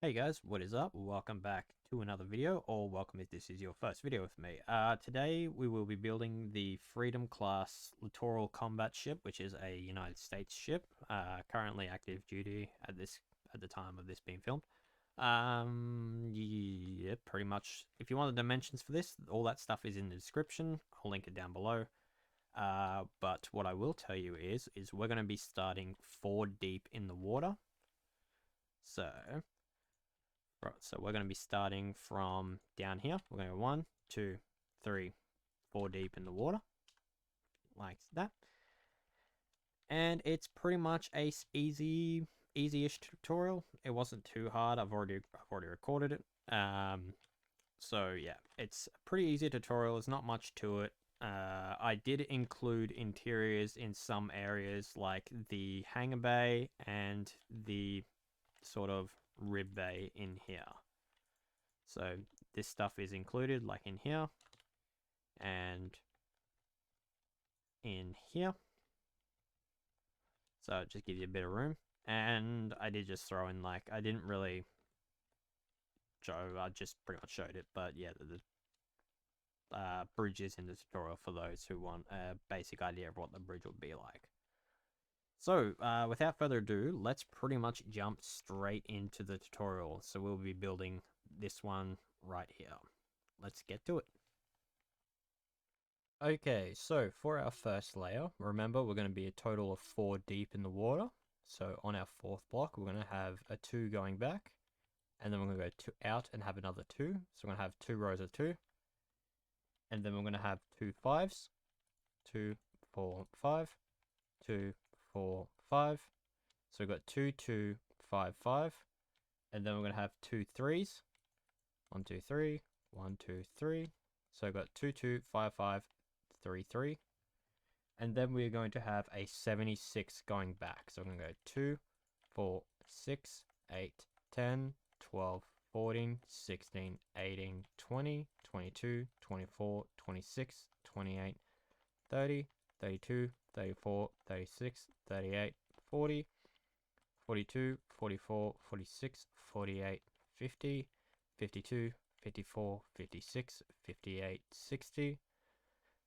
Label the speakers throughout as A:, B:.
A: Hey guys, what is up? Welcome back to another video, or welcome if this is your first video with me. Today we will be building the Freedom class Littoral combat ship, which is a United States ship, currently active duty at the time of this being filmed. Yeah, pretty much. If you want the dimensions for this, all that stuff is in the description. I'll link it down below. But what I will tell you is we're going to be starting 4 deep in the water. So right, so we're going to be starting from down here. We're going to go 1, 2, 3, 4 deep in the water, like that. And it's pretty much a easy-ish tutorial. It wasn't too hard. I've already recorded it. So yeah, it's a pretty easy tutorial. There's not much to it. I did include interiors in some areas, like the hangar bay and the sort of rib bay in here. So this stuff is included, like in here and in here. So it just gives you a bit of room. And I did just throw in, like, I didn't really show, I just pretty much showed it. But yeah, the bridge is in the tutorial for those who want a basic idea of what the bridge would be like. So without further ado, let's pretty much jump straight into the tutorial. So we'll be building this one right here. Let's get to it. Okay, so for our first layer, remember we're going to be a total of 4 deep in the water. So on our 4th block, we're going to have a 2 going back, and then we're going to go 2 out and have another 2. So we're going to have 2 rows of 2, and then we're going to have 2 5s, 2, 4, 5, 2, 4, 5. So we've got 2, 2, 5, 5, and then we're going to have 2 3s, 1, 2, 3, 1, 2, 3. So we've got 2, 2, 5, 5, 3, 3. And then we're going to have a 76 going back. So I'm going to go 2, 4, 6, 8, 10, 12, 14, 16, 18, 20, 22, 24, 26, 28, 30, 32, 34, 36, 38, 40, 42, 44, 46, 48, 50, 52, 54, 56, 58, 60,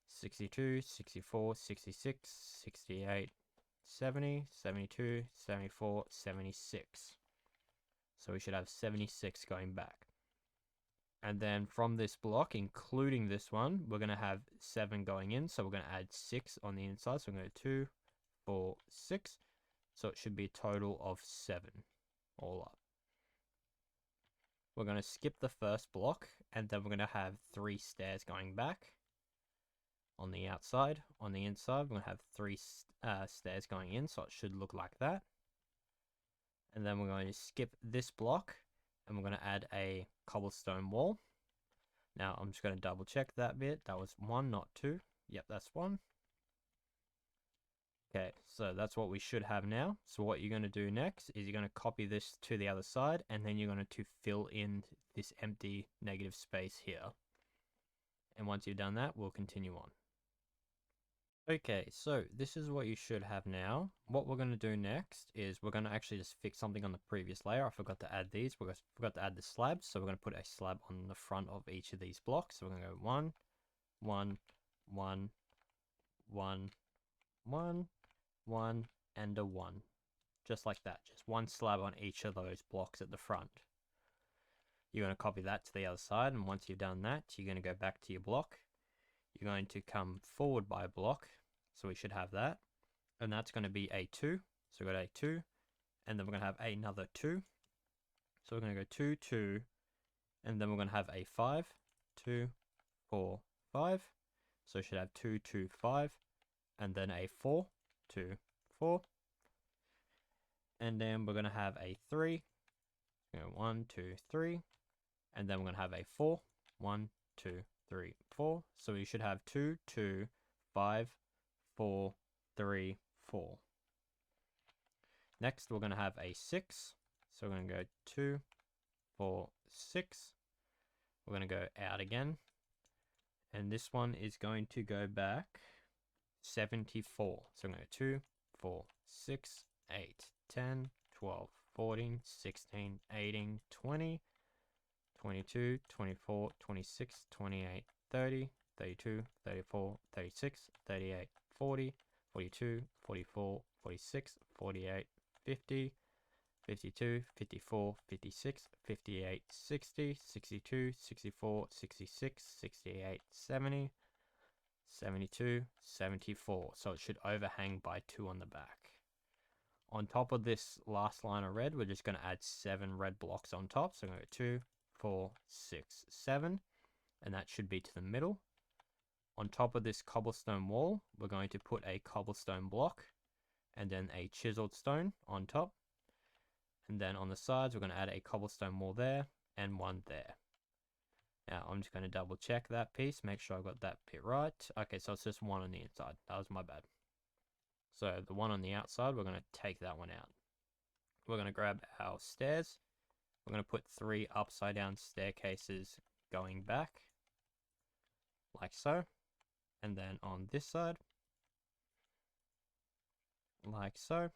A: 62, 64, 66, 68, 70, 72, 74, 76. So we should have 76 going back. And then from this block, including this one, we're going to have 7 going in. So we're going to add 6 on the inside. So we're going to go 2, 4, 6. So it should be a total of 7 all up. We're going to skip the first block, and then we're going to have 3 stairs going back. On the outside, on the inside, we're going to have 3 stairs going in, so it should look like that. And then we're going to skip this block, and we're going to add a cobblestone wall. Now, I'm just going to double check that bit. That was 1, not 2. Yep, that's 1. Okay, so that's what we should have now. So what you're going to do next is you're going to copy this to the other side, and then you're going to fill in this empty negative space here. And once you've done that, we'll continue on. Okay, so this is what you should have now. What we're going to do next is we're going to actually just fix something on the previous layer. I forgot to add these. We forgot to add the slabs, so we're going to put a slab on the front of each of these blocks. So we're going to go 1, 1, 1, 1, 1, 1, and a 1. Just like that. Just one slab on each of those blocks at the front. You're going to copy that to the other side, and once you've done that, you're going to go back to your block. You're going to come forward by a block, so we should have that, and that's going to be a 2. So we've got a 2, and then we're going to have another 2. So we're going to go 2, 2, and then we're going to have a 5, 2, 4, 5. So we should have 2, 2, 5, and then a 4, 2, 4. And then we're going to have a 3. So 1, 2, 3. And then we're going to have a 4, 1, 2, 3, 4. So we should have 2, 2, 5, 4, 3, 4. Next, we're going to have a 6. So we're going to go 2, 4, 6. We're going to go out again. And this one is going to go back 74. So I'm going to go 2, 4, 6, 8, 10, 12, 14, 16, 18, 20, 22, 24, 26, 28, 30, 32, 34, 36, 38, 40, 42, 44, 46, 48, 50, 52, 54, 56, 58, 60, 62, 64, 66, 68, 70, 72, 74. So it should overhang by 2 on the back. On top of this last line of red, we're just going to add 7 red blocks on top. So I'm going to go 2, 4, 6, 7, and that should be to the middle. On top of this cobblestone wall, we're going to put a cobblestone block and then a chiseled stone on top. And then on the sides, we're going to add a cobblestone wall there and one there. Now, I'm just going to double check that piece, make sure I got that bit right. Okay, so it's just one on the inside. That was my bad. So the one on the outside, we're going to take that one out. We're going to grab our stairs. We're going to put 3 upside down staircases going back, like so. And then on this side, like so.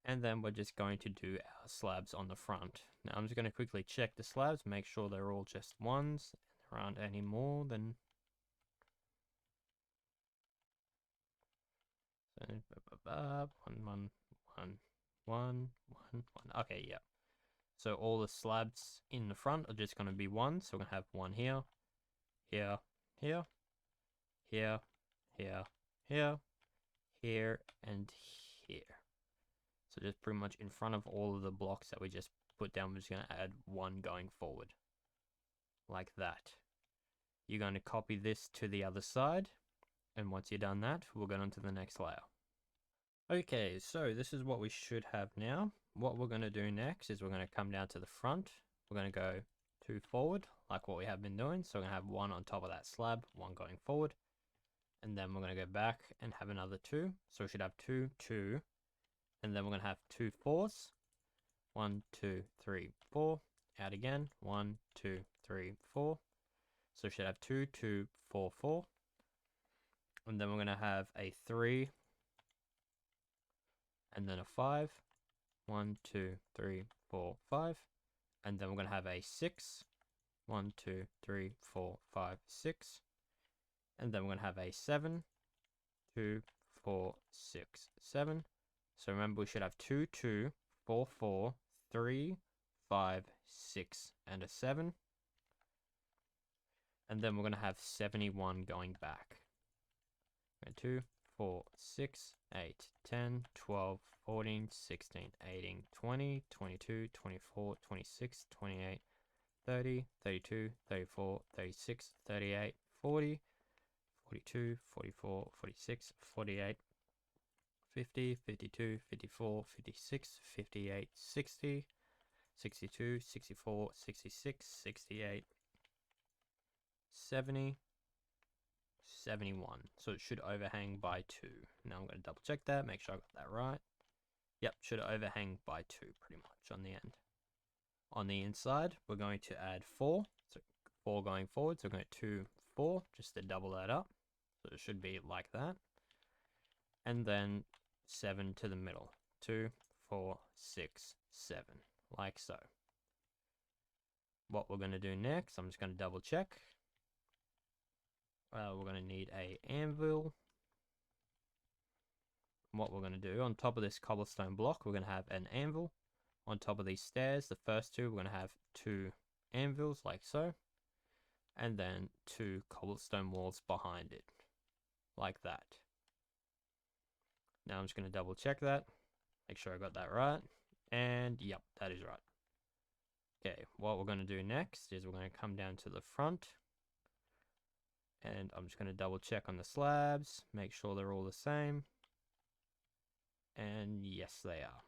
A: And then we're just going to do our slabs on the front. Now I'm just going to quickly check the slabs, make sure they're all just ones. There aren't any more than... One. Okay, yeah. So all the slabs in the front are just going to be 1. So we're going to have 1 here, here, here, here, here, here, here, and here. So just pretty much in front of all of the blocks that we just put down, we're just going to add 1 going forward. Like that. You're going to copy this to the other side. And once you've done that, we'll go on to the next layer. Okay, so this is what we should have now. What we're going to do next is we're going to come down to the front. We're going to go 2 forward, like what we have been doing. So we're going to have 1 on top of that slab, 1 going forward. And then we're going to go back and have another 2. So we should have 2, 2. And then we're going to have 2 4s. 1, 2, 3, 4. Out again. 1, 2, 3, 4. So we should have 2, 2, 4, 4. And then we're going to have a 3. And then a 5. 1, 2, 3, 4, 5. And then we're going to have a 6. 1, 2, 3, 4, 5, 6. And then we're going to have a 7. 2, 4, 6, 7. So remember, we should have 2, 2, 4, 4, 3, 5, 6, and a 7. And then we're going to have 71 going back. 2, 4, 6, 8, 10, 12, 14, 16, 18, 20, 22, 24, 26, 28, 30, 32, 34, 36, 38, 40, 42, 44, 46, 48, 50, 52, 54, 56, 58, 60, 62, 64, 66, 68, 70, 71. So it should overhang by 2. Now I'm going to double check that, make sure I got that right. Yep, should overhang by 2 pretty much on the end. On the inside, we're going to add 4. So 4 going forward, so we're going to 2, 4, just to double that up. So it should be like that. And then 7 to the middle. 2, 4, 6, 7. Like so. What we're going to do next, I'm just going to double check. We're going to need a anvil. What we're going to do, on top of this cobblestone block, we're going to have an anvil. On top of these stairs, the first 2, we're going to have 2 anvils, like so. And then 2 cobblestone walls behind it. Like that. Now I'm just going to double check that. Make sure I got that right. And yep, that is right. Okay, what we're going to do next is we're going to come down to the front. And I'm just going to double check on the slabs. Make sure they're all the same. And yes, they are.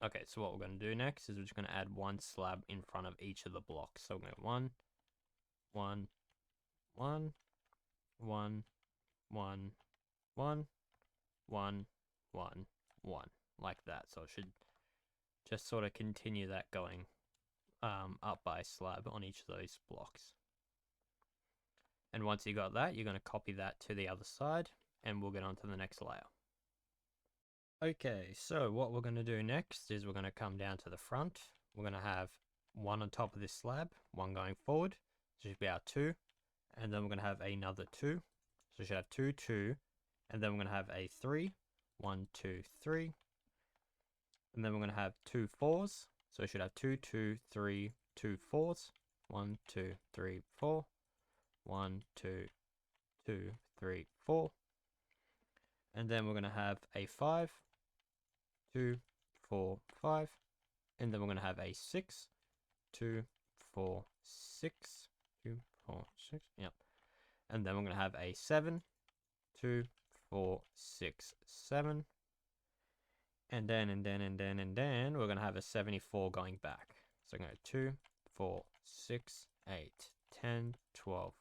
A: Okay, so what we're going to do next is we're just going to add 1 slab in front of each of the blocks. So we're going to 1, 1, 1, 1, 1, 1, 1, 1, 1, like that. So it should just sort of continue that going up by a slab on each of those blocks. And once you got that, you're going to copy that to the other side, and we'll get on to the next layer. Okay, so what we're going to do next is we're going to come down to the front. We're going to have one on top of this slab, one going forward, so it should be our 2, and then we're going to have another 2, so we should have 2, 2, and then we're going to have a 3, 1, 2, 3, and then we're going to have 2 4s, so we should have 2, 2, 3, 2 4s, 1, 2, 3, 4, 1, 2, 2, 3, 4, and then we're going to have a 5, 2, 4, 5, and then we're going to have a 6, 2, 4, 6, 2, 4, 6, yep, and then we're going to have a 7, 2, 4, 6, 7, and then we're going to have a 74 going back. So I'm going to go 2, 4, 6, 8, 10, 12,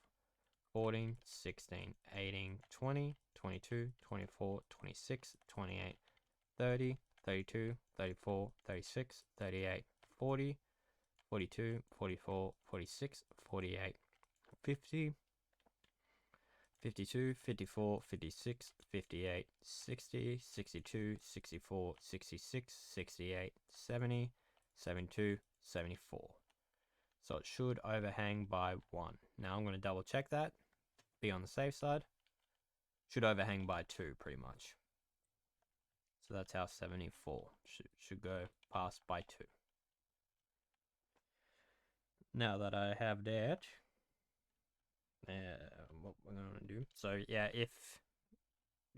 A: 14, 16, 18, 20, 22, 24, 26, 28, 30, 32, 34, 36, 38, 40, 42, 44, 46, 48, 50, 52, 54, 56, 58, 60, 62, 64, 66, 68, 70, 72, 74. So it should overhang by 1. Now I'm going to double check that, be on the safe side. Should overhang by 2 pretty much. So that's our 74. Should go past by 2. Now that I have that, what we're going to do. So yeah,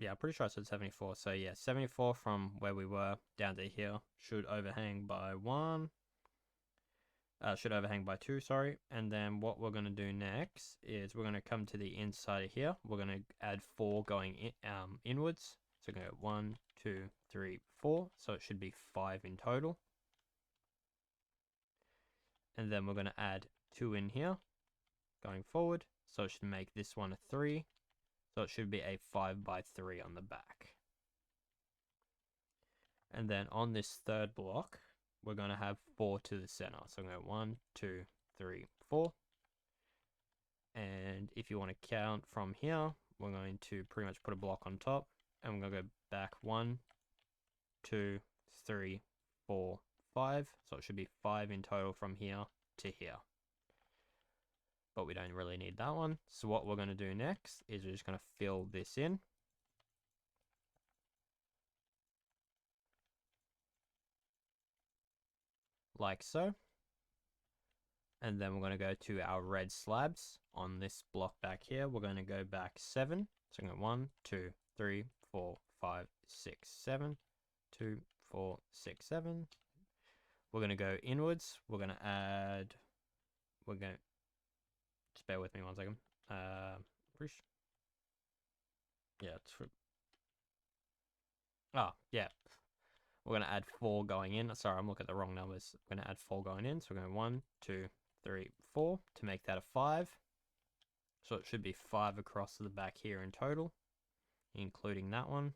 A: I'm pretty sure I said 74. So yeah, 74 from where we were down to here should overhang by 1. Should overhang by 2, sorry. And then what we're going to do next is we're going to come to the inside of here. We're going to add 4 going inwards. So we're going to go 1, 2, 3, 4. So it should be 5 in total. And then we're going to add 2 in here going forward. So it should make this one a 3. So it should be a 5 by 3 on the back. And then on this third block, we're going to have 4 to the center. So I'm going to go 1, 2, 3, 4. And if you want to count from here, we're going to pretty much put a block on top. And we're going to go back 1, 2, 3, 4, 5. So it should be 5 in total from here to here. But we don't really need that one. So what we're going to do next is we're just going to fill this in. Like so. And then we're going to go to our red slabs on this block back here. We're going to go back 7. So I'm going to go 1, 2, 3, 4, 5, 6, 7. 2, 4, 6, 7. We're going to go inwards. We're going to add... Just bear with me 1 second. Yeah, yeah. We're going to add 4 going in. Sorry, I'm looking at the wrong numbers. We're going to add 4 going in. So we're going 1, 2, 3, 4 to make that a 5. So it should be 5 across to the back here in total, including that one.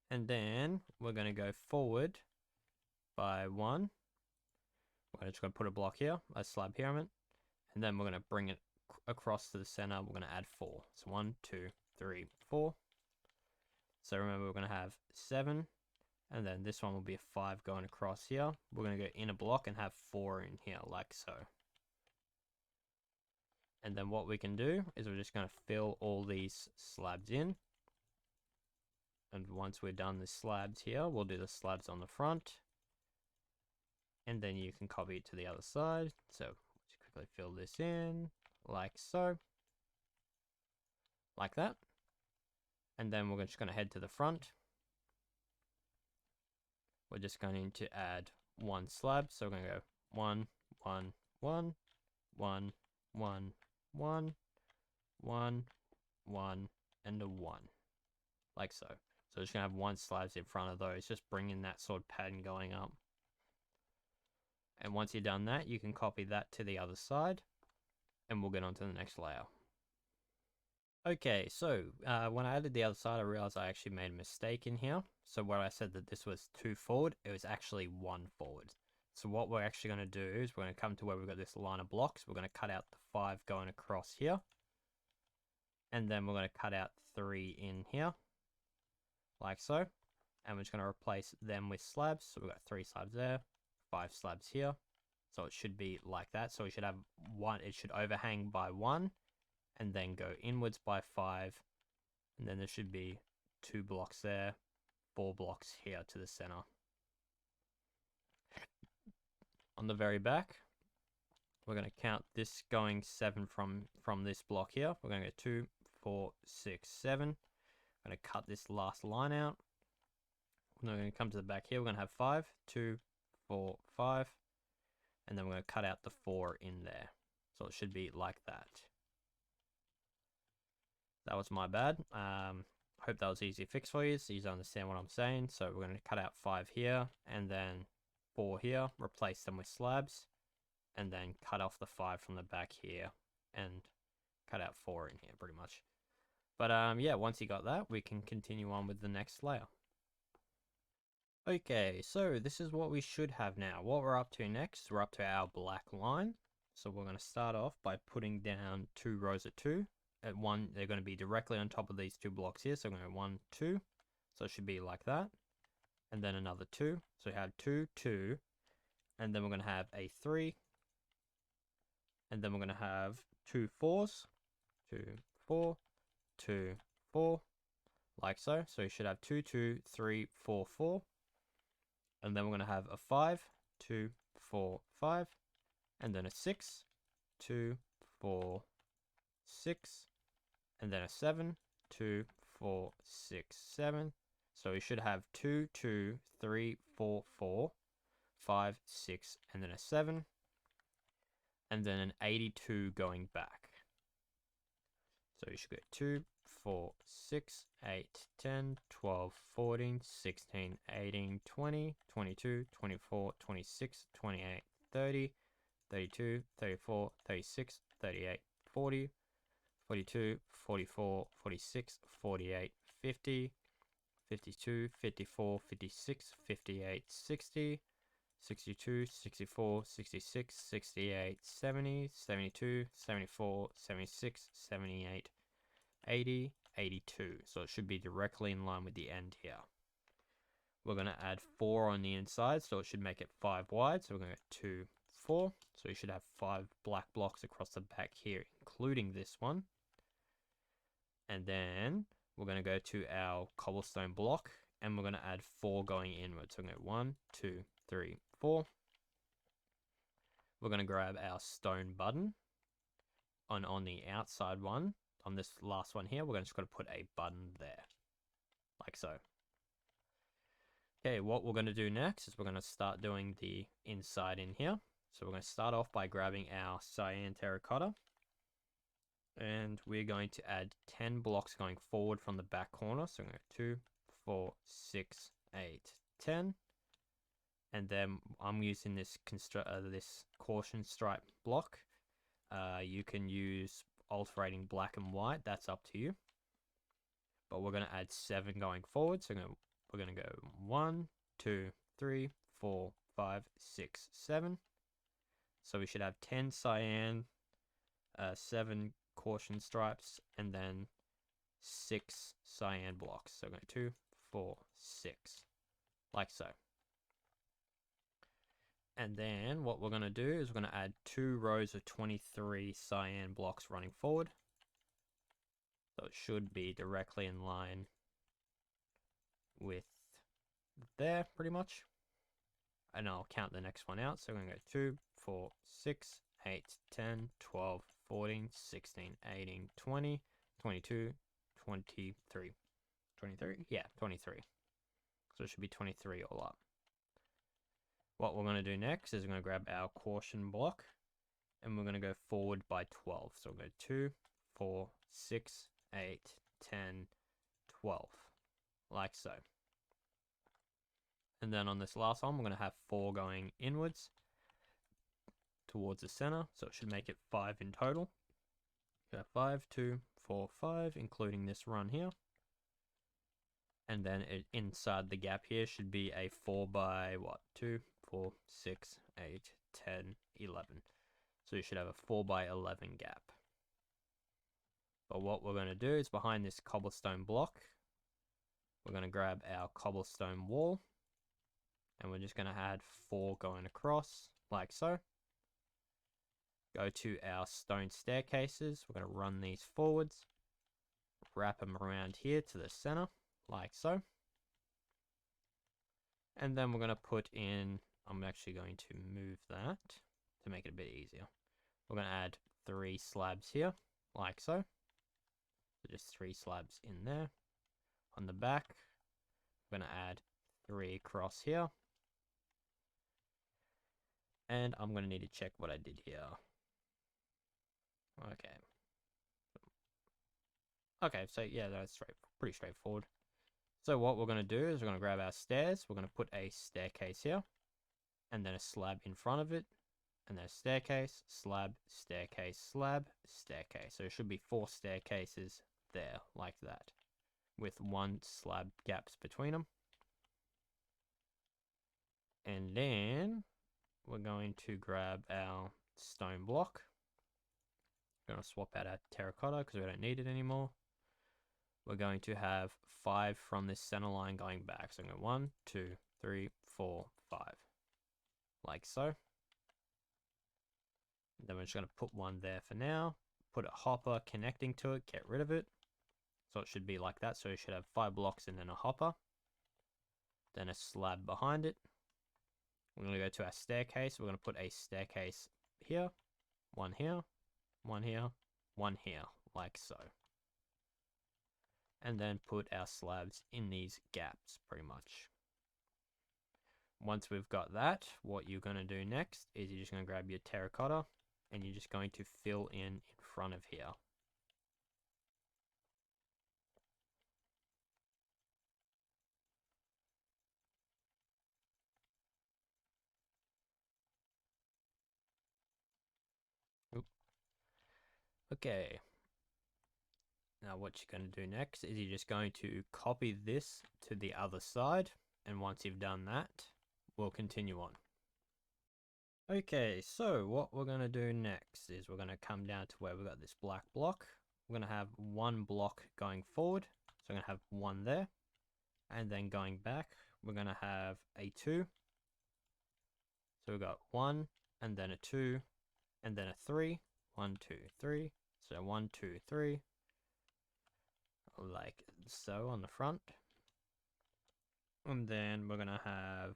A: And then we're going to go forward by 1. We're just going to put a block here, a slab here, and then we're going to bring it across to the center. We're going to add 4. So 1, 2, 3, 4. So remember, we're going to have 7, and then this one will be a 5 going across here. We're going to go in a block and have 4 in here, like so. And then what we can do is we're just going to fill all these slabs in. And once we're done the slabs here, we'll do the slabs on the front. And then you can copy it to the other side. So just quickly fill this in, like so. Like that. And then we're just going to head to the front. We're just going to add 1 slab. So we're going to go 1, 1, 1, 1, 1, 1, 1, 1, and a 1. Like so. So just going to have 1 slabs in front of those, just bringing that sort of pattern going up. And once you've done that, you can copy that to the other side, and we'll get on to the next layer. Okay, so when I added the other side, I realized I actually made a mistake in here. So where I said that this was 2 forward, it was actually 1 forward. So what we're actually going to do is we're going to come to where we've got this line of blocks. We're going to cut out the 5 going across here. And then we're going to cut out 3 in here. like so. And we're just going to replace them with slabs. So we've got 3 slabs there, 5 slabs here. So it should be like that. So we should have one, it should overhang by 1 and then go inwards by 5. And then there should be 2 blocks there, 4 blocks here to the center. On the very back, we're going to count this going 7 from this block here. We're going to go 2, 4, 6, 7. I'm going to cut this last line out. We're going to come to the back here. We're going to have 5, 2, 4, 5. And then we're going to cut out the 4 in there. So it should be like that. That was my bad. Hope that was easy to fix for you, so you understand what I'm saying. So we're going to cut out 5 here, and then 4 here, replace them with slabs, and then cut off the 5 from the back here, and cut out 4 in here, pretty much. But yeah, once you got that, we can continue on with the next layer. Okay, so this is what we should have now. What we're up to next, we're up to our black line. So we're going to start off by putting down 2 rows of 2. At 1, they're going to be directly on top of these 2 blocks here. So we're going to go 1, 2. So it should be like that. And then another 2. So we have 2, 2. And then we're going to have a 3. And then we're going to have 2 4s. 2, 4, 2, 4. Like so. So you should have 2, 2, 3, 4, 4. And then we're going to have a 5, 2, 4, 5. And then a 6, 2, 4, 6. And then a 7, 2, 4, 6, 7. So we should have 2, 2, 3, 4, 4, 5, 6, and then a 7. And then an 82 going back. So you should go 2, 4, 6, 8, 10, 12, 14, 16, 18, 20, 22, 24, 26, 28, 30, 32, 34, 36, 38, 40, 42, 44, 46, 48, 50, 52, 54, 56, 58, 60, 62, 64, 66, 68, 70, 72, 74, 76, 78, 80, 82. So it should be directly in line with the end here. We're going to add 4 on the inside, so it should make it 5 wide. So we're going to go 2, 4. So you should have 5 black blocks across the back here, including this one. And then we're going to go to our cobblestone block, and we're going to add 4 going inwards. So we're going to go 1, 2, 3, 4. We're going to grab our stone button. On the outside one, on this last one here, we're just going to put a button there, like so. Okay, what we're going to do next is we're going to start doing the inside in here. So we're going to start off by grabbing our cyan terracotta. And we're going to add 10 blocks going forward from the back corner. So I'm going to go 2, 4, 6, 8, 10. And then I'm using this this caution stripe block. You can use alternating black and white. That's up to you. But we're going to add 7 going forward. So we're going to go 1, 2, 3, 4, 5, 6, 7. So we should have 10 cyan, 7 caution stripes, and then 6 cyan blocks. So I'm going to 2, 4, 6, like so. And then what we're going to do is we're going to add 2 rows of 23 cyan blocks running forward. So it should be directly in line with there, pretty much. And I'll count the next one out. So we're going to go 2, 4, 6, 8, 10, 12, 14, 16, 18, 20, 22, 23. 23? Yeah, 23. So it should be 23 all up. What we're going to do next is we're going to grab our caution block, and we're going to go forward by 12. So we'll go 2, 4, 6, 8, 10, 12, like so. And then on this last one, we're going to have 4 going inwards towards the center. So it should make it 5 in total. So 5, 2, 4, 5, including this run here. And then inside the gap here should be a 4 by what? 2, 4, 6, 8, 10, 11. So you should have a 4 by 11 gap. But what we're going to do is behind this cobblestone block, we're going to grab our cobblestone wall, and we're just going to add 4 going across, like so. Go to our stone staircases, we're going to run these forwards, wrap them around here to the center, like so. And then we're going to put in, I'm actually going to move that to make it a bit easier. We're going to add 3 slabs here, like so. So just 3 slabs in there. On the back, we're going to add 3 across here. And I'm going to need to check what I did here. Okay, so yeah, that's pretty straightforward. So what we're going to do is we're going to grab our stairs. We're going to put a staircase here, and then a slab in front of it, and then a staircase, slab, staircase, slab, staircase. So it should be 4 staircases there, like that, with 1 slab gaps between them. And then we're going to grab our stone block. We're going to swap out our terracotta because we don't need it anymore. We're going to have 5 from this center line going back. So I'm going 1, 2, 3, 4, 5. Like so. Then we're just going to put 1 there for now. Put a hopper connecting to it, get rid of it. So it should be like that. So you should have 5 blocks and then a hopper. Then a slab behind it. We're going to go to our staircase. We're going to put a staircase here. 1 here. 1 here. 1 here. Like so. And then put our slabs in these gaps, pretty much. Once we've got that, what you're going to do next is you're just going to grab your terracotta and you're just going to fill in front of here. Oop. Okay. Now what you're going to do next is you're just going to copy this to the other side, and once you've done that, we'll continue on. Okay, so what we're going to do next is we're going to come down to where we've got this black block. We're going to have 1 block going forward, so I'm going to have 1 there, and then going back, we're going to have a 2. So we've got 1, and then a 2, and then a 3. 1, 2, 3. So 1, 2, 3. Like so on the front. And then we're gonna have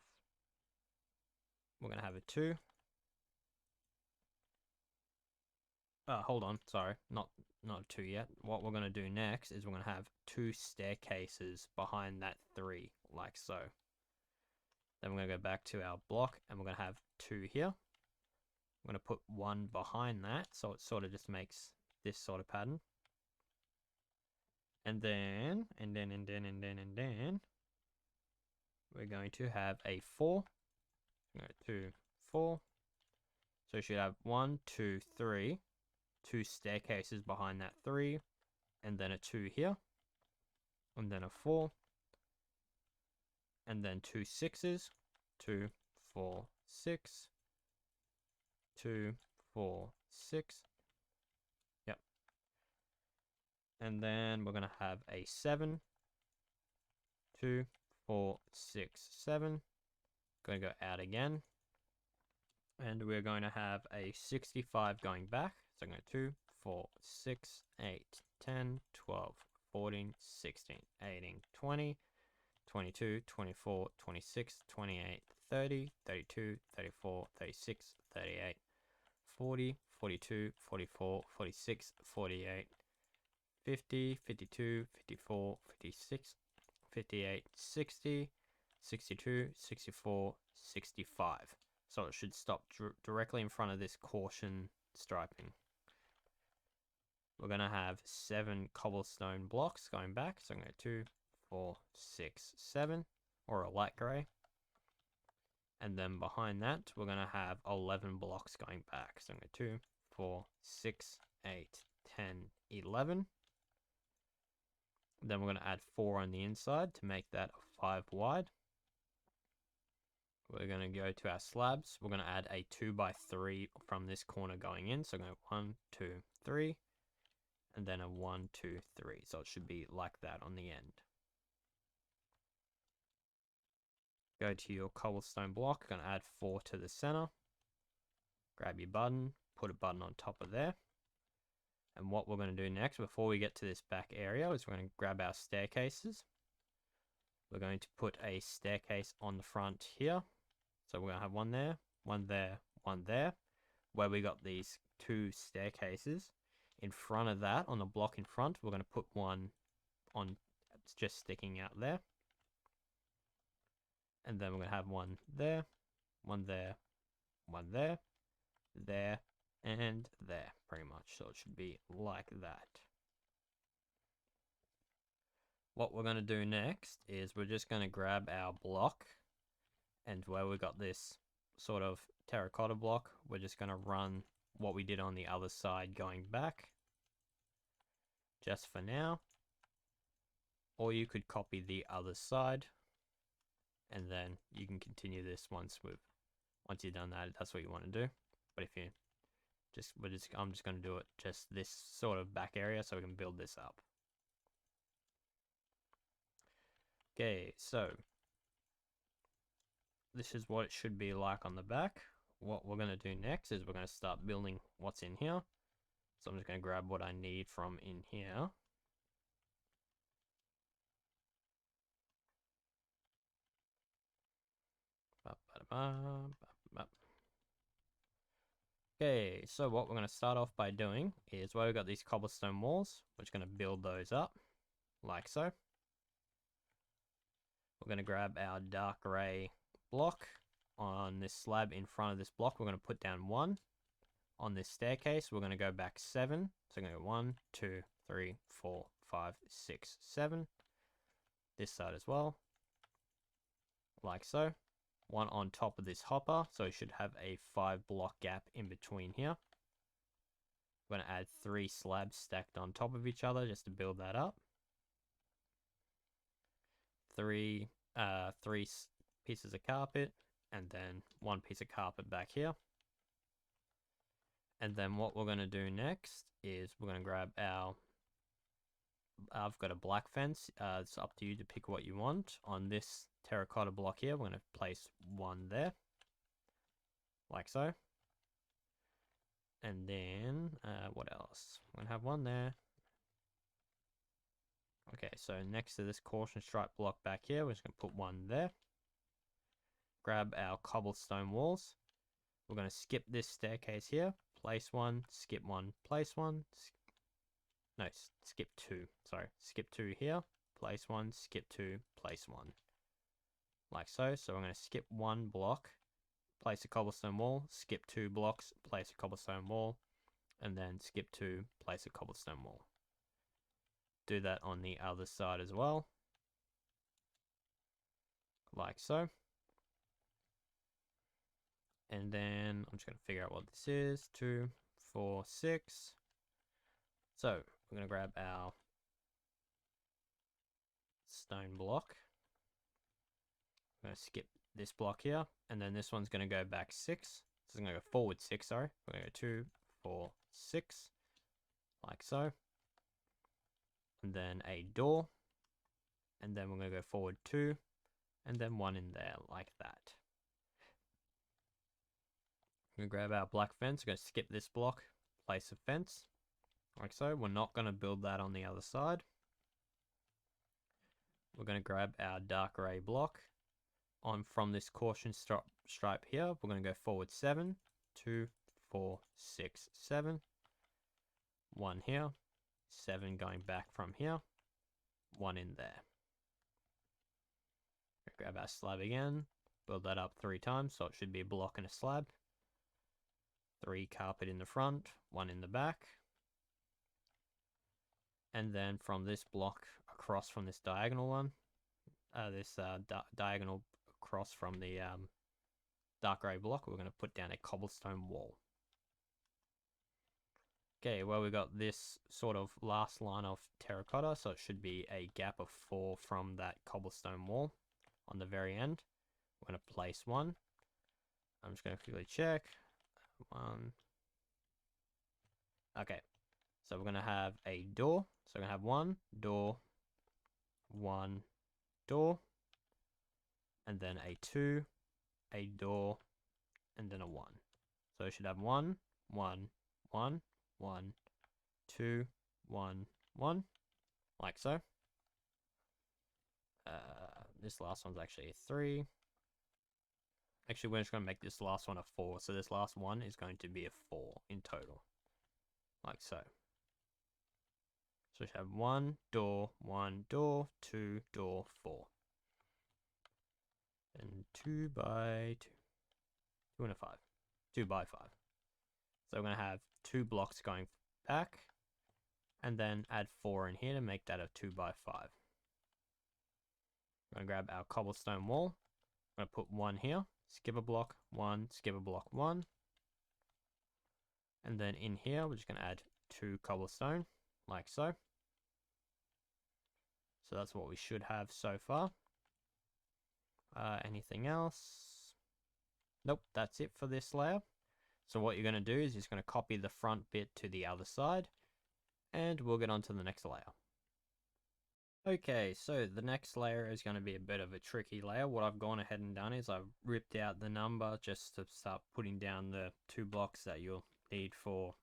A: a 2. Hold on, sorry, not 2 yet. What we're gonna do next is we're gonna have 2 staircases behind that 3, like so. Then we're gonna go back to our block and we're gonna have 2 here. I'm gonna put 1 behind that, so it sort of just makes this sort of pattern. And then we're going to have a 4. 2, 4. So you should have 1, 2, 3. 2 staircases behind that 3. And then a 2 here. And then a 4. And then 2 6s. 2, 4, 6. 2, 4, 6. Yep. And then we're going to have a 7. 2, 4, 6, 7. Going to go out again. And we're going to have a 65 going back. So I'm going to 2, 4, 6, 8, 10, 12, 14, 16, 18, 20, 22, 24, 26, 28, 30, 32, 34, 36, 38, 40, 42, 44, 46, 48, 50, 52, 54, 56, 58, 60, 62, 64, 65. So it should stop directly in front of this caution striping. We're going to have 7 cobblestone blocks going back. So I'm going to 2, 4, 6, 7, or a light grey. And then behind that, we're going to have 11 blocks going back. So I'm going to 2, 4, 6, 8, 10, 11. Then we're going to add 4 on the inside to make that 5 wide. We're going to go to our slabs. We're going to add a 2x3 from this corner going in. So I'm going to 1, 2, 3. And then a 1, 2, 3. So it should be like that on the end. Go to your cobblestone block, you're going to add 4 to the center. Grab your button, put a button on top of there. And what we're going to do next, before we get to this back area, is we're going to grab our staircases. We're going to put a staircase on the front here. So we're going to have one there, one there, one there. Where we got these 2 staircases. In front of that, on the block in front, we're going to put one on, it's just sticking out there. And then we're going to have one there, one there, one there, there, and there, pretty much. So it should be like that. What we're going to do next is we're just going to grab our block, and where we got this sort of terracotta block, we're just going to run what we did on the other side going back, just for now. Or you could copy the other side, and then you can continue this once you've done that, that's what you want to do. But if you I'm just going to do it just this sort of back area so we can build this up. Okay, so this is what it should be like on the back. What we're going to do next is we're going to start building what's in here. So I'm just going to grab what I need from in here. Okay, so what we're going to start off by doing is where we've got these cobblestone walls, we're just going to build those up, like so. We're going to grab our dark grey block. On this slab in front of this block, we're going to put down 1. On this staircase, we're going to go back 7. So we're going to go 1, 2, 3, 4, 5, 6, 7. This side as well, like so. 1 on top of this hopper, so we should have a 5 block gap in between here. We're going to add 3 slabs stacked on top of each other just to build that up. 3 pieces of carpet, and then 1 piece of carpet back here. And then what we're going to do next is we're going to grab I've got a black fence. It's up to you to pick what you want. On this terracotta block here, we're going to place 1 there, like so. And then what else? We're going to have 1 there. Okay, so next to this caution stripe block back here, we're just going to put 1 there. Grab our cobblestone walls. We're going to skip this staircase here, place 1, skip 1, place 1. No, skip 2. Sorry, skip 2 here, place 1, skip 2, place 1. Like so. So we're going to skip 1 block, place a cobblestone wall, skip 2 blocks, place a cobblestone wall, and then skip 2, place a cobblestone wall. Do that on the other side as well, like so. And then I'm just going to figure out what this is. 2, 4, 6. So we're going to grab our stone block. I'm going to skip this block here, and then this one's going to go back 6. So it's going to go forward 6, sorry. We're going to go 2, 4, 6, like so. And then a door, and then we're going to go forward 2, and then 1 in there, like that. We're going to grab our black fence, we're going to skip this block, place a fence, like so. We're not going to build that on the other side. We're going to grab our dark grey block. From this caution stripe here, we're going to go forward 7, 2, 4, 6, 7. 1 here, 7 going back from here, 1 in there. Grab our slab again, build that up 3 times, so it should be a block and a slab. 3 carpet in the front, 1 in the back. And then from this block across from this diagonal one, diagonal across from the dark grey block, we're going to put down a cobblestone wall. Okay, well, we got this sort of last line of terracotta, so it should be a gap of 4 from that cobblestone wall on the very end. We're going to place 1. I'm just going to quickly check. 1. Okay, so we're going to have a door. So we're going to have 1 door, 1 door, and then a 2, a door, and then a 1. So it should have 1, 1, 1, 1, 2, 1, 1, like so. This last one's actually a 3. Actually, we're just going to make this last one a 4. So this last one is going to be a 4 in total, like so. So we should have 1 door, 2 door, 4. And 2 by 2. 2 and a 5. 2 by 5. So we're going to have 2 blocks going back, and then add 4 in here to make that a 2 by 5. We're going to grab our cobblestone wall. I'm going to put 1 here, skip a block, 1, skip a block, 1. And then in here, we're just going to add 2 cobblestone, like so. So that's what we should have so far. Anything else? Nope, that's it for this layer. So what you're going to do is just going to copy the front bit to the other side, and we'll get on to the next layer. Okay, so the next layer is going to be a bit of a tricky layer. What I've gone ahead and done is I've ripped out the number just to start putting down the 2 blocks that you'll need for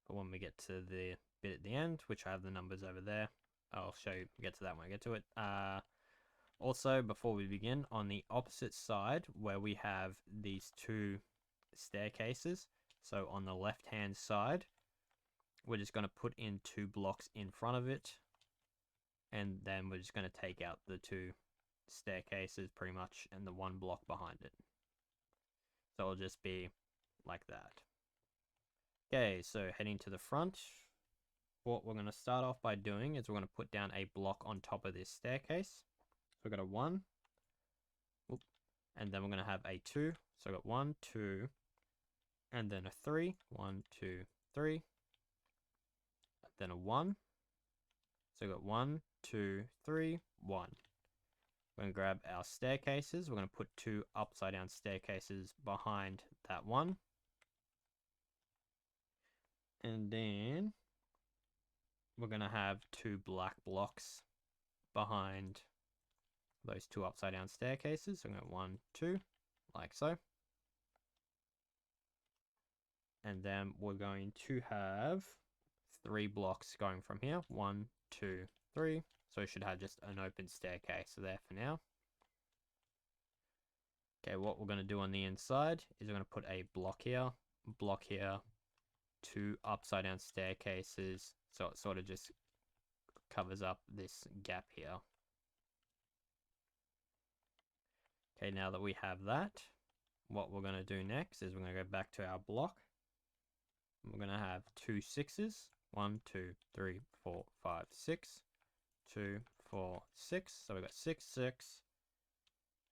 A: when we get to the bit at the end, which I have the numbers over there. I'll show you, get to that when I get to it. Also, before we begin, on the opposite side where we have these 2 staircases, so on the left hand side, we're just going to put in 2 blocks in front of it, and then we're just going to take out the 2 staircases pretty much and the 1 block behind it. So it'll just be like that. Okay, so heading to the front, what we're going to start off by doing is we're going to put down a block on top of this staircase. So we've got a 1, and then we're going to have a 2. So I've got 1, 2, and then a 3, 1, 2, 3, then a 1. So we've got 1, 2, 3, 1. We're going to grab our staircases. We're going to put 2 upside down staircases behind that 1. And then we're going to have 2 black blocks behind those 2 upside down staircases. So I'm going to 1, 2, like so. And then we're going to have 3 blocks going from here. 1, 2, 3. So we should have just an open staircase there for now. Okay, what we're going to do on the inside is we're going to put a block here, 2 upside down staircases, so it sort of just covers up this gap here. Okay, now that we have that, what we're going to do next is we're going to go back to our block. We're going to have 2 6s, 1, 2, 3, 4, 5, 6, 2, 4, 6. So we've got 6, 6,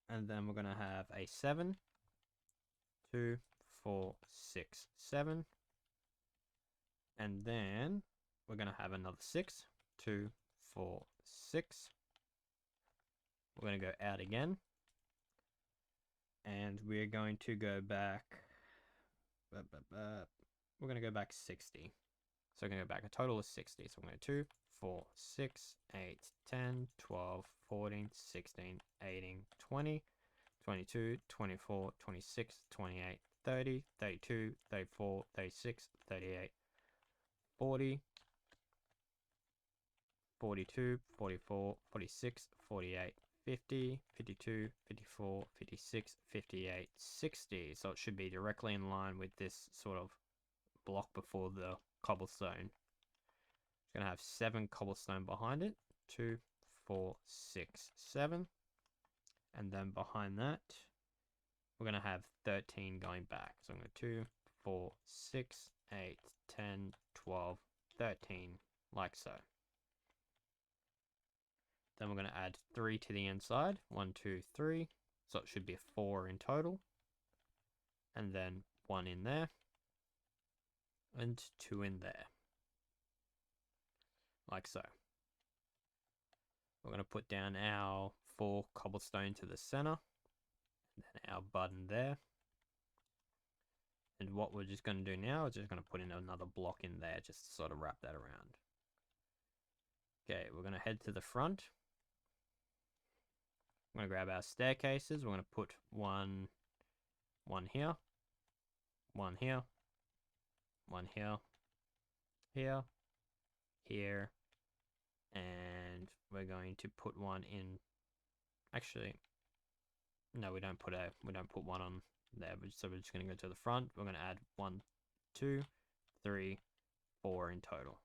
A: and then we're going to have a 7, 2, 4, 6, 7, and then we're going to have another 6, 2, 4, 6. We're going to go out again, and we're going to go back. We're going to go back 60. So we're going to go back a total of 60. So we're going to 2, 4, 6, 8, 10, 12, 14, 16, 18, 20, 22, 24, 26, 28, 30, 32, 34, 36, 38, 40, 42, 44, 46, 48, 50, 52, 54, 56, 58, 60. So it should be directly in line with this sort of block before the cobblestone. It's going to have 7 cobblestone behind it. 2, 4, 6, 7. And then behind that, we're going to have 13 going back. So I'm going to 2, 4, 6, 8, 10, 12, 13, like so. Then we're going to add 3 to the inside. 1, 2, 3. So it should be 4 in total. And then 1 in there. And 2 in there. Like so. We're going to put down our 4 cobblestone to the center. And then our button there. And what we're just going to do now is just going to put in another block in there just to sort of wrap that around. Okay, we're going to head to the front. I'm going to grab our staircases. We're going to put one here, one here, one here, here, here, and we're going to put one in. Actually, no, we don't put one on there. So we're just going to go to the front. We're going to add 1, 2, 3, 4 in total.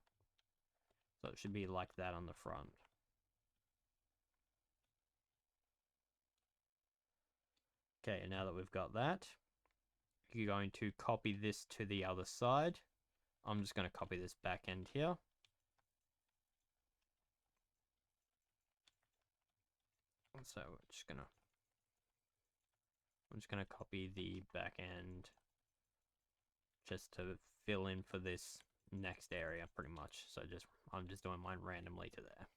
A: So it should be like that on the front. Okay, now that we've got that, you're going to copy this to the other side. I'm just going to copy this back end here. So I'm just gonna copy the back end just to fill in for this next area pretty much. So I'm just doing mine randomly to there.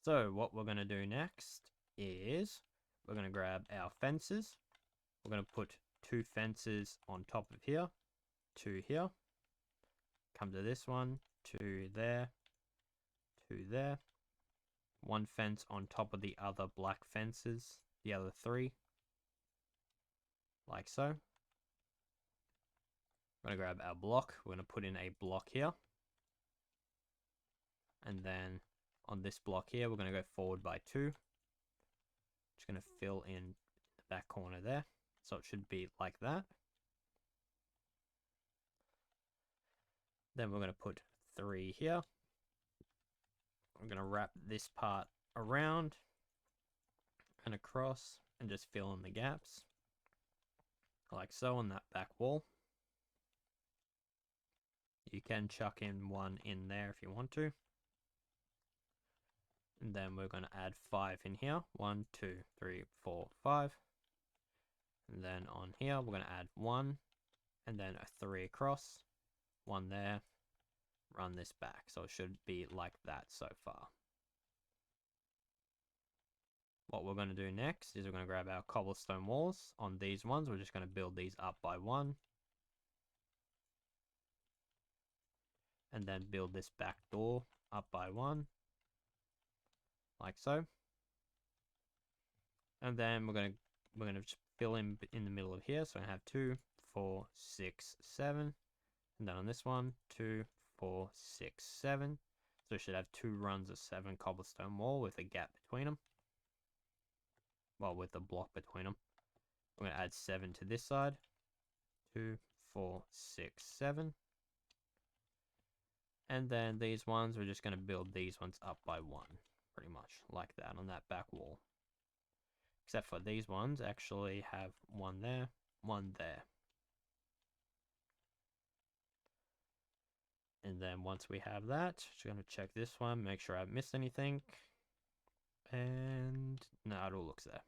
A: So what we're gonna do next is we're gonna grab our fences. We're gonna put 2 fences on top of here, 2 here. Come to this one, 2 there, 2 there. 1 fence on top of the other black fences, the other 3, like so. We're going to grab our block, we're going to put in a block here. And then on this block here, we're going to go forward by 2. Just going to fill in the back corner there. So it should be like that. Then we're going to put 3 here. I'm going to wrap this part around and across and just fill in the gaps like so on that back wall. You can chuck in 1 in there if you want to. And then we're going to add 5 in here. 1, 2, 3, 4, 5. And then on here we're going to add 1 and then a 3 across, 1 there. Run this back, so it should be like that so far. What we're going to do next is we're going to grab our cobblestone walls. On these ones, we're just going to build these up by 1. And then build this back door up by 1. Like so. And then we're going to just fill in the middle of here. So I have 2, 4, 6, 7. And then on this one, 2, 4, 6, 7. So it should have 2 runs of 7 cobblestone wall with a gap between them. Well, with a block between them. I'm going to add 7 to this side. 2, 4, 6, 7. And then these ones, we're just going to build these ones up by 1. Pretty much like that on that back wall. Except for these ones actually have 1 there, 1 there. And then once we have that, just going to check this one, make sure I haven't missed anything. And no, it all looks there.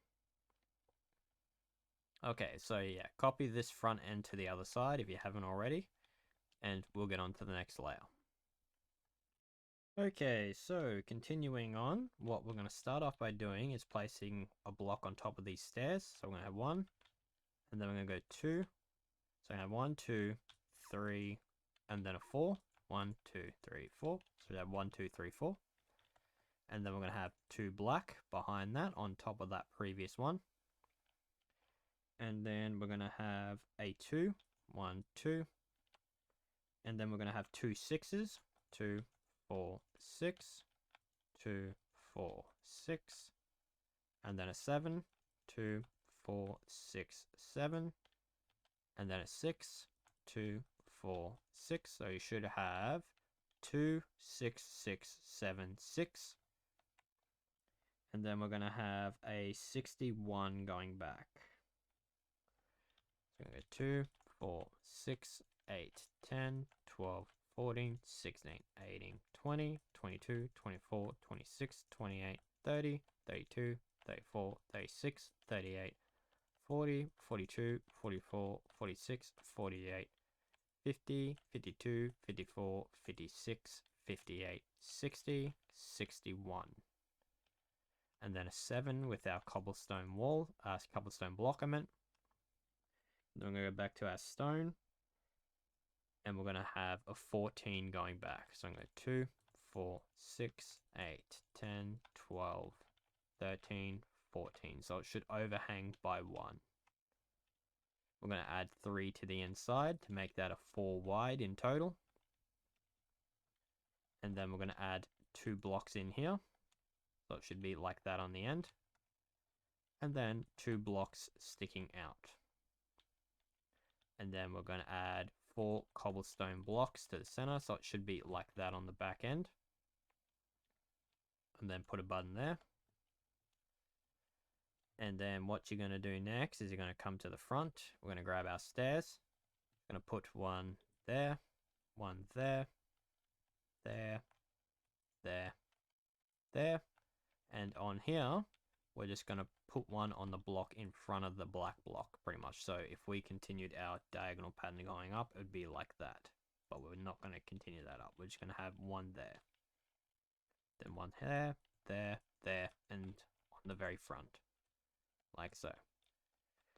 A: Okay, so yeah, copy this front end to the other side if you haven't already. And we'll get on to the next layer. Okay, so continuing on, what we're going to start off by doing is placing a block on top of these stairs. So we're going to have 1, and then we're going to go 2. So I have 1, 2, 3, and then a 4. 1, 2, 3, 4. So we have 1, 2, 3, 4. And then we're going to have 2 black behind that on top of that previous one. And then we're going to have a 2, 1, 2. And then we're going to have 2 6s, 2, 4, 6, 2, 4, 6. And then a 7, 2, 4, 6, 7. And then a 6, 2, 4, 6. So you should have 2, 6, 6, 7, 6. And then we're going to have a 61 going back. So we're going to go 2, 4, 6, 8, 10, 12, 14, 16, 18, 20, 22, 24, 26, 28, 30, 32, 34, 36, 38, 40, 42, 44, 46, 48, 50, 52, 54, 56, 58, 60, 61. And then a 7 with our cobblestone wall, cobblestone block I meant. Then we're going to go back to our stone. And we're going to have a 14 going back. So I'm going to go 2, 4, 6, 8, 10, 12, 13, 14, so it should overhang by 1. We're going to add 3 to the inside to make that a 4 wide in total. And then we're going to add 2 blocks in here, so it should be like that on the end. And then 2 blocks sticking out. And then we're going to add 4 cobblestone blocks to the center, so it should be like that on the back end. And then put a button there. And then what you're going to do next is you're going to come to the front. We're going to grab our stairs. We're going to put one there, one there, there, there. And on here, we're just going to put one on the block in front of the black block, pretty much. So if we continued our diagonal pattern going up, it would be like that. But we're not going to continue that up. We're just going to have one there. Then one there, there, and on the very front. Like so.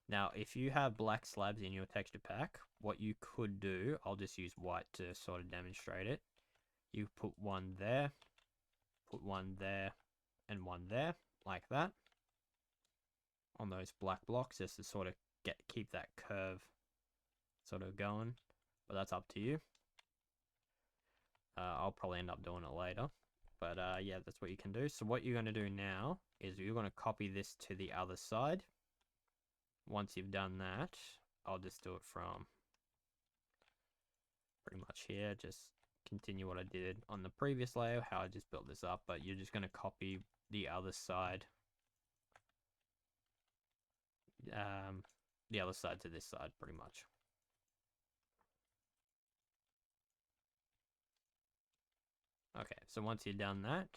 A: Now, if you have black slabs in your texture pack, what you could do, I'll just use white to sort of demonstrate it. You put one there, and one there, like that. On those black blocks, just to sort of keep that curve sort of going. But that's up to you. I'll probably end up doing it later. But yeah, that's what you can do. So what you're going to do now is you're going to copy this to the other side. Once you've done that, I'll just do it from pretty much here. Just continue what I did on the previous layer, how I just built this up. But you're just going to copy the other side. The other side to this side, pretty much. Okay, so once you've done that,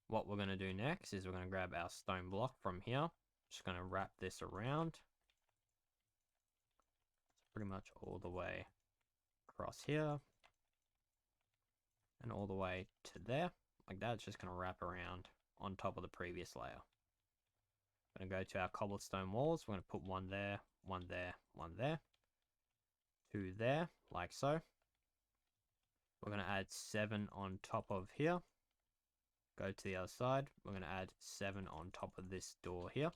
A: what we're going to do next is we're going to grab our stone block from here. Just going to wrap this around. Pretty much all the way across here. And all the way to there. Like that, it's just going to wrap around on top of the previous layer. We're going to go to our cobblestone walls. We're going to put one there, one there, one there. 2 there, like so. We're going to add 7 on top of here. Go to the other side. We're going to add 7 on top of this door here.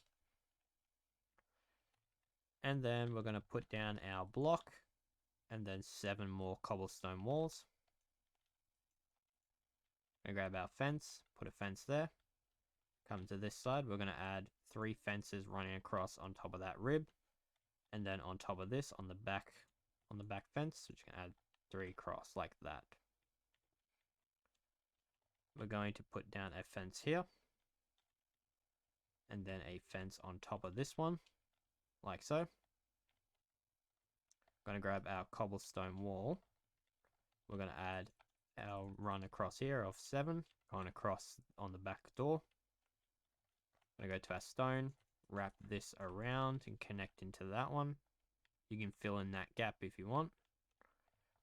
A: And then we're going to put down our block. And then 7 more cobblestone walls. We're going to grab our fence. Put a fence there. Come to this side. We're going to add 3 fences running across on top of that rib. And then on top of this, on the back fence, which can add 3 across like that. We're going to put down a fence here. And then a fence on top of this one, like so. I'm going to grab our cobblestone wall. We're going to add our run across here of 7, going across on the back door. I'm going to go to our stone, wrap this around and connect into that one. You can fill in that gap if you want.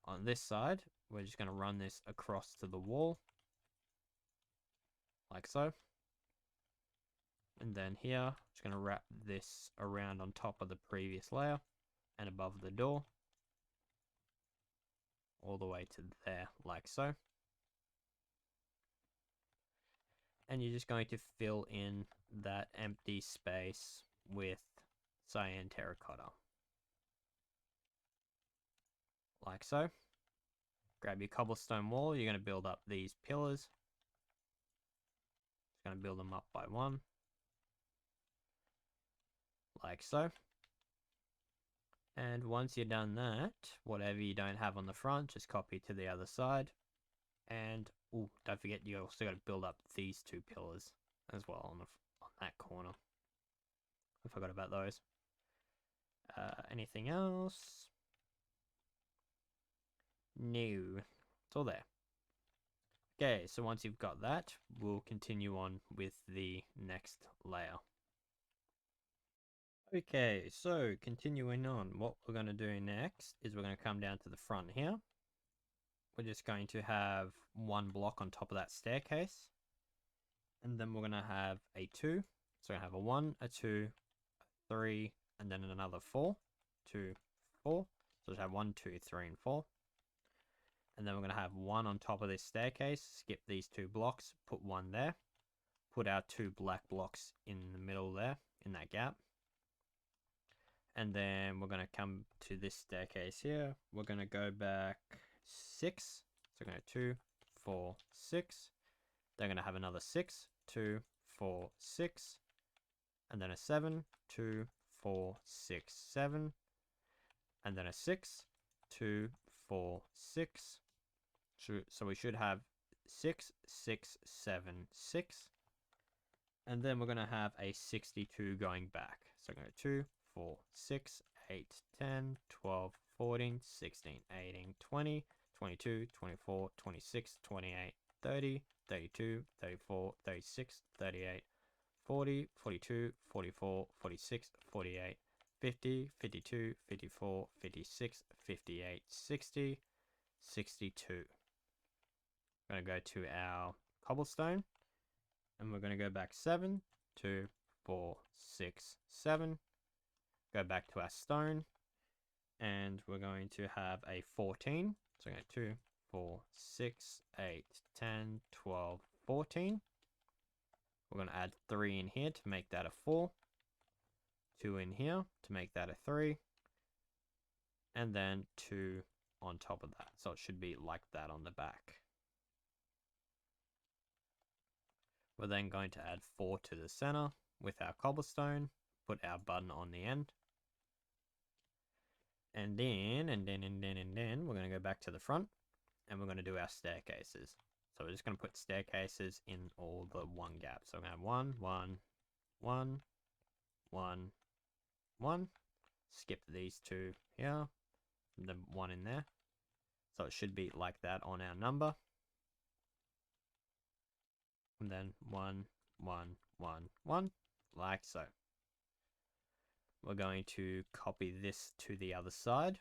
A: On this side, we're just going to run this across to the wall. Like so. And then here, just going to wrap this around on top of the previous layer and above the door. All the way to there, like so. And you're just going to fill in that empty space with cyan terracotta. Like so. Grab your cobblestone wall, you're going to build up these pillars. Just going to build them up by 1. Like so. And once you're done that, whatever you don't have on the front, just copy to the other side. And, oh, don't forget you also got to build up these 2 pillars as well on that corner. I forgot about those. Anything else? No. It's all there. Okay, so once you've got that, we'll continue on with the next layer. Okay, so continuing on, what we're going to do next is we're going to come down to the front here. We're just going to have 1 block on top of that staircase. And then we're going to have a 2. So we're going to have a 1, a 2, a 3, and then another 4. 2, 4. So we'll have 1, 2, 3, and 4. And then we're going to have 1 on top of this staircase. Skip these 2 blocks, put 1 there. put our 2 black blocks in the middle there, in that gap. And then we're going to come to this staircase here. We're going to go back 6. So we're going to 2, 4, 6. They're going to have another 6, 2, 4, 6. And then a 7, 2, 4, 6, 7. And then a 6, 2, 4, 6. So we should have 6, 6, 7, 6. And then we're going to have a 62 going back. So I'm going to 2, 4, 6, 8, 10, 12, 14, 16, 18, 20, 22, 24, 26, 28, 30, 32, 34, 36, 38, 40, 42, 44, 46, 48, 50, 52, 54, 56, 58, 60, 62. We're going to go to our cobblestone. And we're going to go back 7, 2, 4, 6, 7. Go back to our stone. And we're going to have a 14. So we're going to 2, 4, 6, 8, 10, 12, 14. We're going to add 3 in here to make that a 4. 2 in here to make that a 3. And then 2 on top of that. So it should be like that on the back. We're then going to add 4 to the center with our cobblestone, put our button on the end. And then we're going to go back to the front and we're going to do our staircases. So we're just going to put staircases in all the 1 gap. So we're going to have 1, 1, 1, 1, 1. Skip these 2 here, the 1 in there. So it should be like that on our number. And then 1, 1, 1, 1, like so. We're going to copy this to the other side.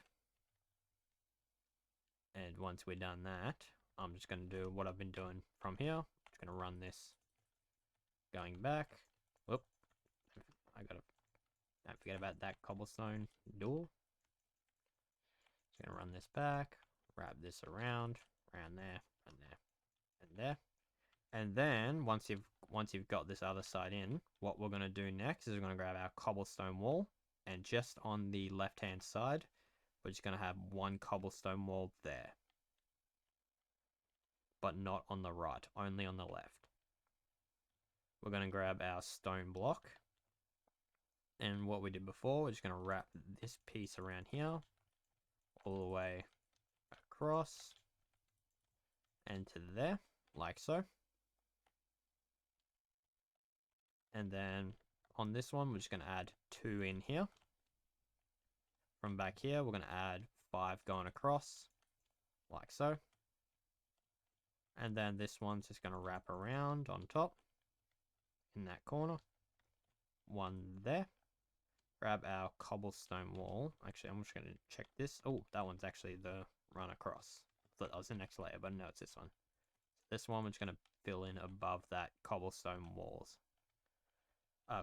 A: And once we're done that, I'm just going to do what I've been doing from here. I'm just going to run this going back. Whoop. Don't forget about that cobblestone door. Just going to run this back, wrap this around there, and there, and there. And then once you've got this other side in, what we're going to do next is we're going to grab our cobblestone wall, and just on the left hand side we're just going to have 1 cobblestone wall there, but not on the right, only on the left. We're going to grab our stone block, and what we did before, we're just going to wrap this piece around here all the way across and to there, like so. And then on this one, we're just going to add 2 in here. From back here, we're going to add 5 going across, like so. And then this one's just going to wrap around on top, in that corner. 1 there. Grab our cobblestone wall. Actually, I'm just going to check this. Oh, that one's actually the run across. I thought that was the next layer, but no, it's this one. This one, we're just going to fill in above that cobblestone walls.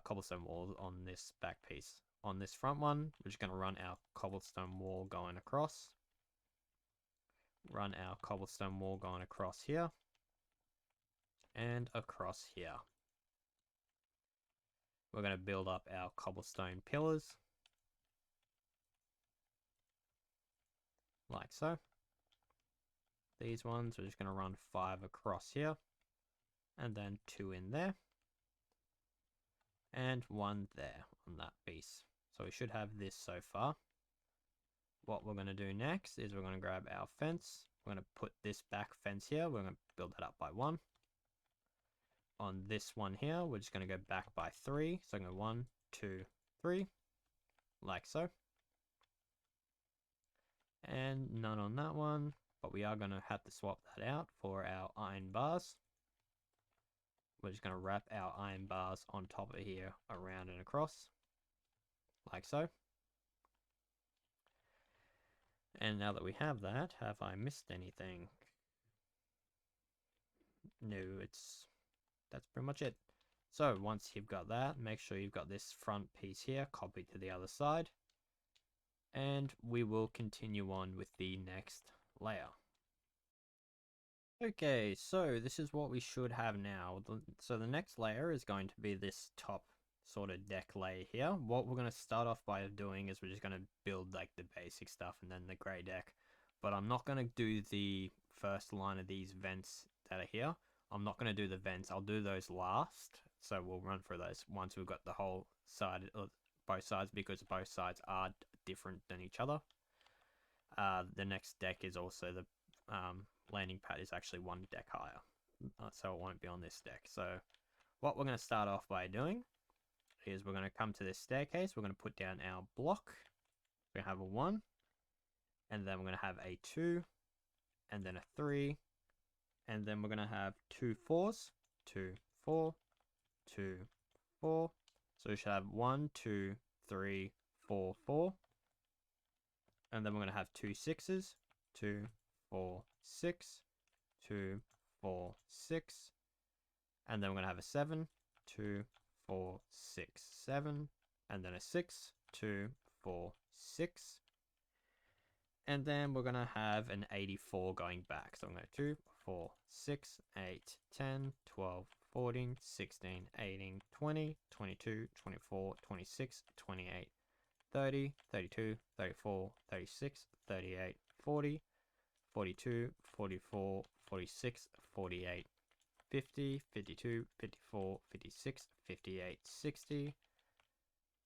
A: Cobblestone walls on this back piece. On this front one, we're just going to run our cobblestone wall going across. Run our cobblestone wall going across here. And across here. We're going to build up our cobblestone pillars. Like so. These ones, we're just going to run 5 across here. And then 2 in there. And 1 there on that piece. So we should have this so far. What we're going to do next is we're going to grab our fence. We're going to put this back fence here. We're going to build that up by 1. On this one here, we're just going to go back by 3. So I'm going to go 1, 2, 3. Like so. And none on that one. But we are going to have to swap that out for our iron bars. We're just going to wrap our iron bars on top of here, around and across, like so. And now that we have that, have I missed anything? No, that's pretty much it. So once you've got that, make sure you've got this front piece here copied to the other side. And we will continue on with the next layer. Okay, so this is what we should have now. So the next layer is going to be this top sort of deck layer here. What we're going to start off by doing is we're just going to build like the basic stuff and then the grey deck. But I'm not going to do the first line of these vents that are here. I'm not going to do the vents. I'll do those last. So we'll run through those once we've got the whole side, both sides, because both sides are different than each other. The next deck is also the landing pad is actually one deck higher, so it won't be on this deck. So what we're going to start off by doing is we're going to come to this staircase. We're going to put down our block. We're going to have a 1, and then we're going to have a 2, and then a 3, and then we're going to have 2 4s, 2 4, 2 4. So we should have 1 2 3 4 4, and then we're going to have 2 6s, 2 4 6, 2 4 6, and then we're going to have a 7, 2 4 6 7, and then a 6, 2 4 6, and then we're going to have an 84 going back. So I'm going to 2 4 6 8 10 12 14 16 18 20 22 24 26 28 30 32 34 36 38 40 42, 44, 46, 48, 50, 52, 54, 56, 58, 60,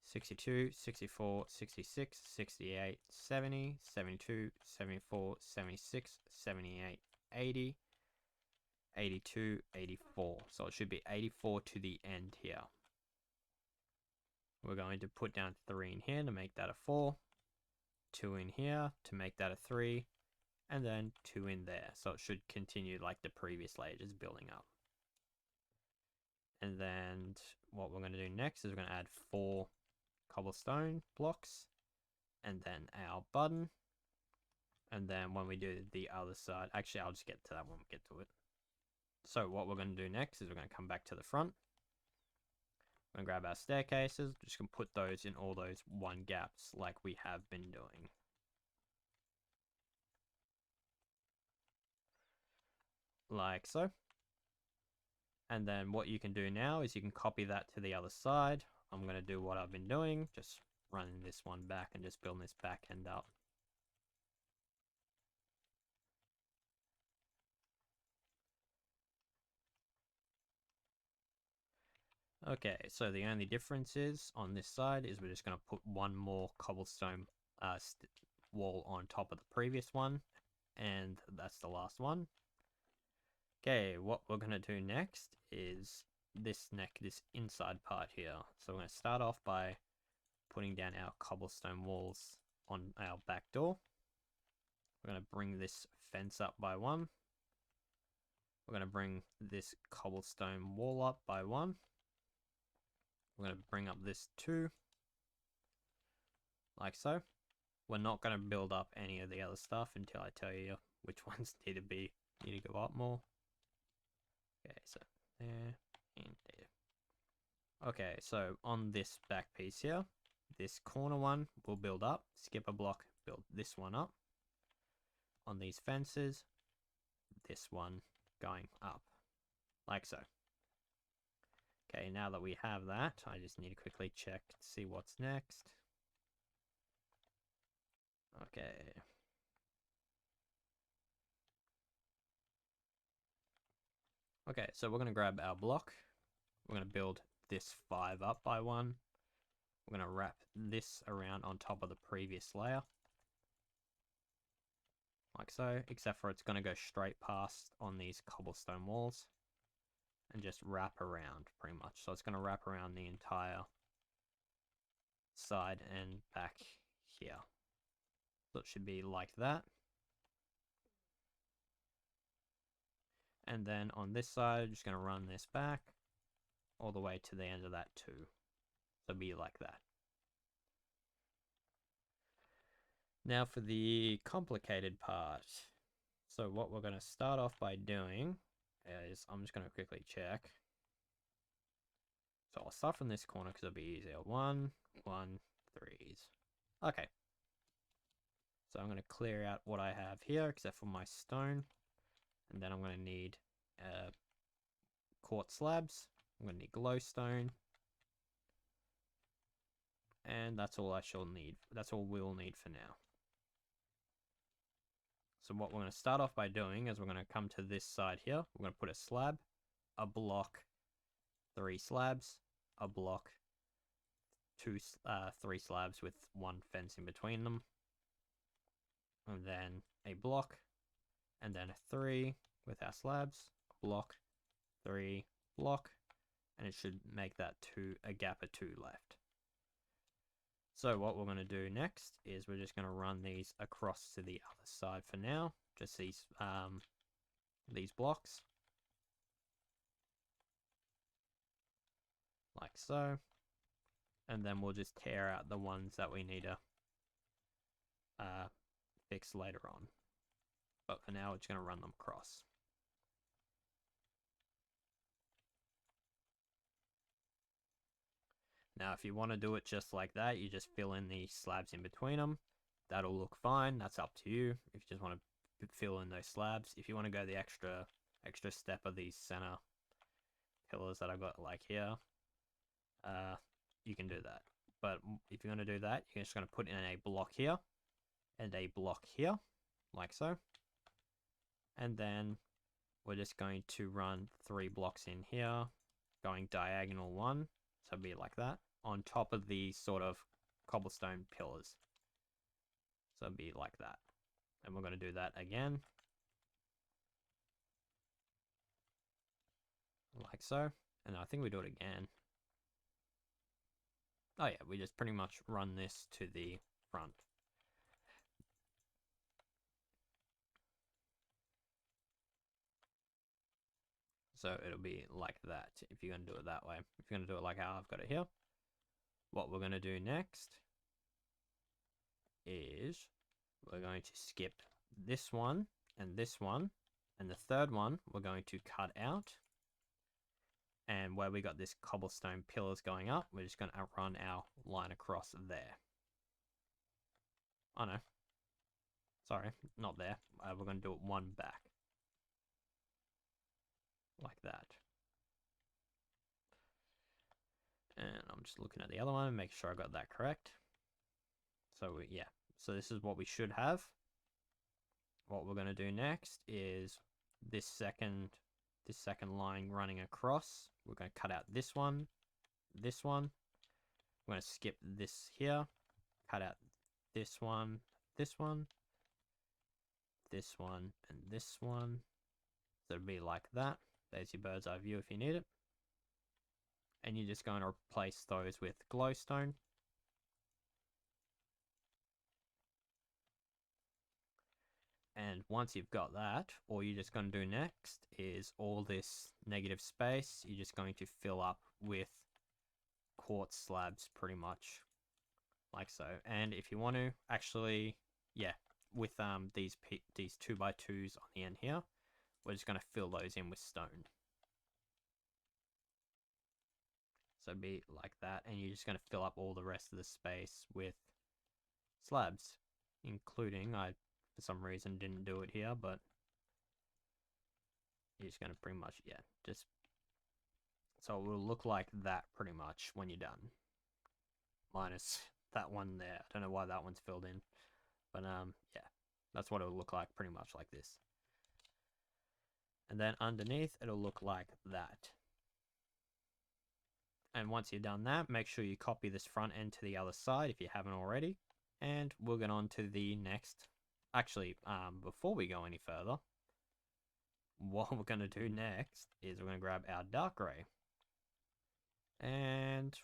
A: 62, 64, 66, 68, 70, 72, 74, 76, 78, 80, 82, 84. So it should be 84 to the end here. We're going to put down 3 in here to make that a 4, 2 in here to make that a 3, and then 2 in there. So it should continue like the previous layer, just building up. And then what we're going to do next is we're going to add 4 cobblestone blocks, and then our button. And then when we do the other side, actually I'll just get to that when we get to it. So what we're going to do next is we're going to come back to the front. We're going to grab our staircases, just going to put those in all those 1 gaps like we have been doing. Like so. And then what you can do now is you can copy that to the other side. I'm going to do what I've been doing, just running this one back and just building this back end up. Okay, so the only difference is on this side is we're just going to put 1 more cobblestone wall on top of the previous one, and that's the last one. Okay, what we're going to do next is this inside part here. So we're going to start off by putting down our cobblestone walls on our back door. We're going to bring this fence up by 1. We're going to bring this cobblestone wall up by 1. We're going to bring up this 2, like so. We're not going to build up any of the other stuff until I tell you which ones need to go up more. Okay, so there and there. Okay, so on this back piece here, this corner one will build up, skip a block, build this one up. On these fences, this one going up, like so. Okay, now that we have that, I just need to quickly check to see what's next. Okay. Okay, so we're going to grab our block. We're going to build this 5 up by 1. We're going to wrap this around on top of the previous layer. Like so, except for it's going to go straight past on these cobblestone walls and just wrap around pretty much. So it's going to wrap around the entire side and back here. So it should be like that. And then on this side, just going to run this back all the way to the end of that too. So it'll be like that. Now for the complicated part. So what we're going to start off by doing is, I'm just going to quickly check. So I'll start from this corner because it'll be easier. 1, 1, 3s. Okay. So I'm going to clear out what I have here except for my stone. And then I'm going to need quartz slabs. I'm going to need glowstone. And that's all I shall need. That's all we'll need for now. So what we're going to start off by doing is we're going to come to this side here. We're going to put a slab, a block, 3 slabs, a block, 3 slabs with 1 fence in between them, and then a block, and then a 3 with our slabs, block, 3, block, and it should make that a gap of 2 left. So what we're going to do next is we're just going to run these across to the other side for now, just these blocks, like so, and then we'll just tear out the ones that we need to fix later on. But for now, we're just going to run them across. Now, if you want to do it just like that, you just fill in the slabs in between them. That'll look fine. That's up to you. If you just want to fill in those slabs. If you want to go the extra step of these center pillars that I got like here, you can do that. But if you're going to do that, you're just going to put in a block here and a block here, like so. And then we're just going to run 3 blocks in here, going diagonal 1. So it'd be like that, on top of these sort of cobblestone pillars. So it'd be like that. And we're going to do that again. Like so. And I think we do it again. Oh yeah, we just pretty much run this to the front. So it'll be like that if you're going to do it that way. If you're going to do it like how I've got it here, what we're going to do next is we're going to skip this one, and the third one we're going to cut out. And where we got this cobblestone pillars going up, we're just going to run our line across there. Oh no, sorry, not there. We're going to do it 1 back. Like that. And I'm just looking at the other one and make sure I got that correct. So yeah, so this is what we should have. What we're going to do next is this second line running across. We're going to cut out this one. We're going to skip this here, cut out this one, and this one. So it'll be like that. There's your bird's eye view if you need it. And you're just going to replace those with glowstone. And once you've got that, all you're just going to do next is all this negative space, you're just going to fill up with quartz slabs pretty much. Like so. And if you want to, actually, yeah, with these 2x2s on the end here, we're just going to fill those in with stone. So it'd be like that, and you're just going to fill up all the rest of the space with slabs, including, I for some reason didn't do it here, but you're just going to pretty much, yeah, just, so it will look like that pretty much when you're done. Minus that one there. I don't know why that one's filled in, but yeah, that's what it'll look like, pretty much like this. And then underneath, it'll look like that. And once you've done that, make sure you copy this front end to the other side if you haven't already. And we'll get on to the next. Actually, before we go any further, what we're going to do next is we're going to grab our dark gray. And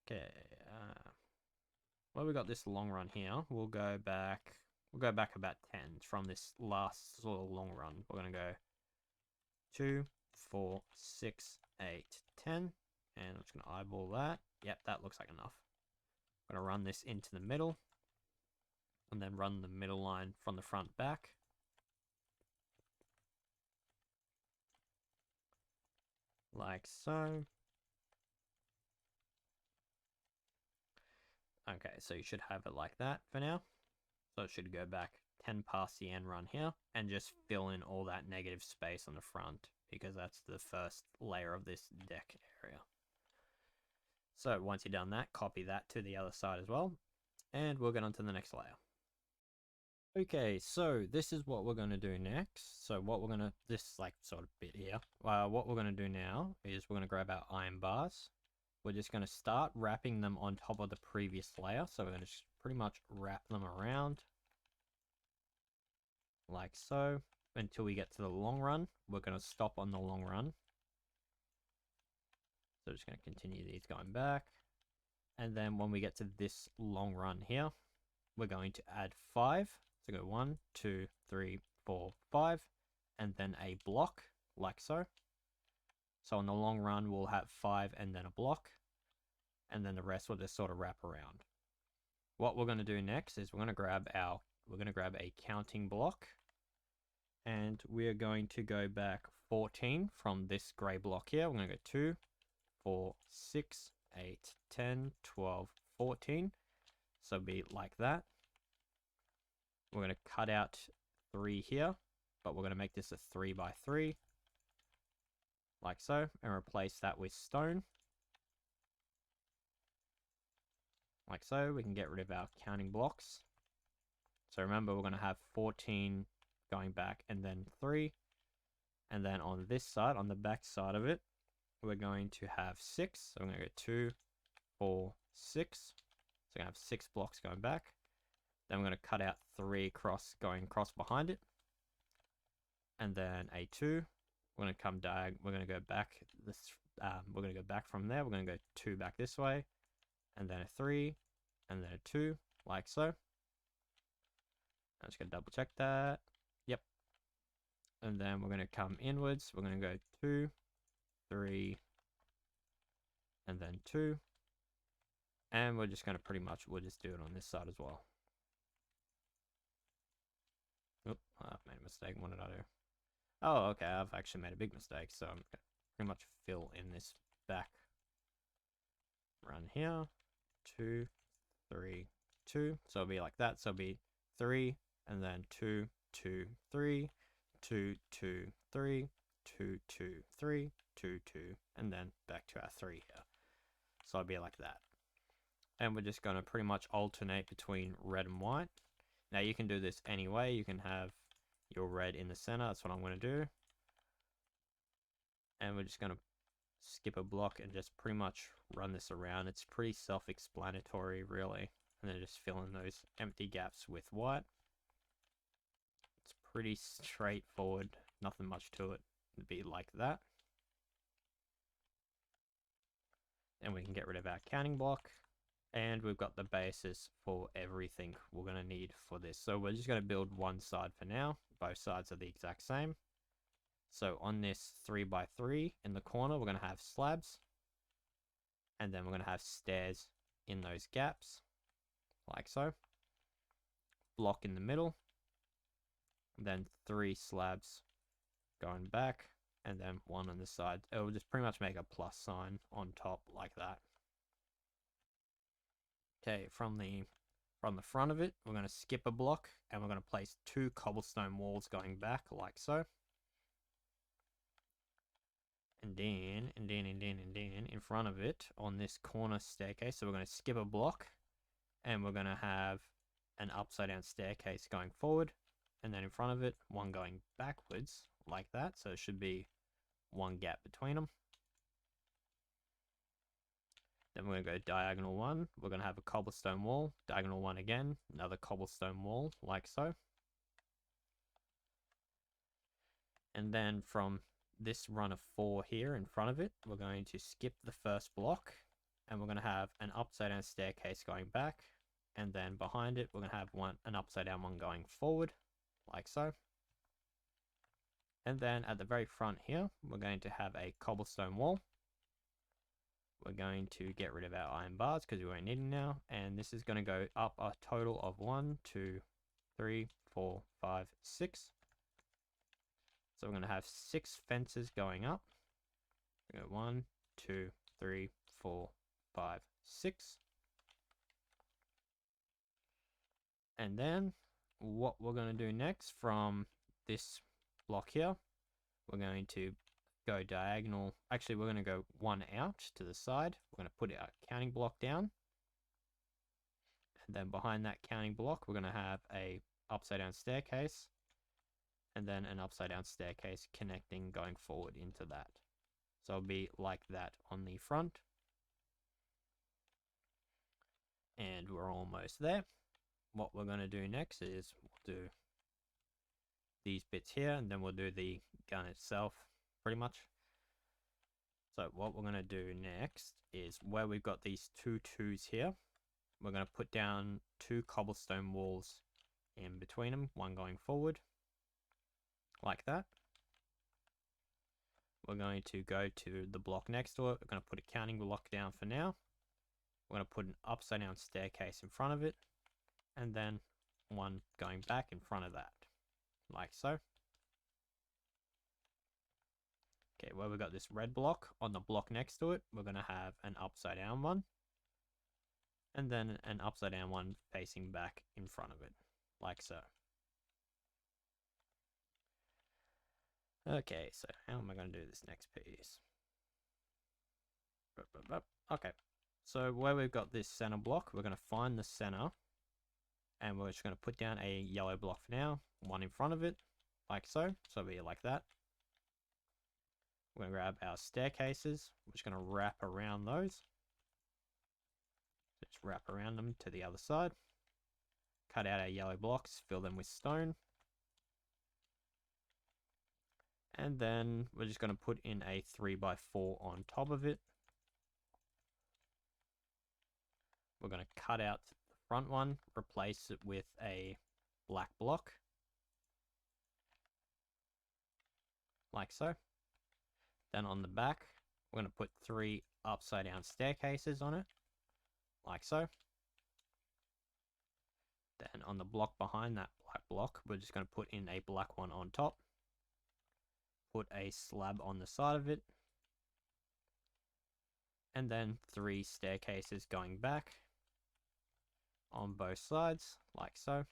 A: okay, well, we got this long run here. We'll go back about 10 from this last sort of long run. We're going to go 2, 4, 6, 8, 10, and I'm just going to eyeball that. Yep, that looks like enough. I'm going to run this into the middle, and then run the middle line from the front back. Like so. Okay, so you should have it like that for now. So it should go back 10 past the end run here and just fill in all that negative space on the front, because that's the first layer of this deck area. So once you've done that, copy that to the other side as well, and we'll get on to the next layer. Okay, so this is what we're going to do next. So what we're going to, this like sort of bit here, what we're going to do now is we're going to grab our iron bars. We're just going to start wrapping them on top of the previous layer. So we're going to just pretty much wrap them around like so until we get to the long run. We're going to stop on the long run. So just going to continue these going back. And then when we get to this long run here, we're going to add 5. So go 1, 2, 3, 4, 5, and then a block like so. So on the long run, we'll have 5 and then a block, and then the rest will just sort of wrap around. What we're going to do next is we're going to grab a counting block, and we're going to go back 14 from this gray block here. We're going to go 2, 4, 6, 8, 10, 12, 14. So be like that. We're going to cut out 3 here, but we're going to make this a 3 by 3, like so, and replace that with stone. Like so, we can get rid of our counting blocks. So remember, we're going to have 14 going back and then 3. And then on this side, on the back side of it, we're going to have 6. So I'm going to go 2, 4, 6. So we're going to have 6 blocks going back. Then we're going to cut out 3 going across behind it. And then a 2. We're going to come we're going to go back this we're going to go back from there. We're going to go 2 back this way, and then a 3, and then a 2, like so. I'm just going to double check that. Yep. And then we're going to come inwards. We're going to go 2, 3, and then 2. And we're just going to we'll just do it on this side as well. Oop, I made a mistake. What did I do? Oh, okay, I've actually made a big mistake, so I'm going to pretty much fill in this back run here. 2, 3, 2. So it'll be like that. So it'll be 3, and then 2, 2, 3, 2, 2, 3, 2, 2, 3, 2, 2, and then back to our 3 here. So it'll be like that. And we're just going to pretty much alternate between red and white. Now you can do this any way. You can have your red in the center. That's what I'm going to do. And we're just going to skip a block and just pretty much run this around. It's pretty self-explanatory, really. And then just fill in those empty gaps with white. It's pretty straightforward. Nothing much to it. It'd be like that. And we can get rid of our counting block. And we've got the basis for everything we're going to need for this. So we're just going to build one side for now. Both sides are the exact same. So on this 3 by 3 in the corner, we're going to have slabs. And then we're going to have stairs in those gaps, like so. Block in the middle. And then 3 slabs going back. And then 1 on this side. It will just pretty much make a plus sign on top like that. Okay, from the front of it, we're going to skip a block and we're going to place 2 cobblestone walls going back like so. And then in front of it on this corner staircase, so we're going to skip a block and we're going to have an upside down staircase going forward, and then in front of it, one going backwards like that. So it should be 1 gap between them. Then we're going to go diagonal 1. We're going to have a cobblestone wall. Diagonal 1 again. Another cobblestone wall, like so. And then from this run of 4 here in front of it, we're going to skip the first block. And we're going to have an upside down staircase going back. And then behind it, we're going to have an upside down one going forward, like so. And then at the very front here, we're going to have a cobblestone wall. We're going to get rid of our iron bars because we won't need them now. And this is going to go up a total of 1, 2, 3, 4, 5, 6. So we're going to have 6 fences going up. We go 1, 2, 3, 4, 5, 6. And then what we're going to do next from this block here, we're going to go diagonal. Actually, we're going to go one out to the side. We're going to put our counting block down. And then behind that counting block, we're going to have a upside down staircase. And then an upside down staircase connecting going forward into that. So it'll be like that on the front. And we're almost there. What we're going to do next is we'll do these bits here, and then we'll do the gun itself, pretty much. So what we're going to do next is where we've got these two twos here, we're going to put down two cobblestone walls in between them, one going forward, like that. We're going to go to the block next to it. We're going to put a counting block down for now. We're going to put an upside down staircase in front of it, and then one going back in front of that, like so. Okay, where we've got this red block, on the block next to it, we're going to have an upside down one, and then an upside down one facing back in front of it, like so. Okay, so how am I going to do this next piece? Okay, so where we've got this center block, we're going to find the center, and we're just going to put down a yellow block for now, one in front of it, like so. So it'll be like that. We're going to grab our staircases. We're just going to wrap around those. Just wrap around them to the other side. Cut out our yellow blocks, fill them with stone. And then we're just going to put in a 3x4 on top of it. We're going to cut out the front one, replace it with a black block, like so. Then on the back, we're going to put 3 upside down staircases on it, like so. Then on the block behind that black block, we're just going to put in a black one on top. Put a slab on the side of it. And then 3 staircases going back on both sides, like so.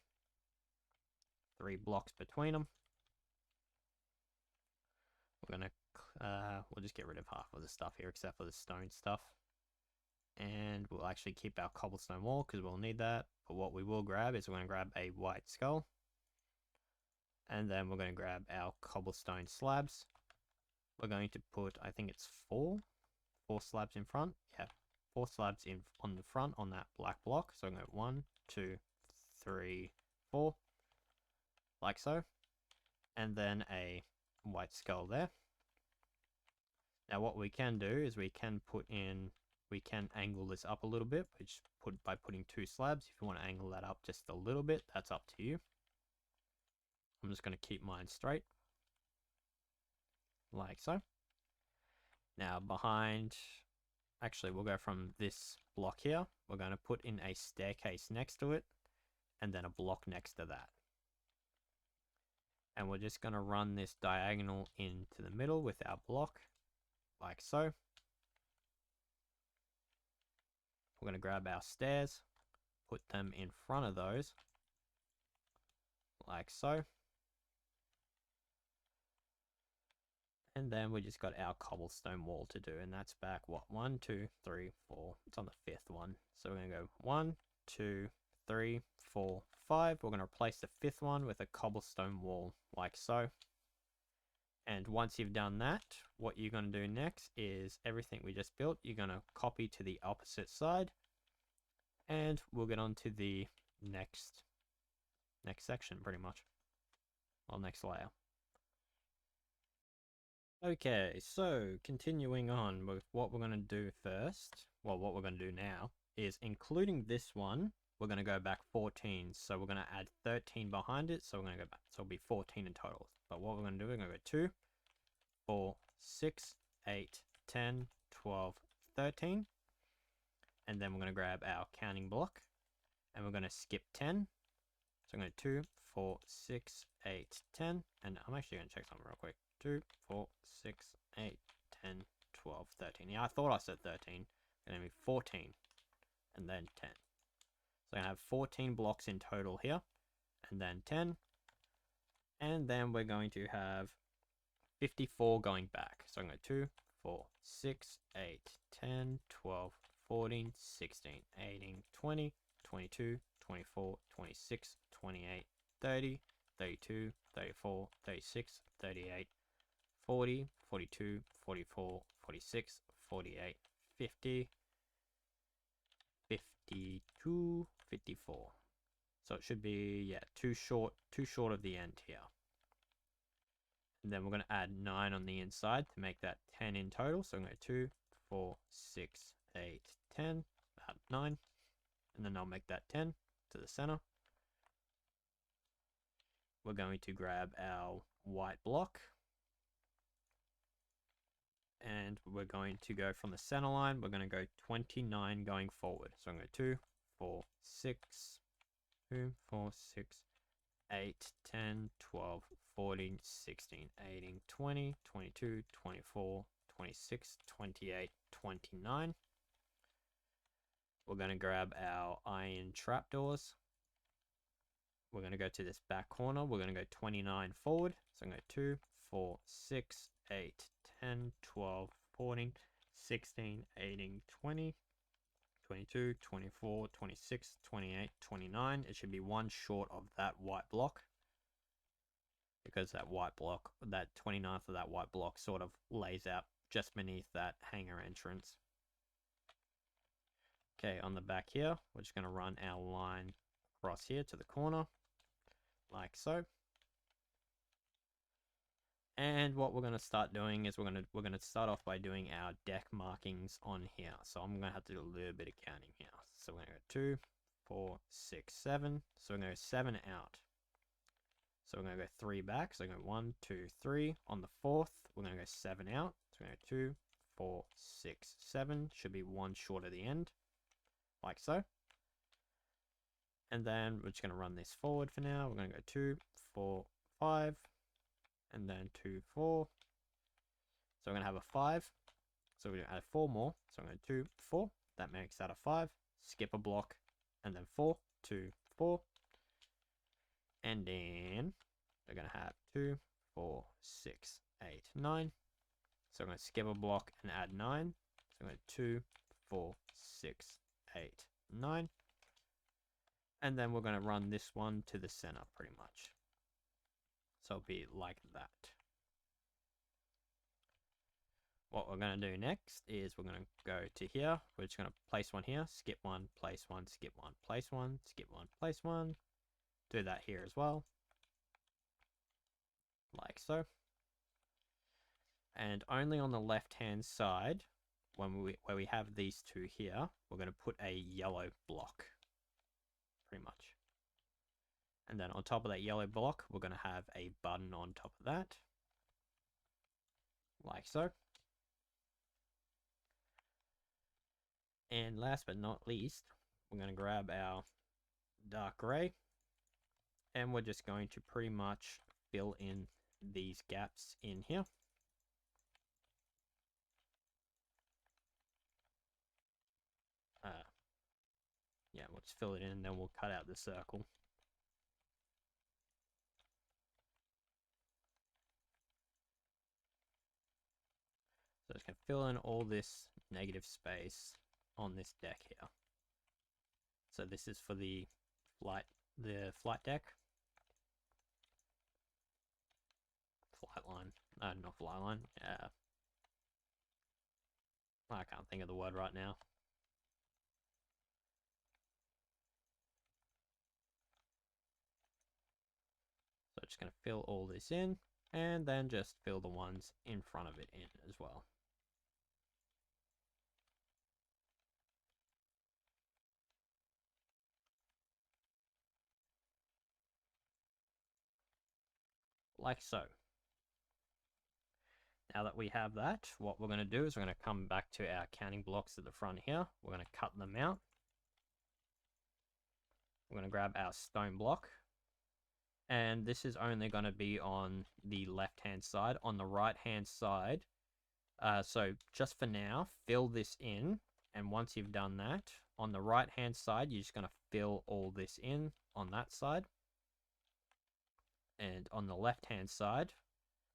A: 3 blocks between them. We're going to we'll just get rid of half of the stuff here except for the stone stuff, and we'll actually keep our cobblestone wall because we'll need that. But what we will grab is we're going to grab a white skull, and then we're going to grab our cobblestone slabs. We're going to put, I think it's 4 slabs in front. Yeah, 4 slabs in on the front on that black block. So I'm going to go 1, 2, 3, 4, like so, and then a white skull there. Now what we can do is we can angle this up a little bit, by putting 2 slabs. If you want to angle that up just a little bit, that's up to you. I'm just going to keep mine straight, like so. Now behind, actually we'll go from this block here, we're going to put in a staircase next to it, and then a block next to that. And we're just going to run this diagonal into the middle with our block, like so. We're going to grab our stairs, put them in front of those, like so. And then we just got our cobblestone wall to do, and that's back, what, 1, 2, 3, 4. It's on the 5th one. So we're going to go 1, 2, 3, 4, 5. We're going to replace the 5th one with a cobblestone wall, like so. And once you've done that, what you're going to do next is everything we just built, you're going to copy to the opposite side, and we'll get on to the next section, pretty much. Well, next layer. Okay, so continuing on with what we're going to do first, well, what we're going to do now is, including this one, we're going to go back 14. So we're going to add 13 behind it. So we're going to go back. So it'll be 14 in total. But what we're going to do, we're going to go 2, 4, 6, 8, 10, 12, 13. And then we're going to grab our counting block, and we're going to skip 10. So I'm going to 2, 4, 6, 8, 10. And I'm actually going to check something real quick. 2, 4, 6, 8, 10, 12, 13. Yeah, I thought I said 13. And then 14. And then 10. So I have 14 blocks in total here. and then 10. And then we're going to have 54 going back. So I'm going to 2, 4, 6, 8, 10, 12, 14, 16, 18, 20, 22, 24, 26, 28, 30, 32, 34, 36, 38, 40, 42, 44, 46, 48, 50, 52, 54. So it should be, yeah, too short of the end here. And then we're going to add 9 on the inside to make that 10 in total. So I'm going to 2, 4, 6, 8, 10, add 9. And then I'll make that 10 to the center. We're going to grab our white block. And we're going to go from the center line. We're going to go 29 going forward. So I'm going to 2, 4, 6, 2, 4, 6, 8, 10, 12, 14, 16, 18, 20, 22, 24, 26, 28, 29. We're going to grab our iron trapdoors. We're going to go to this back corner. We're going to go 29 forward. So I'm going to 2, 4, 6, 8, 10, 12, 14, 16, 18, 20, 22, 24, 26, 28, 29. It should be one short of that white block, because that white block, that 29th of that white block sort of lays out just beneath that hangar entrance. Okay, on the back here, we're just going to run our line across here to the corner, like so. And what we're going to start doing is we're going to start off by doing our deck markings on here. So I'm going to have to do a little bit of counting here. So we're going to go 2, 4, 6, 7. So we're going to go 7 out. So we're going to go 3 back. So we're going to go 1, 2, 3. On the 4th, we're going to go 7 out. So we're going to go 2, 4, 6, 7. Should be one short of the end, like so. And then we're just going to run this forward for now. We're going to go 2, 4, 5. And then 2, 4. So we're going to have a 5. So we're going to add 4 more. So I'm going to 2, 4. That makes that a 5. Skip a block. And then 4, 2, 4. And then we're going to have 2, 4, 6, 8, 9. So I'm going to skip a block and add 9. So I'm going to 2, 4, 6, 8, 9. And then we're going to run this one to the center pretty much. So it'll be like that. What we're going to do next is we're going to go to here. We're just going to place one here, skip one, place one, skip one, place one, skip one, place one. Do that here as well, like so. And only on the left hand side, where we have these two here, we're going to put a yellow block, pretty much. And then on top of that yellow block, we're going to have a button on top of that, like so. And last but not least, we're going to grab our dark gray, and we're just going to pretty much fill in these gaps in here. Yeah, we'll just fill it in and then we'll cut out the circle. So it's going to fill in all this negative space on this deck here. So this is for the flight deck. Flight line. Not flight line. I can't think of the word right now. So just going to fill all this in, and then just fill the ones in front of it in as well. Like so. Now that we have that, what we're going to do is we're going to come back to our counting blocks at the front here. We're going to cut them out. We're going to grab our stone block. And this is only going to be on the left-hand side. On the right-hand side, so just for now, fill this in. And once you've done that, on the right-hand side, you're just going to fill all this in on that side. And on the left hand side,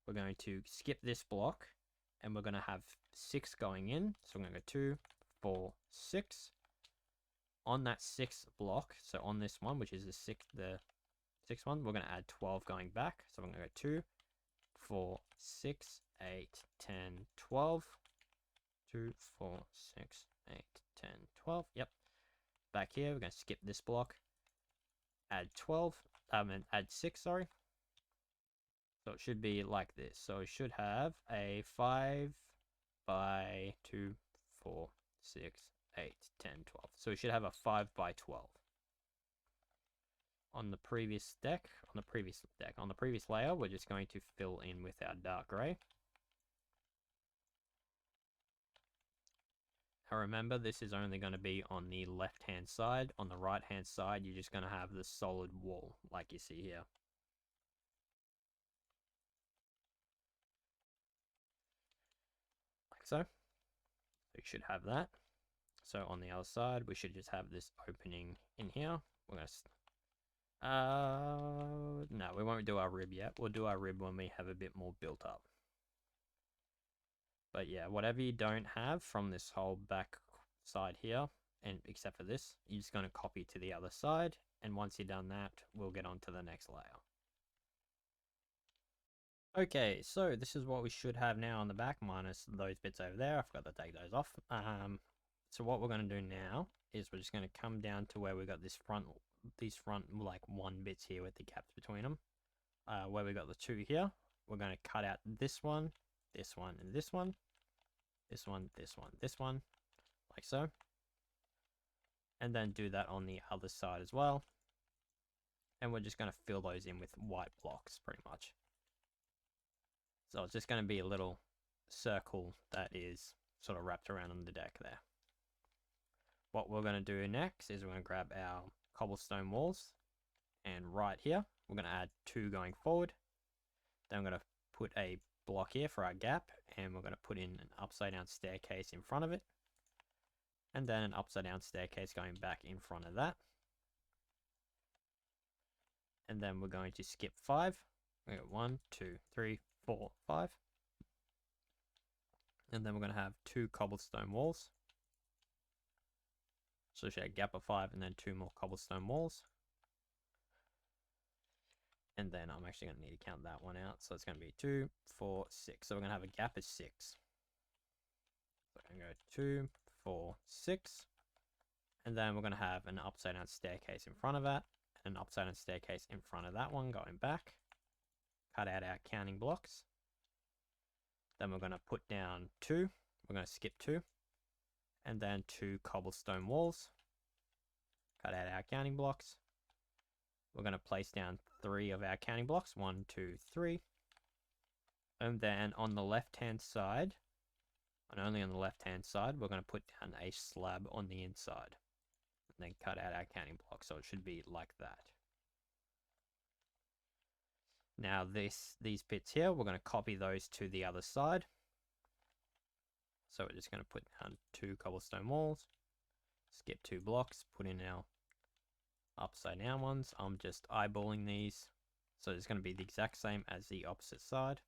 A: we're going to skip this block, and we're going to have 6 going in. So we're going to go 2, 4, 6. On that 6th block, so on this one, which is the sixth one, we're going to add 12 going back. So we're going to go 2, 4, 6, 8, 10, 12. 2, 4, 6, 8, 10, 12. Yep. Back here, we're going to skip this block. Add 12. And add 6, sorry. So it should be like this. So it should have a 5 by 2, 4, 6, 8, 10, 12. So we should have a 5 by 12. On the previous layer, we're just going to fill in with our dark gray. Now remember, this is only going to be on the left-hand side. On the right-hand side, you're just going to have the solid wall, like you see here. Like so. So you should have that. So on the other side, we should just have this opening in here. We're going to... no, we won't do our rib yet. We'll do our rib when we have a bit more built up. But yeah, whatever you don't have from this whole back side here, and except for this, you're just going to copy to the other side. And once you've done that, we'll get on to the next layer. Okay, so this is what we should have now on the back, minus those bits over there. I forgot to take those off. So what we're going to do now is we're just going to come down to where we got these front like 1 bits here with the gaps between them. Where we got the 2 here, we're going to cut out this one, this one, and this one. This one, this one, this one, like so. And then do that on the other side as well. And we're just going to fill those in with white blocks, pretty much. So it's just going to be a little circle that is sort of wrapped around on the deck there. What we're going to do next is we're going to grab our cobblestone walls. And right here, we're going to add 2 going forward. Then we're going to put a block here for our gap, and we're going to put in an upside down staircase in front of it, and then an upside down staircase going back in front of that. And then we're going to skip 5. We got 1, 2, 3, 4, 5, and then we're going to have 2 cobblestone walls. So we should have a gap of 5 and then 2 more cobblestone walls. And then I'm actually going to need to count that one out. So it's going to be 2, 4, 6. So we're going to have a gap of 6. So I'm going to go 2, 4, 6. And then we're going to have an upside down staircase in front of that. And an upside down staircase in front of that one going back. Cut out our counting blocks. Then we're going to put down 2. We're going to skip 2. And then 2 cobblestone walls. Cut out our counting blocks. We're going to place down 3 of our counting blocks. 1, 2, 3. And then on the left-hand side, and only on the left-hand side, we're going to put down a slab on the inside. And then cut out our counting block. So it should be like that. Now these bits here, we're going to copy those to the other side. So we're just going to put down 2 cobblestone walls. Skip 2 blocks. Put in our upside down ones. I'm just eyeballing these, so it's going to be the exact same as the opposite side.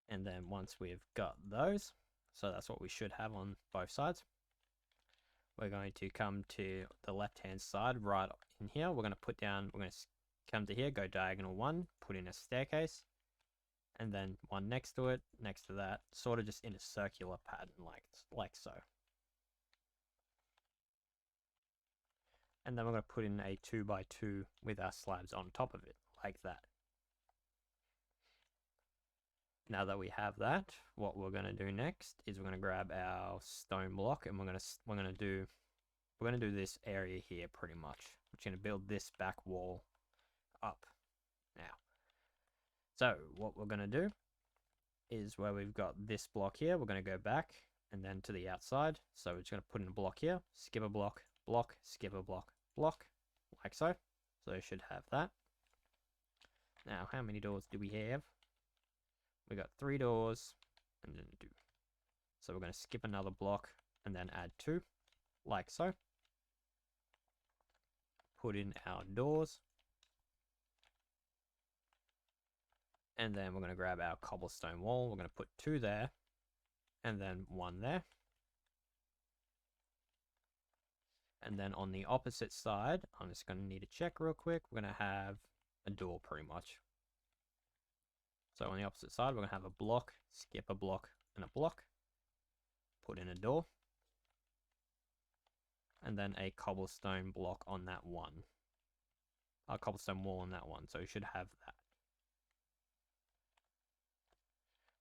A: And then once we've got those, so that's what we should have on both sides, we're going to come to the left hand side right in here. We're going to come to here, go diagonal 1, put in a staircase, and then 1 next to it, next to that, sort of just in a circular pattern like so. And then we're going to put in a 2 by 2 with our slabs on top of it, like that. Now that we have that, what we're going to do next is we're going to grab our stone block, and we're going to do this area here pretty much. We're going to build this back wall up now. So what we're going to do is where we've got this block here, we're going to go back and then to the outside. So we're just going to put in a block here, skip a block, block, skip a block, block, like so. So we should have that. Now, how many doors do we have? We got 3 doors and then 2. So we're going to skip another block and then add 2, like so. put in our doors. And then we're going to grab our cobblestone wall. We're going to put 2 there. And then 1 there. And then on the opposite side, I'm just going to need to check real quick. We're going to have a door pretty much. So on the opposite side, we're going to have a block, skip a block, and a block. Put in a door. And then a cobblestone block on that one. A cobblestone wall on that one. So you should have that.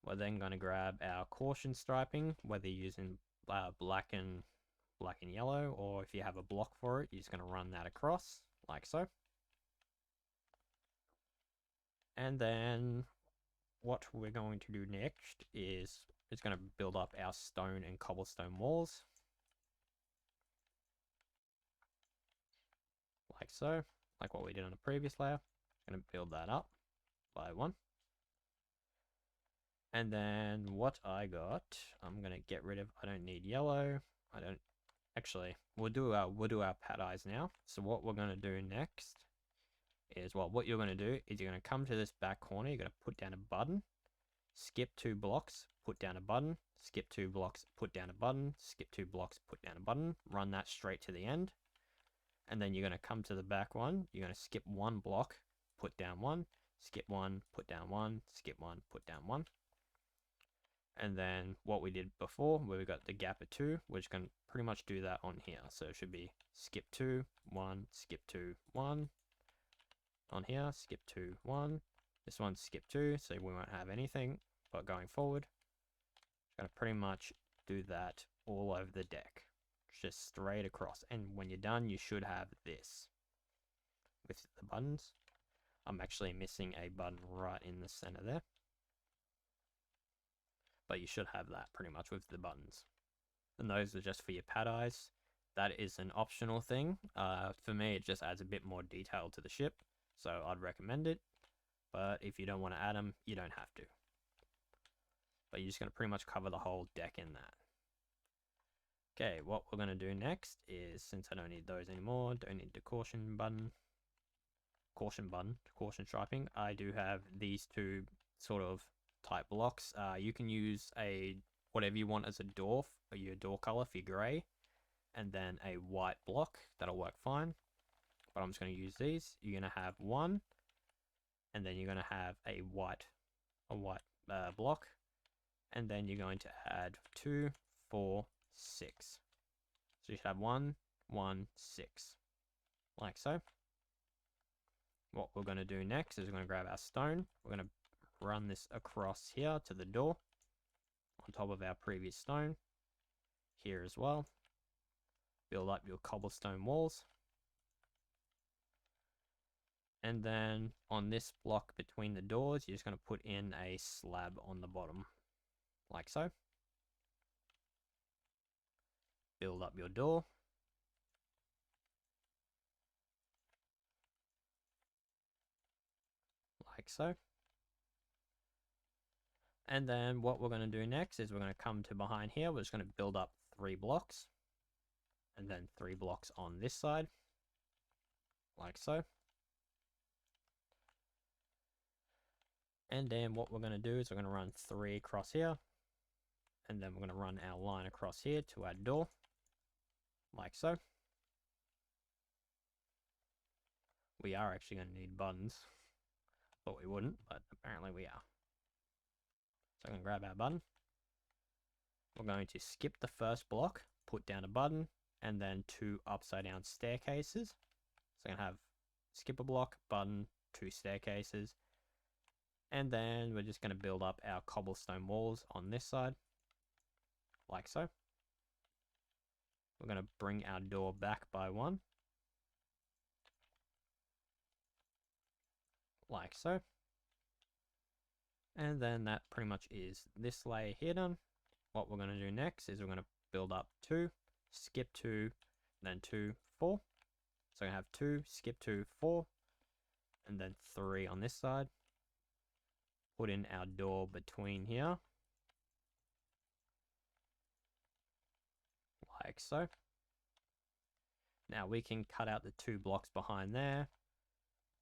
A: We're then going to grab our caution striping, whether you're using black and yellow, or if you have a block for it, you're just going to run that across, like so. And then what we're going to do next is it's going to build up our stone and cobblestone walls. Like so, like what we did on the previous layer. Going to build that up by 1. And then what I got, I'm going to get rid of, I don't need yellow. I don't, actually, we'll do our pad eyes now. So what we're going to do next is, well, what you're going to do is you're going to come to this back corner, you're going to put down a button, skip 2 blocks, put down a button, skip 2 blocks, put down a button, skip 2 blocks, put down a button, run that straight to the end. And then you're going to come to the back one, you're going to skip 1 block, put down 1, skip 1, put down 1, skip 1, put down 1. And then what we did before, where we got the gap of 2, we're just going to pretty much do that on here. So it should be skip 2, 1, skip 2, 1. On here, skip 2, 1. This one's skip 2, so we won't have anything. But going forward, going to pretty much do that all over the deck. Just straight across. And when you're done, you should have this. With the buttons. I'm actually missing a button right in the center there. But you should have that pretty much with the buttons. And those are just for your pad eyes. That is an optional thing. For me, it just adds a bit more detail to the ship. So I'd recommend it. But if you don't want to add them, you don't have to. But you're just going to pretty much cover the whole deck in that. Okay, what we're going to do next is, since I don't need those anymore, don't need the caution striping, I do have these 2 sort of type blocks. You can use whatever you want as a door for your door color for your gray, and then a white block. That'll work fine. But I'm just going to use these. You're going to have 1, and then you're going to have a white block, and then you're going to add 2, 4, 6. So you should have 1, 1, 6, like so. What we're going to do next is we're going to grab our stone. We're going to run this across here to the door on top of our previous stone here as well. Build up your cobblestone walls, and then on this block between the doors you're just going to put in a slab on the bottom like so. Build up your door, like so. And then what we're going to do next is we're going to come to behind here. We're just going to build up 3 blocks. And then 3 blocks on this side. Like so. And then what we're going to do is we're going to run 3 across here. And then we're going to run our line across here to our door. Like so. We are actually going to need buttons. Thought we wouldn't, but apparently we are. So I'm going to grab our button. We're going to skip the first block, put down a button, and then 2 upside down staircases. So I'm going to have skip a block, button, 2 staircases. And then we're just going to build up our cobblestone walls on this side, like so. We're going to bring our door back by 1, like so. And then that pretty much is this layer here done. What we're going to do next is we're going to build up 2, skip 2, then 2, 4. So I'm going to have 2, skip 2, 4, and then 3 on this side. Put in our door between here, like so. Now we can cut out the 2 blocks behind there.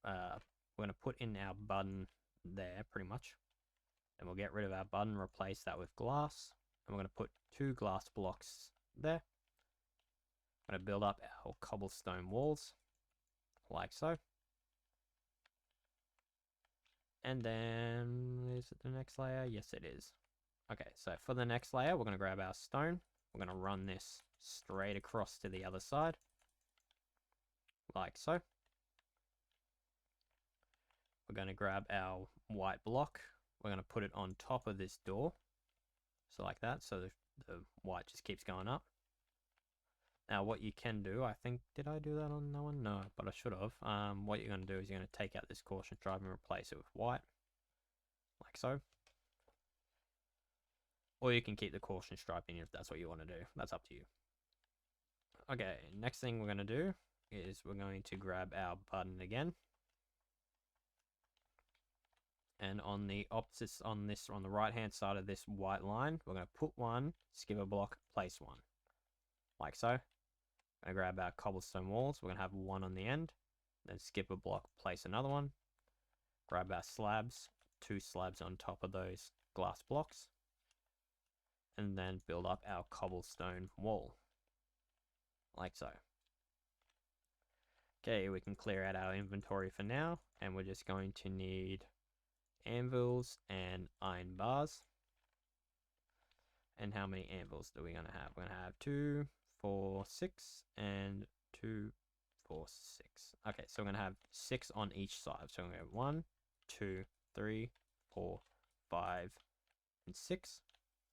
A: We're going to put in our button there, pretty much. And we'll get rid of our button, replace that with glass. And we're going to put 2 glass blocks there. I'm going to build up our cobblestone walls, like so. And then, is it the next layer? Yes, it is. Okay, so for the next layer, we're going to grab our stone. We're going to run this straight across to the other side, like so. We're going to grab our white block. We're going to put it on top of this door, so like that, so the white just keeps going up. Now what you can do, I think, did I do that on that one? No, but I should have. What you're going to do is you're going to take out this caution stripe and replace it with white, like so. Or you can keep the caution stripe in if that's what you want to do. That's up to you. Okay, next thing we're going to do is we're going to grab our button again. And on the opposite, on the right hand side of this white line, we're going to put one, skip a block, place one, like so. I'm going to grab our cobblestone walls. We're going to have one on the end, then skip a block, place another one. Grab our slabs, 2 slabs on top of those glass blocks, and then build up our cobblestone wall, like so. Okay, we can clear out our inventory for now, and we're just going to need anvils and iron bars. And how many anvils do we going to have? We're going to have 2, 4, 6, and 2, 4, 6. Okay, so we're going to have 6 on each side. So we're going to go 1, 2, 3, 4, 5, and 6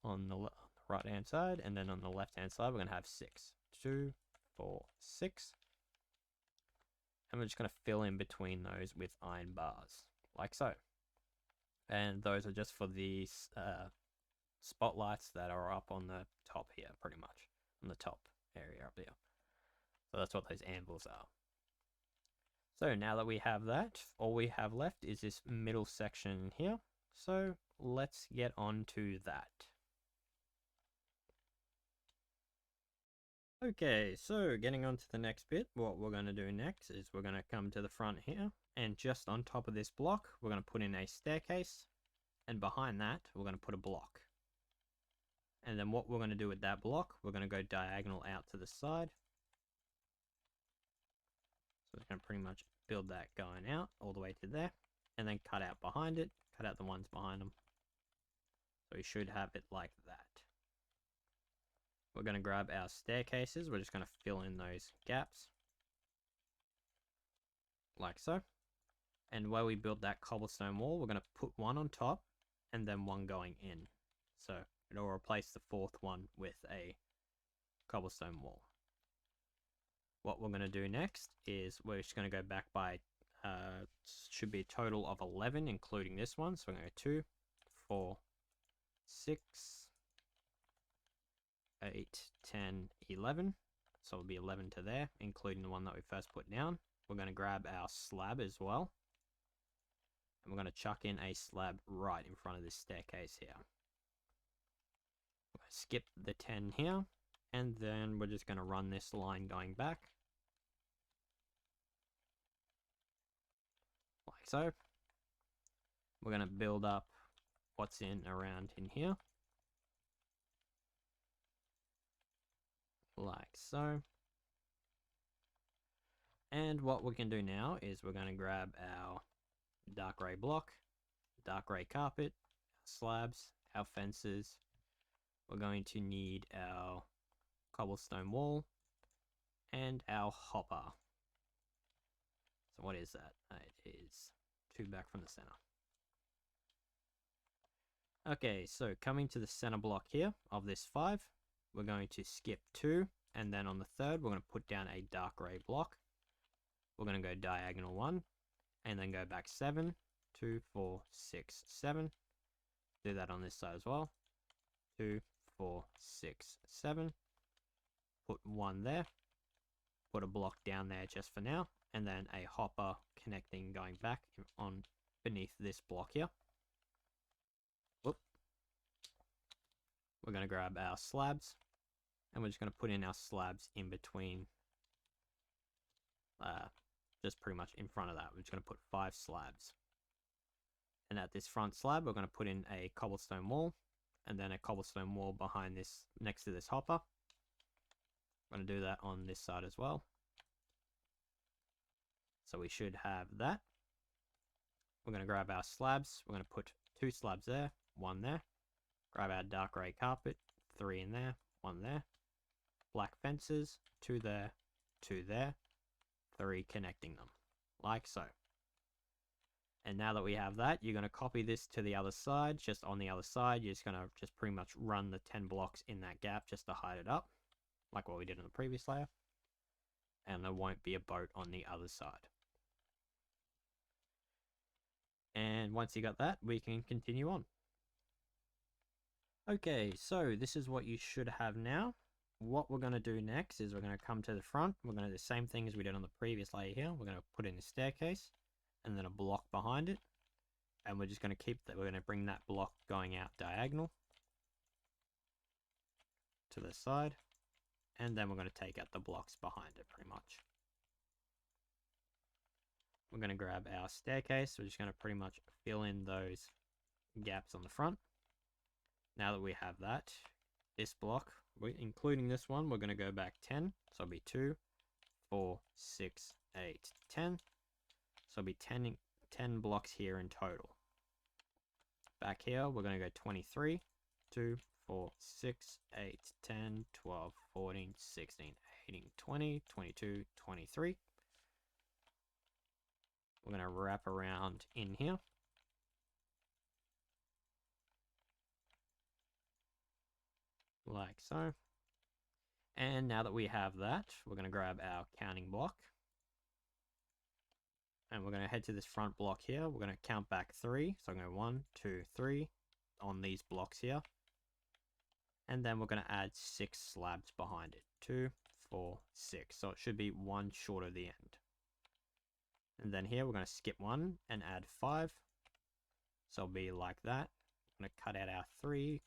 A: on the right hand side, and then on the left hand side we're going to have 6. 2, 4, 6. And we're just going to fill in between those with iron bars, like so. And those are just for these spotlights that are up on the top here, pretty much. On the top area up there. So that's what those anvils are. So now that we have that, all we have left is this middle section here. So let's get on to that. Okay, so getting on to the next bit, what we're going to do next is we're going to come to the front here, and just on top of this block, we're going to put in a staircase, and behind that, we're going to put a block. And then what we're going to do with that block, we're going to go diagonal out to the side. So we're going to pretty much build that going out all the way to there, and then cut out behind it, cut out the ones behind them. So we should have it like that. We're going to grab our staircases. We're just going to fill in those gaps, like so. And where we build that cobblestone wall, we're going to put one on top and then one going in. So it'll replace the 4th one with a cobblestone wall. What we're going to do next is we're just going to go back by, should be a total of 11, including this one. So we're going to go 2, 4, 6, 8, 10, 11. So it'll be 11 to there, including the one that we first put down. We're going to grab our slab as well. And we're going to chuck in a slab right in front of this staircase here. We're going to skip the 10 here. And then we're just going to run this line going back, like so. We're going to build up what's around in here, like so. And what we can do now is we're going to grab our dark grey block, dark grey carpet, slabs, our fences. We're going to need our cobblestone wall and our hopper. So what is that? It is 2 back from the center. Okay, so coming to the center block here of this 5, we're going to skip 2, and then on the 3rd we're going to put down a dark grey block. We're going to go diagonal 1, and then go back 7, 2, 4, 6, 7. Do that on this side as well. 2, 4, 6, 7. Put 1 there. Put a block down there just for now, and then a hopper connecting going back on beneath this block here. Whoop. We're going to grab our slabs, and we're just going to put in our slabs in between just pretty much in front of that. We're just going to put 5 slabs. And at this front slab, we're going to put in a cobblestone wall, and then a cobblestone wall behind this, next to this hopper. I'm going to do that on this side as well. So we should have that. We're going to grab our slabs. We're going to put 2 slabs there, 1 there. Grab our dark grey carpet, 3 in there, 1 there. Black fences, 2 there, 2 there. 3 connecting them, like so. And now that we have that, you're going to copy this to the other side. Just on the other side, you're just going to pretty much run the 10 blocks in that gap just to hide it up, like what we did in the previous layer. And there won't be a boat on the other side. And once you got that, we can continue on. Okay, so this is what you should have now. What we're going to do next is we're going to come to the front. We're going to do the same thing as we did on the previous layer here. We're going to put in a staircase and then a block behind it. And we're just going to keep that. We're going to bring that block going out diagonal to the side. And then we're going to take out the blocks behind it pretty much. We're going to grab our staircase. We're just going to pretty much fill in those gaps on the front. Now that we have that, this block, including this one, we're going to go back 10. So it'll be 2, 4, 6, 8, 10. So it'll be 10 blocks here in total. Back here, we're going to go 23, 2, 4, 6, 8, 10, 12, 14, 16, 18, 20, 22, 23. We're going to wrap around in here. Like so. And now that we have that, we're going to grab our counting block. And we're going to head to this front block here. We're going to count back 3. So I'm going to go 1, 2, 3 on these blocks here. And then we're going to add 6 slabs behind it. 2, 4, 6. So it should be 1 short of the end. And then here we're going to skip 1 and add 5. So it'll be like that. I'm going to cut out our 3.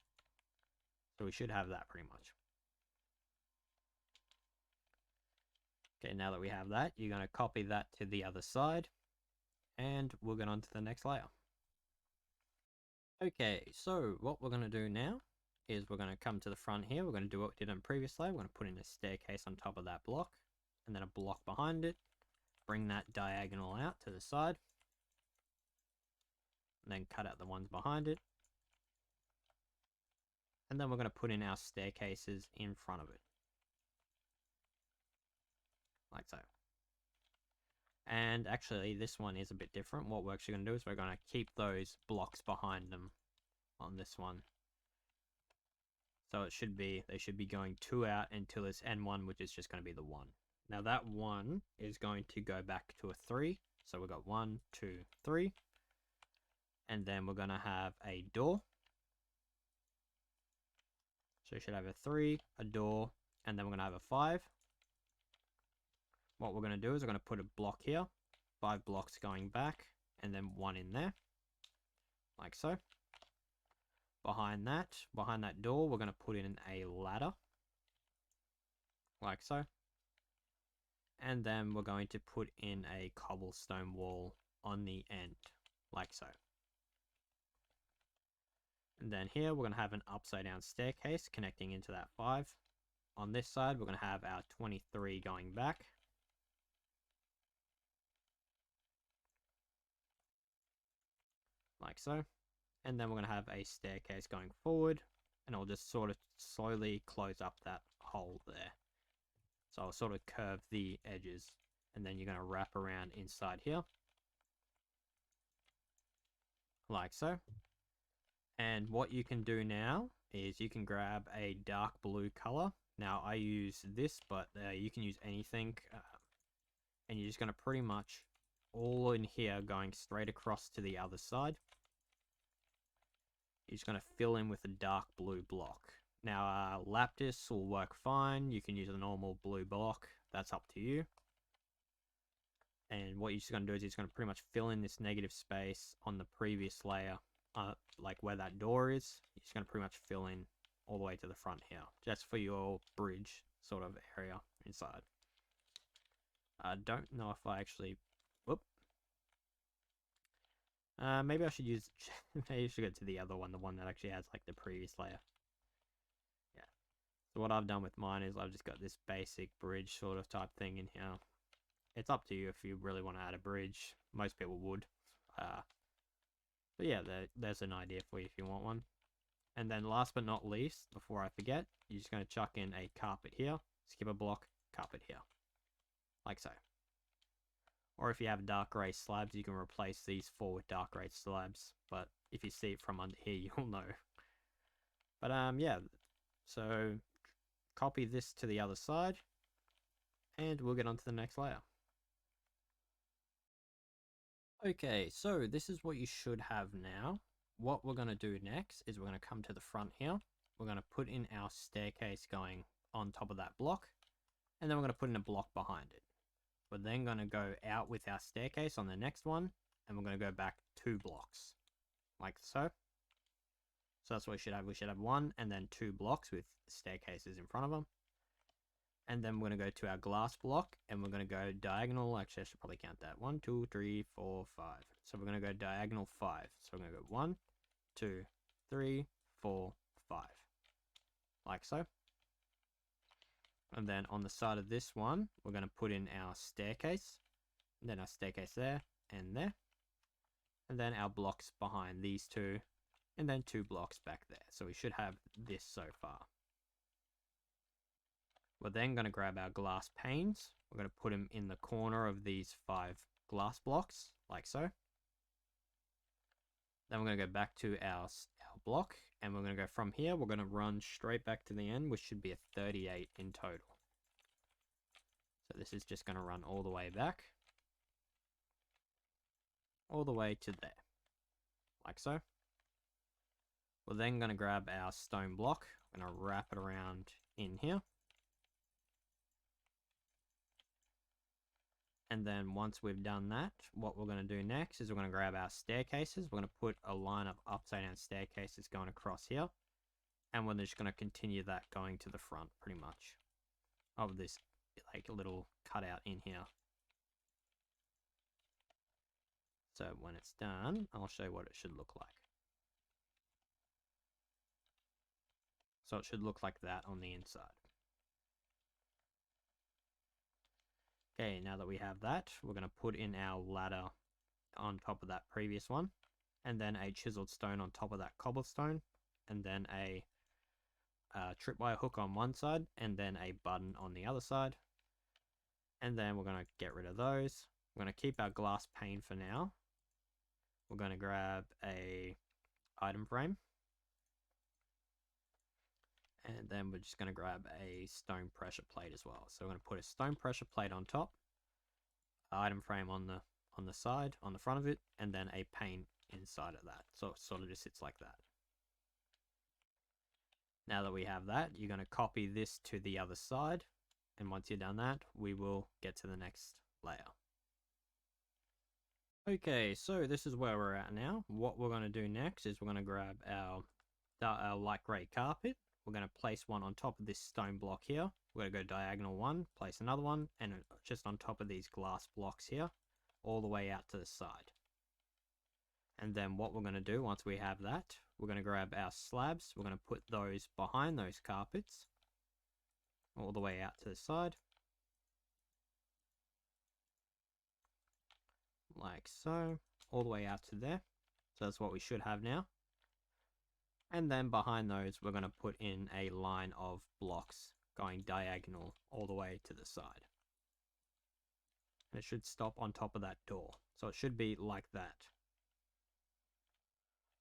A: So we should have that pretty much. Okay, now that we have that, you're going to copy that to the other side. And we'll get on to the next layer. Okay, so what we're going to do now is we're going to come to the front here. We're going to do what we did in the previous layer. We're going to put in a staircase on top of that block. And then a block behind it. Bring that diagonal out to the side. And then cut out the ones behind it. And then we're going to put in our staircases in front of it. Like so. And actually, this one is a bit different. What we're actually going to do is we're going to keep those blocks behind them on this one. So it should be, they should be going 2 out until this N1, which is just going to be the 1. Now that 1 is going to go back to a 3. So we've got 1, 2, 3. And then we're going to have a door. So you should have a 3, a door, and then we're going to have a 5. What we're going to do is we're going to put a block here, 5 blocks going back, and then 1 in there, like so. Behind that door, we're going to put in a ladder, like so. And then we're going to put in a cobblestone wall on the end, like so. And then here we're going to have an upside down staircase connecting into that 5. On this side, we're going to have our 23 going back. Like so. And then we're going to have a staircase going forward. And it'll just sort of slowly close up that hole there. So I'll sort of curve the edges. And then you're going to wrap around inside here. Like so. And what you can do now is you can grab a dark blue color. Now I use this, but you can use anything. And you're just going to pretty much all in here going straight across to the other side. You're just going to fill in with a dark blue block. Now lapis will work fine. You can use a normal blue block. That's up to you. And what you're just going to do is you're just going to pretty much fill in this negative space on the previous layer. Like where that door is, you're just going to pretty much fill in all the way to the front here, just for your bridge sort of area inside. I don't know if I actually... Whoop. Maybe I should use... maybe I should go to the other one, the one that actually has like the previous layer. Yeah. So what I've done with mine is I've just got this basic bridge sort of type thing in here. It's up to you if you really want to add a bridge. Most people would. But yeah, there's an idea for you if you want one. And then last but not least, before I forget, you're just going to chuck in a carpet here, skip a block, carpet here. Like so. Or if you have dark grey slabs, you can replace these four with dark grey slabs. But if you see it from under here, you'll know. But yeah, so copy this to the other side, and we'll get on to the next layer. Okay, so this is what you should have now. What we're going to do next is we're going to come to the front here. We're going to put in our staircase going on top of that block, and then we're going to put in a block behind it. We're then going to go out with our staircase on the next one, and we're going to go back 2 blocks, like so. So that's what we should have. We should have 1 and then 2 blocks with staircases in front of them. And then we're going to go to our glass block, and we're going to go diagonal. Actually, I should probably count that. 1, 2, 3, 4, 5. So we're going to go diagonal 5. So we're going to go 1, 2, 3, 4, 5. Like so. And then on the side of this one, we're going to put in our staircase. And then our staircase there and there. And then our blocks behind these 2. And then 2 blocks back there. So we should have this so far. We're then going to grab our glass panes. We're going to put them in the corner of these 5 glass blocks, like so. Then we're going to go back to our block, and we're going to go from here. We're going to run straight back to the end, which should be a 38 in total. So this is just going to run all the way back. All the way to there, like so. We're then going to grab our stone block. We're going to wrap it around in here. And then once we've done that, what we're going to do next is we're going to grab our staircases. We're going to put a line of upside down staircases going across here. And we're just going to continue that going to the front, pretty much, of this like little cutout in here. So when it's done, I'll show you what it should look like. So it should look like that on the inside. Okay, now that we have that, we're going to put in our ladder on top of that previous one, and then a chiseled stone on top of that cobblestone, and then a tripwire hook on one side, and then a button on the other side. And then we're going to get rid of those. We're going to keep our glass pane for now. We're going to grab a item frame. And then we're just going to grab a stone pressure plate as well. So we're going to put a stone pressure plate on top, item frame on the side, on the front of it, and then a pane inside of that. So it sort of just sits like that. Now that we have that, you're going to copy this to the other side. And once you've done that, we will get to the next layer. Okay, so this is where we're at now. What we're going to do next is we're going to grab our light grey carpet. We're going to place one on top of this stone block here. We're going to go diagonal 1, place another one, and just on top of these glass blocks here, all the way out to the side. And then what we're going to do once we have that, we're going to grab our slabs. We're going to put those behind those carpets, all the way out to the side. Like so, all the way out to there. So that's what we should have now. And then behind those, we're going to put in a line of blocks going diagonal all the way to the side. And it should stop on top of that door. So it should be like that.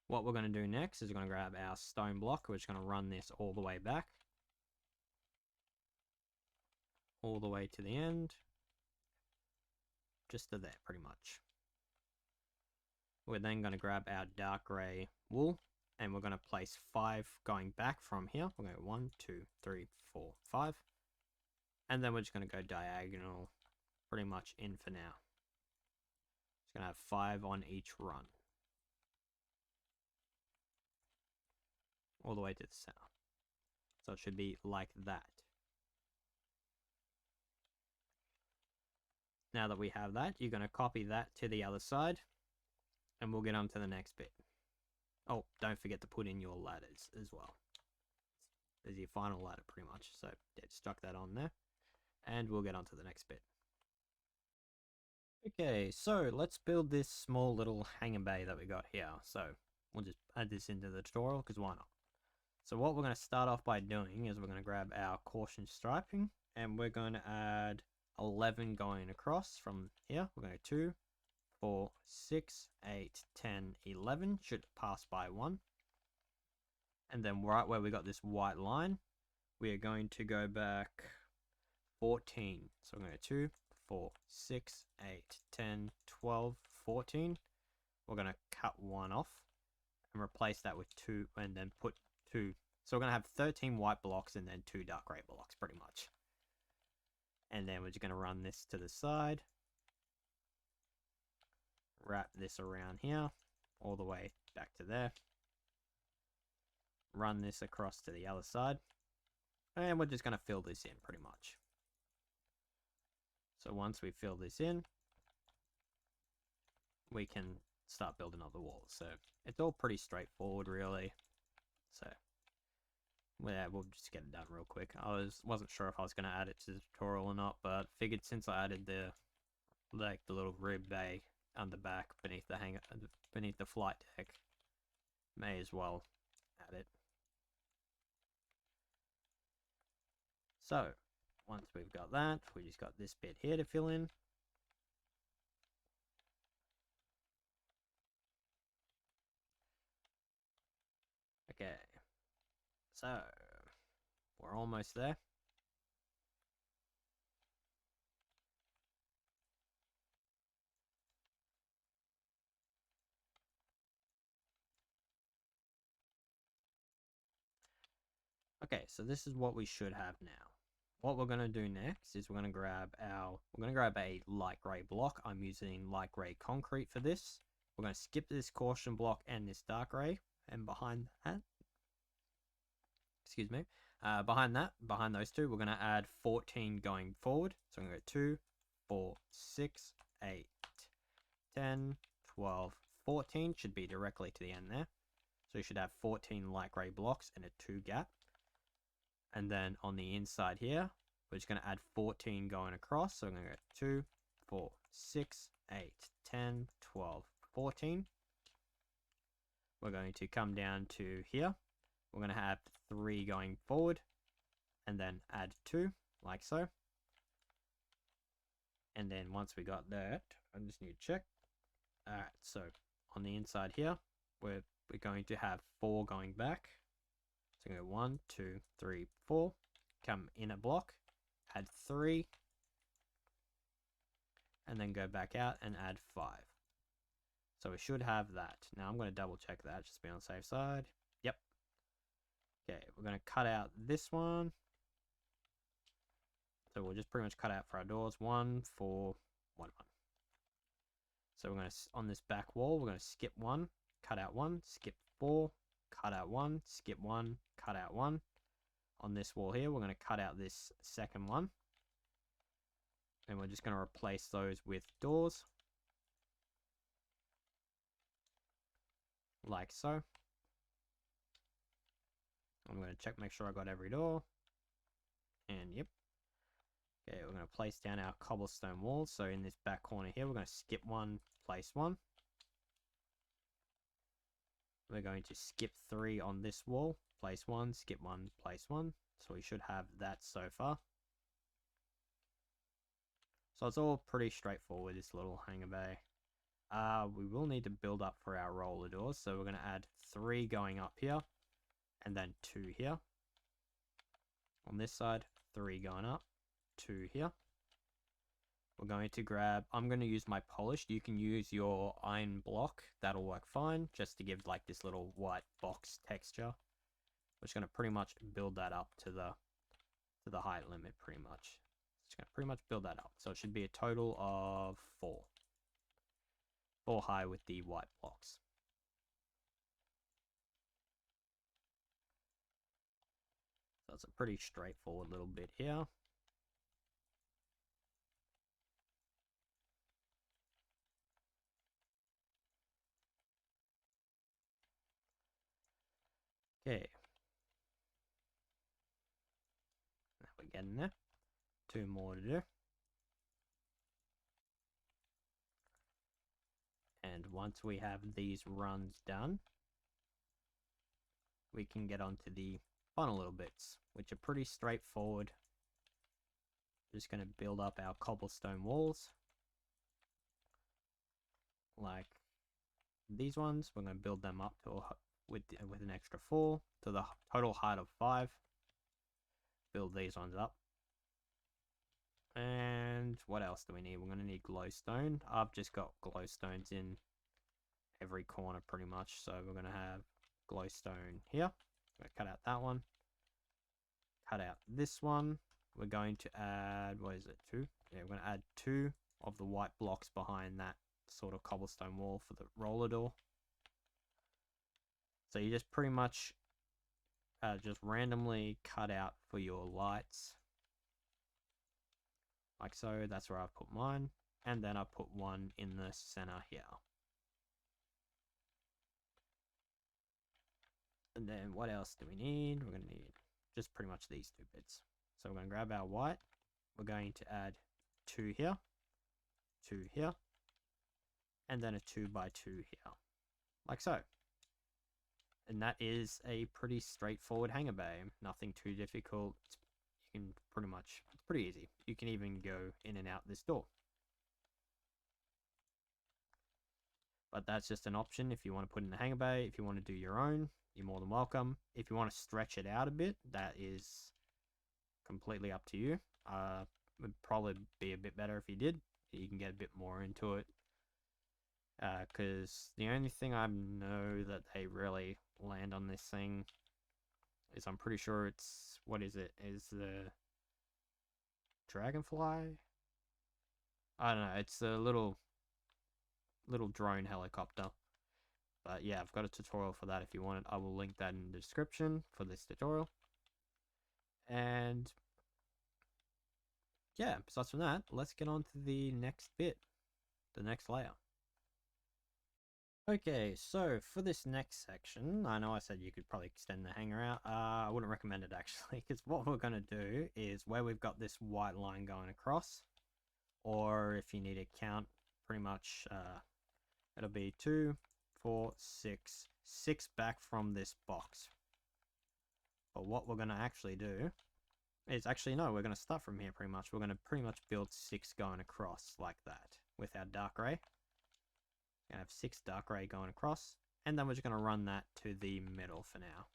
A: What we're going to do next is we're going to grab our stone block. We're just going to run this all the way back. All the way to the end. Just to there, pretty much. We're then going to grab our dark grey wool. And we're going to place 5 going back from here. We're going to go 1, 2, 3, 4, 5. And then we're just going to go diagonal pretty much in for now. Just going to have 5 on each run. All the way to the center. So it should be like that. now that we have that, you're going to copy that to the other side, and we'll get on to the next bit. Oh, don't forget to put in your ladders as well. There's your final ladder pretty much. So yeah, stuck that on there, and we'll get on to the next bit. Okay, so let's build this small little hangar bay that we got here. So we'll just add this into the tutorial because why not? So what we're going to start off by doing is we're going to grab our caution striping, and we're going to add 11 going across from here. We're going to 2, 4, 6, 8, 10, 11. Should pass by 1. And then right where we got this white line, we are going to go back 14. So we're going to 2, 4, 6, 8, 10, 12, 14. We're going to cut 1 off and replace that with 2, and then put 2. So we're going to have 13 white blocks and then 2 dark gray blocks pretty much. And then we're just going to run this to the side. Wrap this around here all the way back to there. Run this across to the other side. And we're just going to fill this in pretty much. So once we fill this in, we can start building other walls. So it's all pretty straightforward really. So yeah, we'll just get it done real quick. Wasn't sure if I was going to add it to the tutorial or not, but figured since I added the little rib bay on the back beneath the flight deck, may as well add it. So once we've got that, we just got this bit here to fill in. Okay, so we're almost there. Okay, so this is what we should have now. What we're going to do next is we're going to grab a light grey block. I'm using light grey concrete for this. We're going to skip this caution block and this dark grey, and behind that, excuse me, behind those two, we're going to add 14 going forward. So I'm going to go 2, 4, 6, 8, 10, 12, 14 should be directly to the end there. So you should have 14 light grey blocks and a 2 gap. And then on the inside here, we're just going to add 14 going across. So I'm going to go 2, 4, 6, 8, 10, 12, 14. We're going to come down to here. We're going to have 3 going forward and then add 2 like so. And then once we got that, I just need to check. Alright, so on the inside here, we're going to have 4 going back. So go 1, 2, 3, 4. Come in a block, add 3, and then go back out and add 5. So we should have that. Now I'm going to double check that, just to be on the safe side. Yep. Okay, we're going to cut out this one. So we'll just pretty much cut out for our doors 1, 4, 1, 1. So we're going to, on this back wall, we're going to skip 1, cut out 1, skip 4, cut out 1, skip 1, cut out 1. On this wall here, we're going to cut out this second one. And we're just going to replace those with doors. Like so. I'm going to check, make sure I got every door. And yep. Okay, we're going to place down our cobblestone walls. So in this back corner here, we're going to skip 1, place 1. We're going to skip 3 on this wall, place 1, skip 1, place 1. So we should have that so far. So it's all pretty straightforward, this little hangar bay. We will need to build up for our roller doors. So we're going to add 3 going up here, and then 2 here. On this side, 3 going up, 2 here. We're going to grab, I'm going to use my polished. You can use your iron block. That'll work fine, just to give like this little white box texture. We're just going to pretty much build that up to the height limit pretty much. Just going to pretty much build that up. So it should be a total of 4. 4 high with the white blocks. So it's a pretty straightforward little bit here. Okay. We're getting there. 2 more to do. And once we have these runs done, we can get on to the final little bits, which are pretty straightforward. Just going to build up our cobblestone walls. Like these ones, we're going to build them up to with an extra 4 to the total height of 5. Build these ones up. And what else do we need? We're going to need glowstone. I've just got glowstones in every corner pretty much. So we're going to have glowstone here. I'm going to cut out that one. Cut out this one. We're going to add, what is it, 2? Yeah, we're going to add 2 of the white blocks behind that sort of cobblestone wall for the roller door. So you just pretty much just randomly cut out for your lights. Like so, that's where I've put mine. And then I put one in the center here. And then what else do we need? We're going to need just pretty much these 2 bits. So we're going to grab our white. We're going to add 2 here. 2 here. And then a 2 by 2 here. Like so. And that is a pretty straightforward hangar bay. Nothing too difficult. You can pretty much, it's pretty easy. You can even go in and out this door. But that's just an option if you want to put in the hangar bay. If you want to do your own, you're more than welcome. If you want to stretch it out a bit, that is completely up to you. It would probably be a bit better if you did. You can get a bit more into it. Because the only thing I know that they really land on this thing is I'm pretty sure it's, what is it? Is the dragonfly? I don't know. It's a little drone helicopter. But yeah, I've got a tutorial for that if you want it. I will link that in the description for this tutorial. And yeah, besides from that, let's get on to the next bit, the next layer. Okay, so for this next section, I know I said you could probably extend the hangar out. I wouldn't recommend it actually, because what we're going to do is where we've got this white line going across, or if you need to count, pretty much it'll be 2, 4, 6 back from this box. But what we're going to actually do is actually, no, we're going to start from here pretty much. We're going to pretty much build 6 going across like that with our dark gray. Gonna have 6 dark gray going across, and then we're just gonna run that to the middle for now.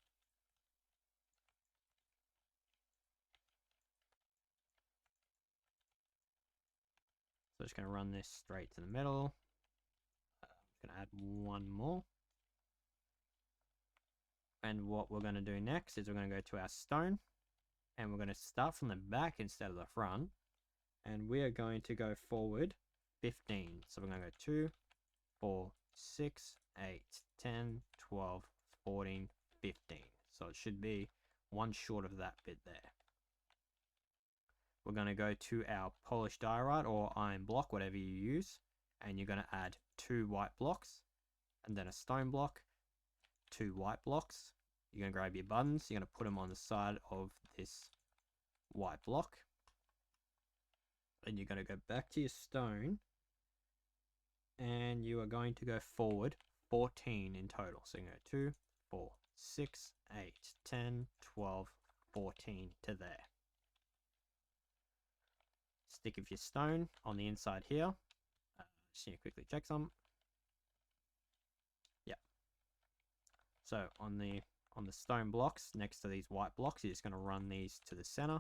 A: So just gonna run this straight to the middle. I'm just gonna add 1 more. And what we're gonna do next is we're gonna go to our stone, and we're gonna start from the back instead of the front, and we are going to go forward 15. So we're gonna go 2, 4, 6, 8, 10, 12, 14, 15. So it should be 1 short of that bit there. We're going to go to our polished diorite or iron block, whatever you use, and you're going to add 2 white blocks, and then a stone block, 2 white blocks. You're going to grab your buttons, you're going to put them on the side of this white block, and you're going to go back to your stone, and you are going to go forward 14 in total. So you go 2, 4, 6, 8, 10, 12, 14 to there. Stick of your stone on the inside here. Just need to quickly check some. Yeah. So on the stone blocks next to these white blocks, you're just going to run these to the center.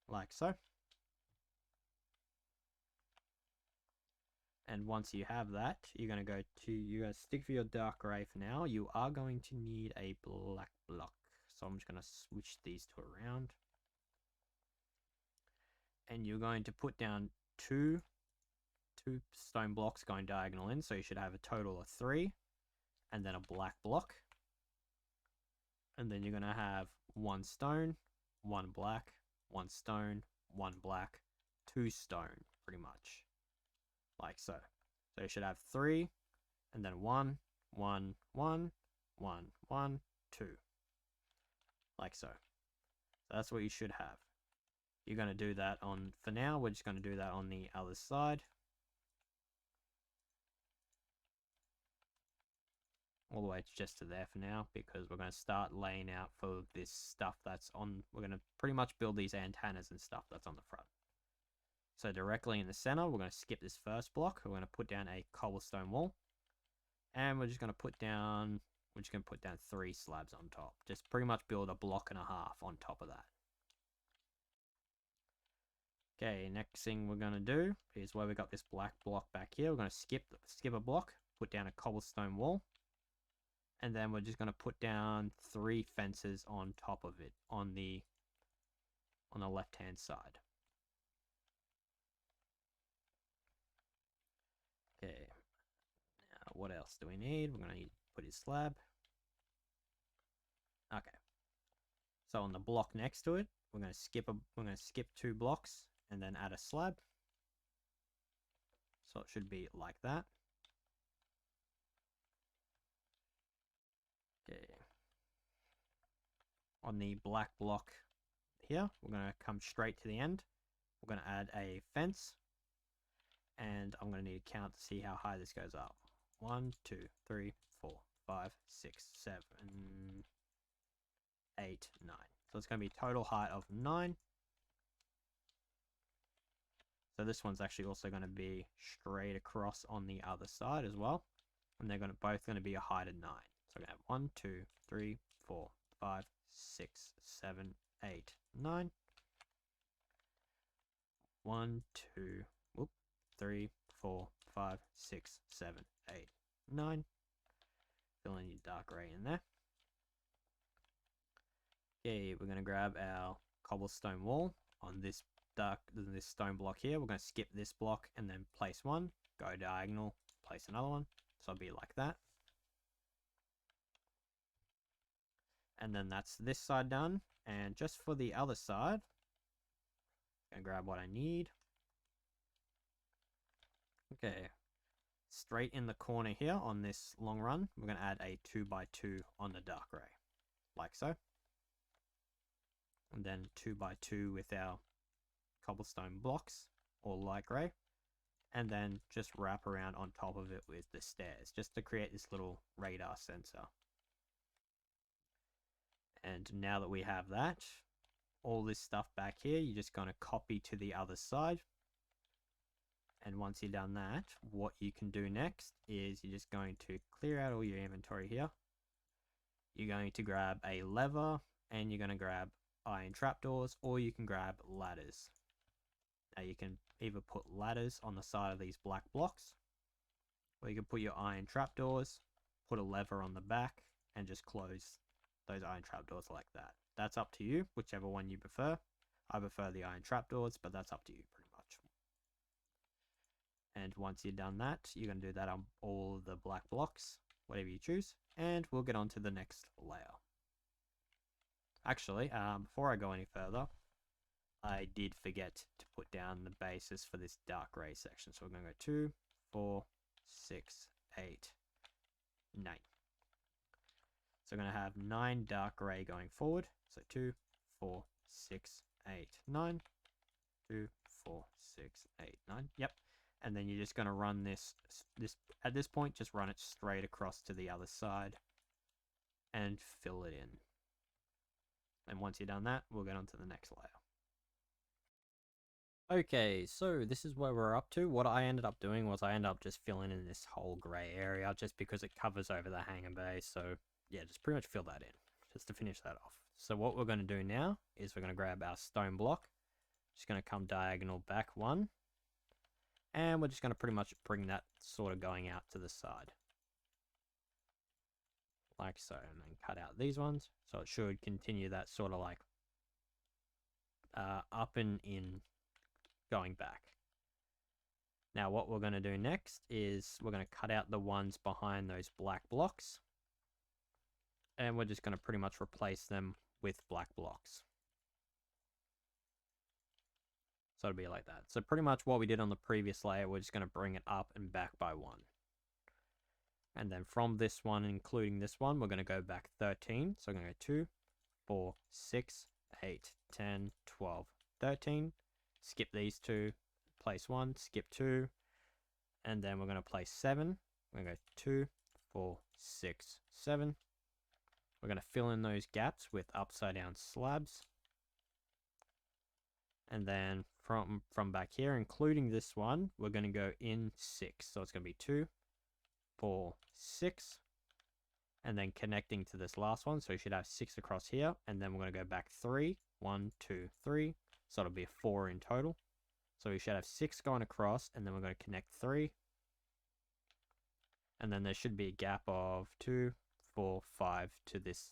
A: Like so. And once you have that, you're going to go to, you're going to stick for your dark gray for now. You are going to need a black block. So I'm just going to switch these 2 around. And you're going to put down 2 stone blocks going diagonal in. So you should have a total of 3. And then a black block. And then you're going to have 1 stone, 1 black, 1 stone, 1 black, 2 stone, pretty much. Like so. So you should have 3, and then 1, 1, 1, 1, 1, 2. Like so. So that's what you should have. You're going to do that on, for now, we're just going to do that on the other side. All the way just to there for now, because we're going to start laying out for this stuff that's on, we're going to pretty much build these antennas and stuff that's on the front. So directly in the center, we're going to skip this first block. We're going to put down a cobblestone wall. And we're just going to put down, 3 slabs on top. Just pretty much build a block and a half on top of that. Okay, next thing we're going to do is where we got this black block back here, we're going to skip a block, put down a cobblestone wall, and then we're just going to put down 3 fences on top of it on the left hand side. Okay, now what else do we need? We're going to need to put his slab. Okay, so on the block next to it, we're going to skip 2 blocks and then add a slab. So it should be like that. Okay. On the black block here, we're going to come straight to the end. We're going to add a fence. And I'm going to need to count to see how high this goes up. 1, 2, 3, 4, 5, 6, 7, 8, 9. So it's going to be total height of 9. So this one's actually also going to be straight across on the other side as well. And they're both going to be a height of 9. So we're going to have 1, 2, 3, 4, 5, 6, 7, 8, 9. 1, 2, 3, 4, 5, 6, 7, 8, 9. Fill in your dark gray in there. Okay, we're going to grab our cobblestone wall on this stone block here. We're going to skip this block and then place one, go diagonal, place another one. So it'll be like that. And then that's this side done. And just for the other side, I'm going to grab what I need. Okay, straight in the corner here on this long run, we're going to add a 2x2 on the dark gray, like so. And then 2x2 with our cobblestone blocks, all light gray. And then just wrap around on top of it with the stairs, just to create this little radar sensor. And now that we have that, all this stuff back here, you're just going to copy to the other side. And once you've done that, what you can do next is you're just going to clear out all your inventory here. You're going to grab a lever and you're going to grab iron trapdoors, or you can grab ladders. Now you can either put ladders on the side of these black blocks, or you can put your iron trapdoors, put a lever on the back, and just close those iron trapdoors like that. That's up to you, whichever one you prefer. I prefer the iron trapdoors, but that's up to you pretty much. And once you've done that, you're going to do that on all of the black blocks, whatever you choose, and we'll get on to the next layer. Actually, before I go any further, I did forget to put down the basis for this dark gray section. So we're going to go 2, 4, 6, 8, 9. So we're going to have 9 dark gray going forward. So 2, 4, 6, 8, 9. 2, 4, 6, 8, 9. Yep. And then you're just going to run this at this point, just run it straight across to the other side and fill it in. And once you've done that, we'll get on to the next layer. Okay, so this is where we're up to. What I ended up doing was I ended up just filling in this whole grey area just because it covers over the hangar bay. So yeah, just pretty much fill that in just to finish that off. So what we're going to do now is we're going to grab our stone block. Just going to come diagonal back 1. And we're just going to pretty much bring that sort of going out to the side. Like so, and then cut out these ones. So it should continue that sort of like up and in going back. Now what we're going to do next is we're going to cut out the ones behind those black blocks. And we're just going to pretty much replace them with black blocks. So it'll be like that. So pretty much what we did on the previous layer, we're just going to bring it up and back by 1. And then from this one, including this one, we're going to go back 13. So I'm going to go 2, 4, 6, 8, 10, 12, 13. Skip these two, place 1, skip 2. And then we're going to place 7. We're going to go 2, 4, 6, 7. We're going to fill in those gaps with upside down slabs. And then from back here, including this one, we're going to go in 6. So it's going to be 2, 4, 6. And then connecting to this last one. So you should have 6 across here. And then we're going to go back 3. 1, 2, 3. So it'll be 4 in total. So we should have 6 going across. And then we're going to connect 3. And then there should be a gap of 2, 4, 5 to this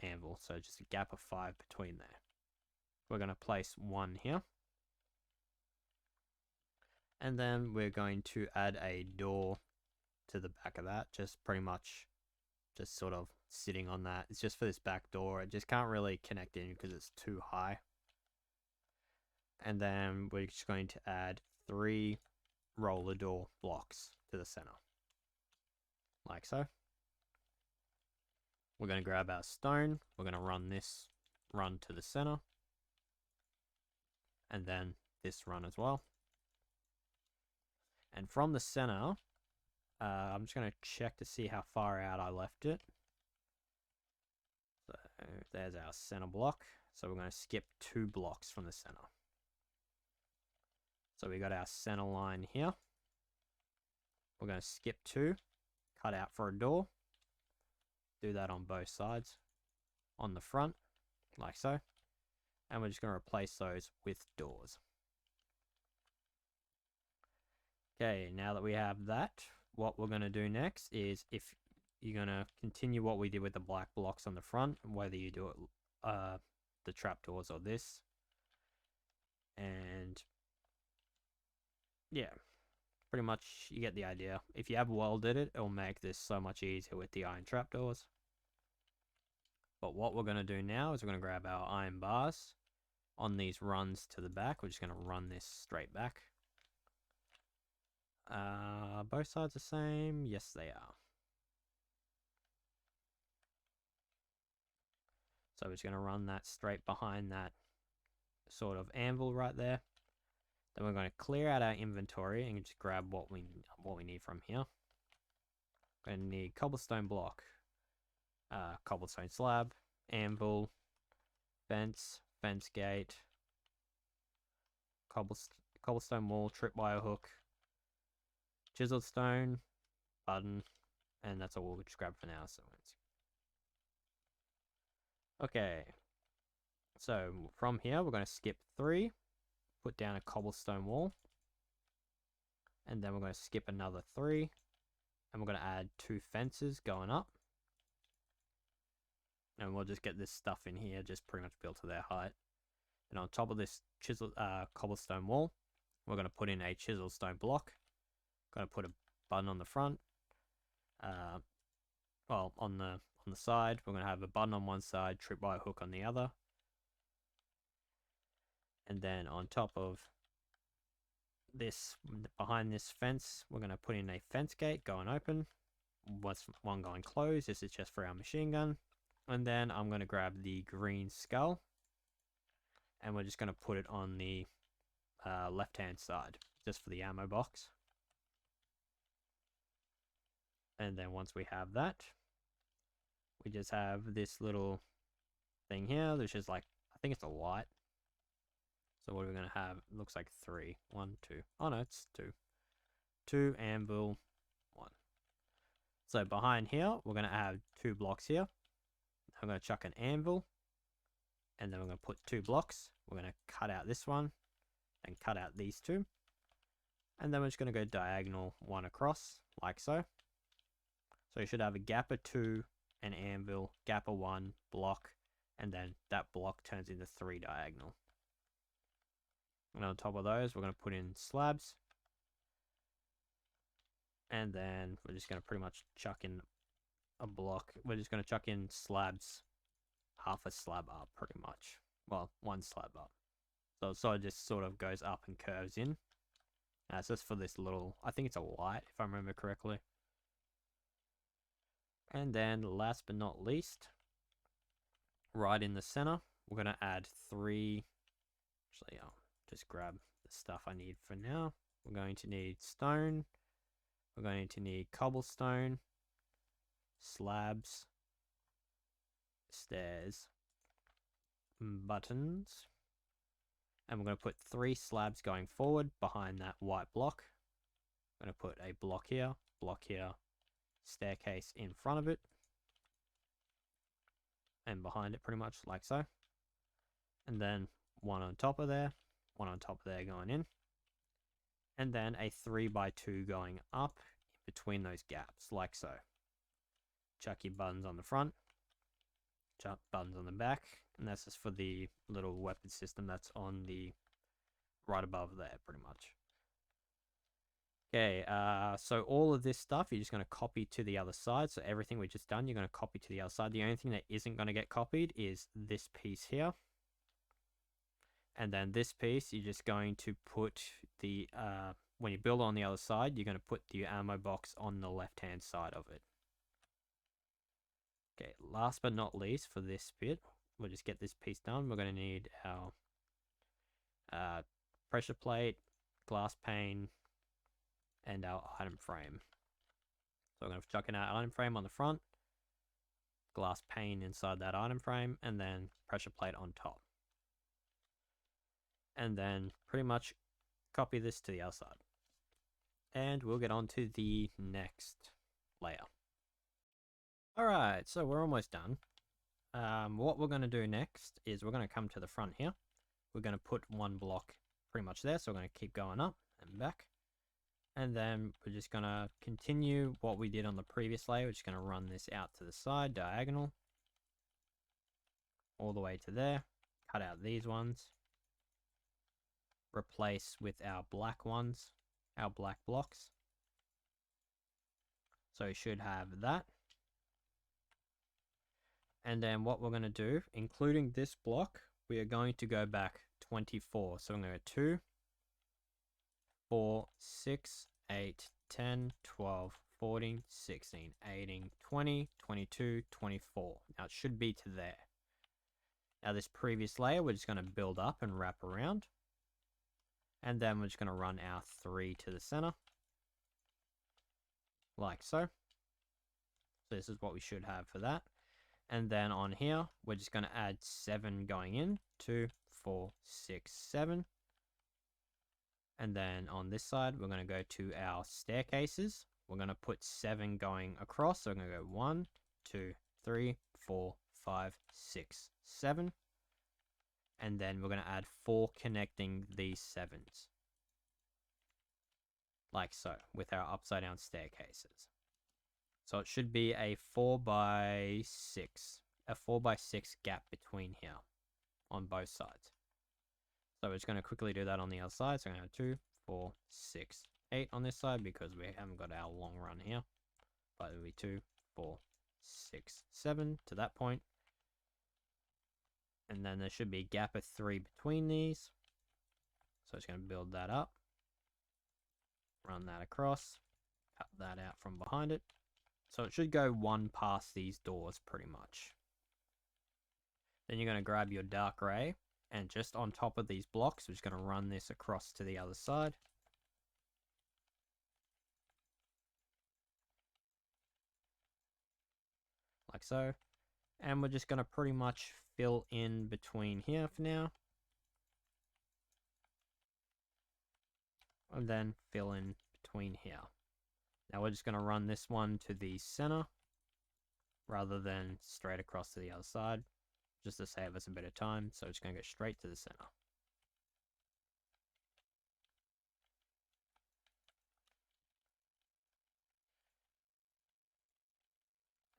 A: anvil. So just a gap of 5 between there. We're going to place 1 here. And then we're going to add a door to the back of that. Just pretty much just sort of sitting on that. It's just for this back door. It just can't really connect in because it's too high. And then we're just going to add 3 roller door blocks to the center. Like so. We're going to grab our stone. We're going to run to the center. And then this run as well. And from the center, I'm just going to check to see how far out I left it. So there's our center block. So we're going to skip 2 blocks from the center. So we got our center line here. We're going to skip 2, cut out for a door. Do that on both sides. On the front, like so. And we're just going to replace those with doors. Okay, now that we have that, what we're going to do next is, if you're going to continue what we did with the black blocks on the front, whether you do it the trapdoors or this. And yeah, pretty much you get the idea. If you have welded it, it'll make this so much easier with the iron trapdoors. But what we're going to do now is we're going to grab our iron bars on these runs to the back. We're just going to run this straight back. Both sides the same? Yes, they are. So we're just going to run that straight behind that sort of anvil right there. Then we're going to clear out our inventory and just grab what we need from here. We're going to need cobblestone block, cobblestone slab, anvil, fence gate, cobblestone wall, tripwire hook, chiseled stone, button, and that's all we'll just grab for now. So okay, so from here we're going to skip 3, put down a cobblestone wall, and then we're going to skip another 3, and we're going to add 2 fences going up, and we'll just get this stuff in here just pretty much built to their height. And on top of this cobblestone wall, we're going to put in a chiseled stone block. Going to put a button on the front. Well, on the side, we're going to have a button on one side, tripwire hook on the other. And then on top of this, behind this fence, we're going to put in a fence gate going open. One going closed. This is just for our machine gun. And then I'm going to grab the green skull. And we're just going to put it on the left-hand side, just for the ammo box. And then once we have that, we just have this little thing here, which is like, I think it's a light. So what are we going to have? It looks like 3. 1, 2. Oh no, it's 2. 2, anvil, 1. So behind here, we're going to have 2 blocks here. I'm going to chuck an anvil. And then we're going to put 2 blocks. We're going to cut out this one. And cut out these 2. And then we're just going to go diagonal 1 across, like so. So you should have a gap of 2, an anvil, gap of 1, block, and then that block turns into 3 diagonal. And on top of those, we're going to put in slabs. And then we're just going to pretty much chuck in a block. We're just going to chuck in slabs, half a slab up pretty much. Well, 1 slab up. So it just sort of goes up and curves in. It's just for this little, I think it's a light if I remember correctly. And then last but not least, right in the center, we're going to add 3. Actually, I'll just grab the stuff I need for now. We're going to need stone. We're going to need cobblestone, slabs, stairs, buttons. And we're going to put 3 slabs going forward behind that white block. I'm going to put a block here, staircase in front of it, and behind it pretty much like so. And then 1 on top of there, 1 on top of there going in. And then a 3x2 going up in between those gaps, like so. Chuck your buttons on the front, chuck buttons on the back, and that's just for the little weapon system that's on the right above there, pretty much. Okay, so all of this stuff you're just going to copy to the other side. So everything we've just done, you're going to copy to the other side. The only thing that isn't going to get copied is this piece here. And then this piece, you're just going to put the, when you build on the other side, you're going to put the ammo box on the left-hand side of it. Okay, last but not least for this bit, we'll just get this piece done. We're going to need our pressure plate, glass pane, and our item frame. So I'm going to chuck in our item frame on the front, glass pane inside that item frame, and then pressure plate on top. And then pretty much copy this to the other side. And we'll get on to the next layer. Alright, so we're almost done. What we're going to do next is we're going to come to the front here. We're going to put 1 block pretty much there, so we're going to keep going up and back. And then we're just going to continue what we did on the previous layer. We're just going to run this out to the side, diagonal, all the way to there. Cut out these ones. Replace with our black ones, our black blocks. So we should have that. And then what we're going to do, including this block, we are going to go back 24. So I'm going to go 2, 4, 6, 8, 10, 12, 14, 16, 18, 20, 22, 24. Now it should be to there. Now this previous layer, we're just going to build up and wrap around. And then we're just going to run our 3 to the center. Like so. So this is what we should have for that. And then on here, we're just going to add 7 going in. 2, 4, 6, 7. And then on this side, we're going to go to our staircases. We're going to put 7 going across. So we're going to go 1, 2, 3, 4, 5, 6, 7. And then we're going to add 4 connecting these 7s. Like so, with our upside down staircases. So it should be a 4x6. A 4x6 gap between here on both sides. So we're just going to quickly do that on the other side. So I'm going to have 2, 4, 6, 8 on this side because we haven't got our long run here. But it'll be 2, 4, 6, 7 to that point. And then there should be a gap of 3 between these. So it's going to build that up. Run that across. Cut that out from behind it. So it should go 1 past these doors pretty much. Then you're going to grab your dark gray. And just on top of these blocks, we're just going to run this across to the other side. Like so. And we're just going to pretty much fill in between here for now. And then fill in between here. Now we're just going to run this one to the center rather than straight across to the other side, just to save us a bit of time. So it's going to go straight to the center.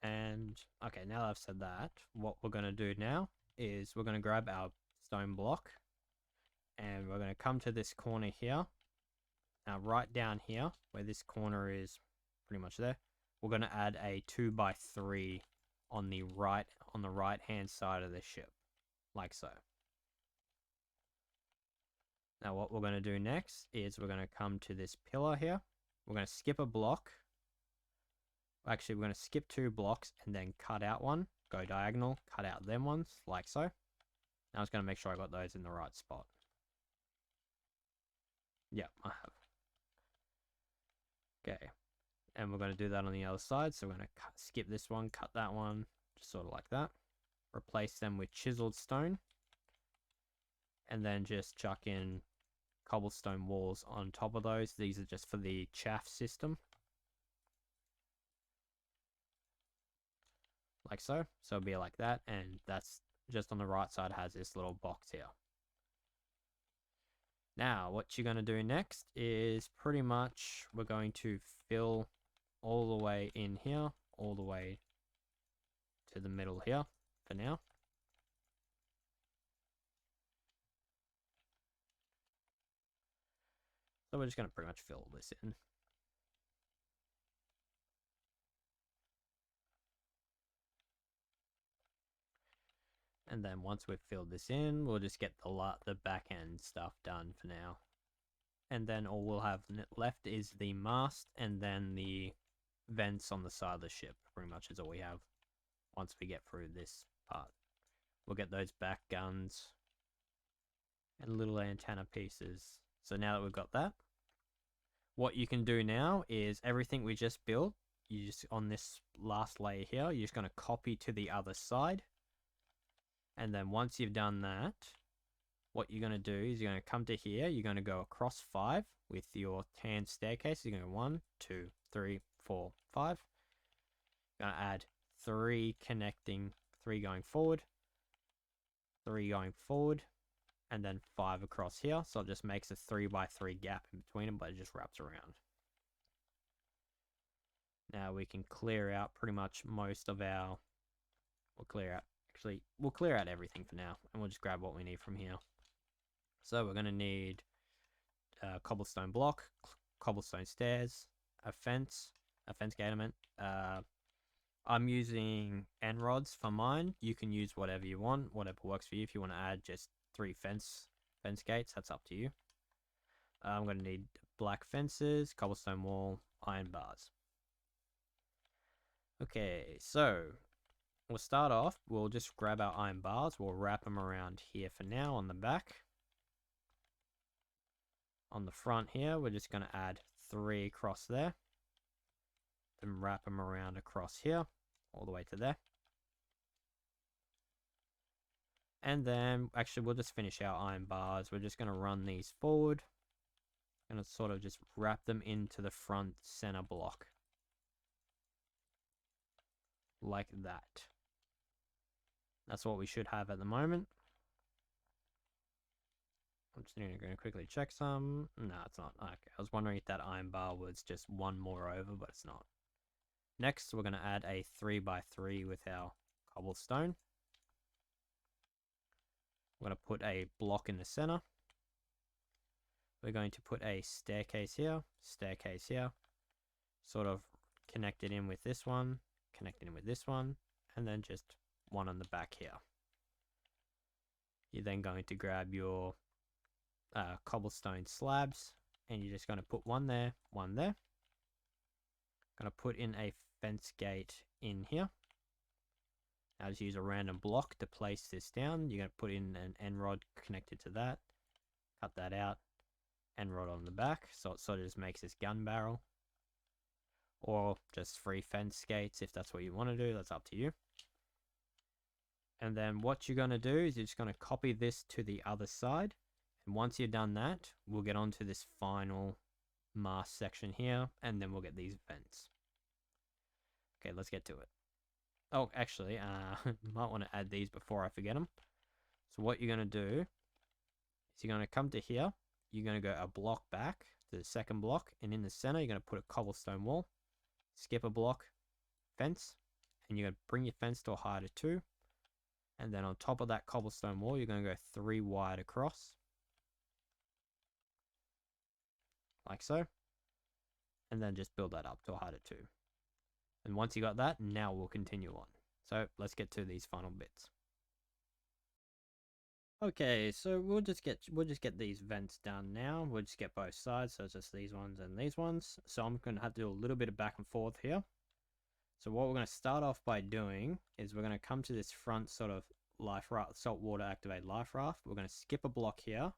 A: And okay, now that I've said that, what we're going to do now is we're going to grab our stone block and we're going to come to this corner here. Now right down here, where this corner is pretty much there, we're going to add a 2x3 on the right hand side of the ship, like so. Now what we're going to do next is we're going to come to this pillar here. We're going to skip a block Actually, we're going to skip 2 blocks and then cut out one, go diagonal, cut out them ones, like so. Now I was going to make sure I got those in the right spot. Yep, I have. Okay, and we're going to do that on the other side. So we're going to skip this one, cut that one, just sort of like that. Replace them with chiseled stone. And then just chuck in cobblestone walls on top of those. These are just for the chaff system. Like so. So it'll be like that. And that's just on the right side has this little box here. Now, what you're going to do next is pretty much we're going to fill all the way in here, all the way to the middle here for now. So we're just going to pretty much fill this in. And then once we've filled this in, we'll just get the back end stuff done for now. And then all we'll have left is the mast and then the vents on the side of the ship. Pretty much is all we have once we get through this part. We'll get those back guns and little antenna pieces. So now that we've got that, what you can do now is everything we just built, you just on this last layer here, you're just going to copy to the other side. And then once you've done that, what you're going to do is you're going to come to here. You're going to go across 5 with your tan staircase. You're going to go 1, 2, 3, 4, 5. You're going to add 3 connecting, 3 going forward, 3 going forward, and then 5 across here. So it just makes a 3 by 3 gap in between them, but it just wraps around. Now we can clear out pretty much most of our, we'll clear out everything for now, and we'll just grab what we need from here. So we're going to need a cobblestone block, cobblestone stairs, a fence gate, I meant. I'm using end rods for mine. You can use whatever you want, whatever works for you. If you want to add just 3 fence gates, that's up to you. I'm going to need black fences, cobblestone wall, iron bars. Okay, so we'll start off, we'll just grab our iron bars, we'll wrap them around here for now on the back. On the front here, we're just going to add 3 across there. Then wrap them around across here, all the way to there. And then, actually, we'll just finish our iron bars. We're just going to run these forward. Going to sort of just wrap them into the front center block. Like that. That's what we should have at the moment. I'm just going to quickly check some. No, it's not. Okay, I was wondering if that iron bar was just 1 more over, but it's not. Next, we're going to add a 3 by 3 with our cobblestone. We're going to put a block in the center. We're going to put a staircase here, sort of connect it in with this one, and then just one on the back here. You're then going to grab your cobblestone slabs, and you're just going to put one there, one there. Going to put in a fence gate in here. Now just use a random block to place this down. You're going to put in an end rod connected to that. Cut that out. End rod on the back, so it sort of just makes this gun barrel. Or just 3 fence gates if that's what you want to do. That's up to you. And then what you're going to do is you're just going to copy this to the other side. And once you've done that, we'll get onto this final mast section here, and then we'll get these vents. Okay, let's get to it. Oh, actually, might want to add these before I forget them. So what you're going to do is you're going to come to here. You're going to go a block back to the second block, and in the center, you're going to put a cobblestone wall. Skip a block, fence, and you're going to bring your fence to a height of 2. And then on top of that cobblestone wall, you're going to go 3 wide across. Like so. And then just build that up to a height of 2. And once you got that, now we'll continue on. So let's get to these final bits. Okay, so we'll just get these vents done now. We'll just get both sides, so it's just these ones and these ones. So I'm going to have to do a little bit of back and forth here. So what we're going to start off by doing is we're going to come to this front sort of life raft, saltwater activated life raft. We're going to skip a block here,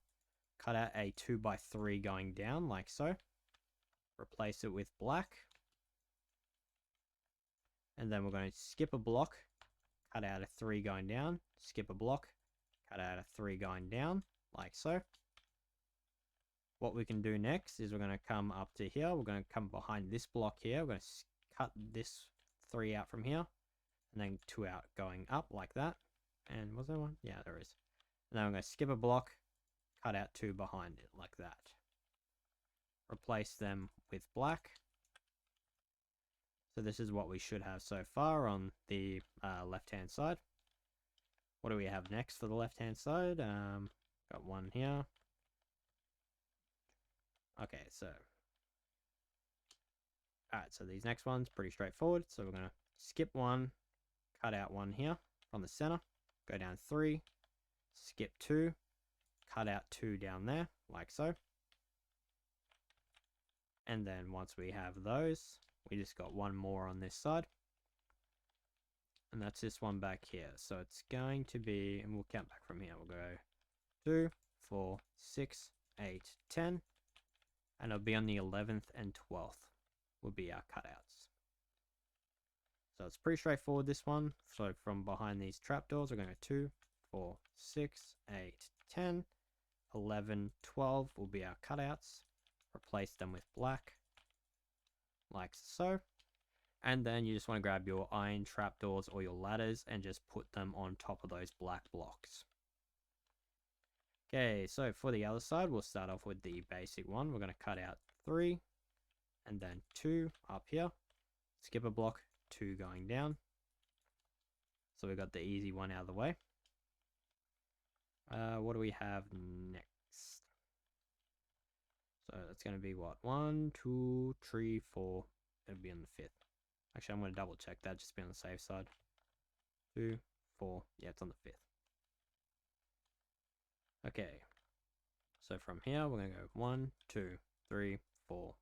A: cut out a 2x3 going down like so, replace it with black, and then we're going to skip a block, cut out a 3 going down, skip a block, cut out a 3 going down like so. What we can do next is we're going to come up to here, we're going to come behind this block here, we're going to cut this 3 out from here, and then 2 out going up like that. And was there one? Yeah, there is. And then I'm going to skip a block, cut out 2 behind it like that. Replace them with black. So this is what we should have so far on the left hand side. What do we have next for the left hand side? Got one here. Okay, so alright, so these next ones pretty straightforward. So we're going to skip 1, cut out 1 here from the center, go down 3, skip 2, cut out 2 down there like so. And then once we have those, we just got 1 more on this side, and that's this one back here. So it's going to be, and we'll count back from here, we'll go 2, 4, 6, 8, 10, and it'll be on the 11th and 12th will be our cutouts. So it's pretty straightforward, this one. So from behind these trapdoors, we're going to go 2, 4, 6, 8, 10, 11, 12 will be our cutouts. Replace them with black, like so. And then you just want to grab your iron trapdoors or your ladders and just put them on top of those black blocks. Okay, so for the other side, we'll start off with the basic one. We're going to cut out 3 and then 2 up here. Skip a block, 2 going down. So we got the easy one out of the way. What do we have next? So that's going to be what? 1, 2, 3, 4. It'll be on the 5th. Actually, I'm going to double check that, just to be on the safe side. 2, 4. Yeah, it's on the 5th. Okay. So from here, we're going to go 1, 2, 3, 4.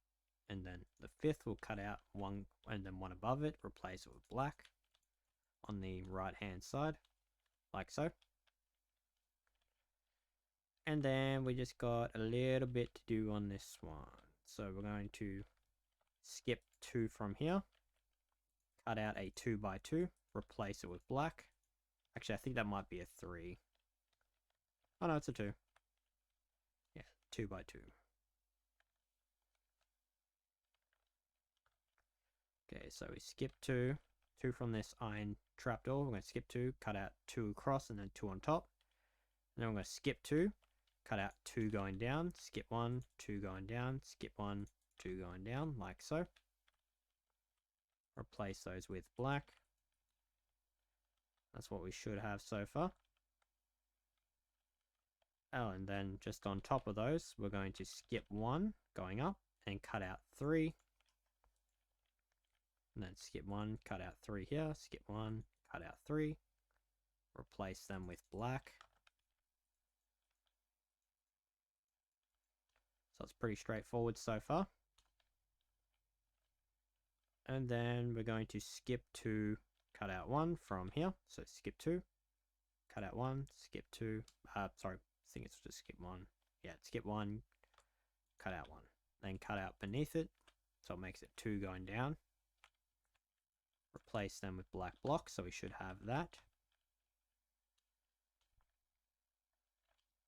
A: And then the 5th, we'll cut out 1 and then 1 above it. Replace it with black on the right hand side, like so. And then we just got a little bit to do on this one. So we're going to skip 2 from here. Cut out a 2x2. Replace it with black. Actually, I think that might be a 3. Oh no, it's a 2. Yeah, 2x2. Okay, so we skip 2. 2 from this iron trapdoor. We're going to skip 2. Cut out 2 across and then 2 on top. And then we're going to skip 2. Cut out 2 going down, skip 1, 2 going down, skip 1, 2 going down, like so. Replace those with black. That's what we should have so far. Oh, and then just on top of those, we're going to skip 1 going up and cut out 3. And then skip 1, cut out 3 here, skip 1, cut out 3. Replace them with black. So it's pretty straightforward so far. And then we're going to skip 2, cut out 1 from here. So skip 2, cut out 1, skip 2. Sorry, I think it's just skip 1. Yeah, skip 1, cut out 1. Then cut out beneath it. So it makes it 2 going down. Replace them with black blocks. So we should have that.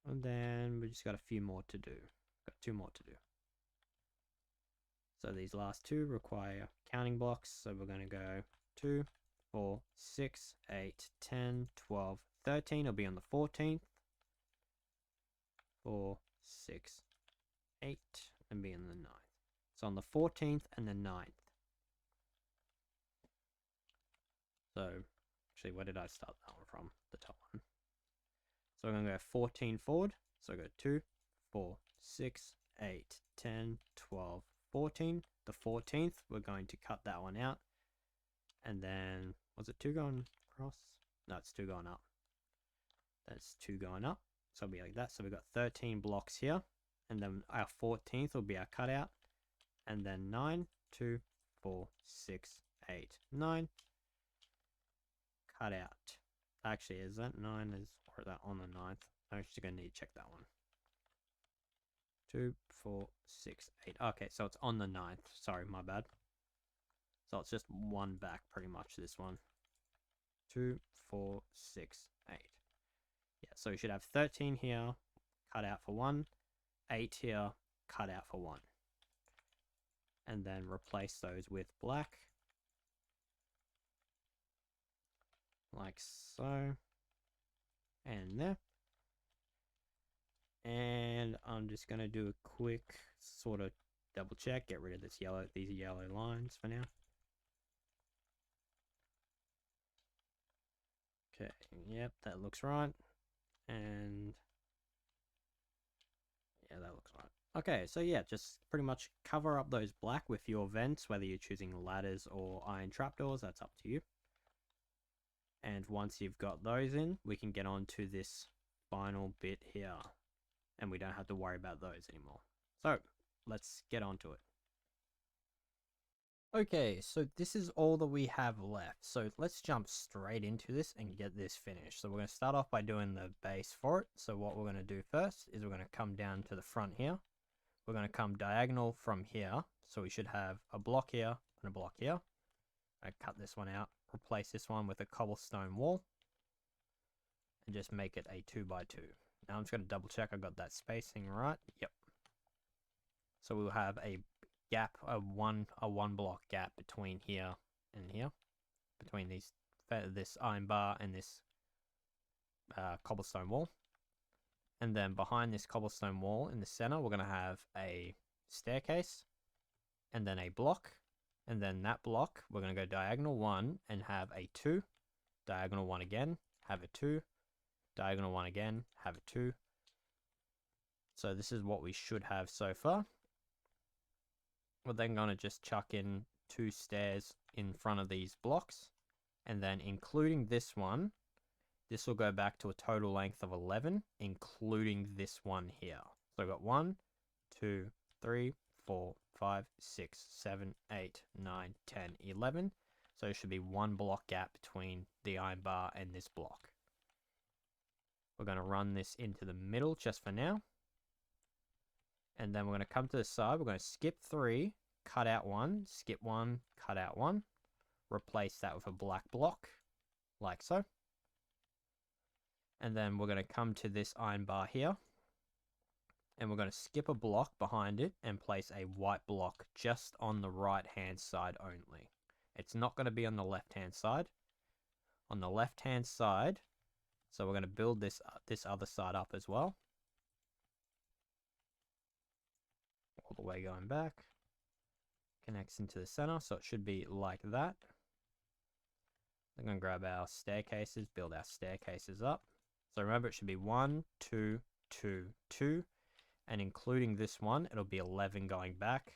A: And then we just got a few more to do. Got 2 more to do. So these last 2 require counting blocks. So we're going to go 2, 4, 6, 8, 10, 12, 13. It'll be on the 14th. 4, 6, 8, and be on the 9th. So on the 14th and the 9th. So actually, where did I start that one from? The top one. So we're going to go 14 forward. So go 2, 4, 6, 8, 10, 12, 14. The 14th, we're going to cut that one out. And then, was it 2 going across? No, it's 2 going up. That's 2 going up. So it'll be like that. So we've got 13 blocks here. And then our 14th will be our cutout. And then 9, 2, 4, 6, 8, 9. Cut out. Actually, is that 9? Or is that on the 9th? I'm actually going to need to check that one. 2, 4, 6, 8. Okay, so it's on the 9th. Sorry, my bad. So it's just one back, pretty much, this one. 2, 4, 6, 8. Yeah, so we should have 13 here, cut out for 1. 8 here, cut out for 1. And then replace those with black. Like so. And there. And I'm just going to do a quick sort of double check, get rid of these yellow lines for now. Okay, yep, that looks right. And yeah, that looks right. Okay, so yeah, just pretty much cover up those black with your vents, whether you're choosing ladders or iron trapdoors, that's up to you. And once you've got those in, we can get on to this final bit here. And we don't have to worry about those anymore. So, let's get on to it. Okay, so this is all that we have left. So let's jump straight into this and get this finished. So we're going to start off by doing the base for it. So what we're going to do first is we're going to come down to the front here. We're going to come diagonal from here. So we should have a block here and a block here. I cut this one out, replace this one with a cobblestone wall, and just make it a 2x2. Now I'm just going to double check I got that spacing right. Yep. So we'll have a gap, a one block gap between here and here, between this iron bar and this cobblestone wall. And then behind this cobblestone wall in the center, we're going to have a staircase and then a block. And then that block, we're going to go diagonal 1 and have a 2, diagonal 1 again, have a 2, diagonal 1 again, have a 2. So this is what we should have so far. We're then going to just chuck in 2 stairs in front of these blocks. And then including this one, this will go back to a total length of 11, including this one here. So I've got 1, 2, 3, 4, 5, 6, 7, 8, 9, 10, 11. So it should be 1 block gap between the iron bar and this block. We're going to run this into the middle just for now. And then we're going to come to the side. We're going to skip 3, cut out 1, skip 1, cut out 1. Replace that with a black block, like so. And then we're going to come to this iron bar here. And we're going to skip a block behind it and place a white block just on the right hand side only. It's not going to be on the left hand side. On the left hand side, so we're going to build this other side up as well. All the way going back. Connects into the center, so it should be like that. I'm going to grab our staircases, build our staircases up. So remember, it should be 1, 2, 2, 2. And including this one, it'll be 11 going back.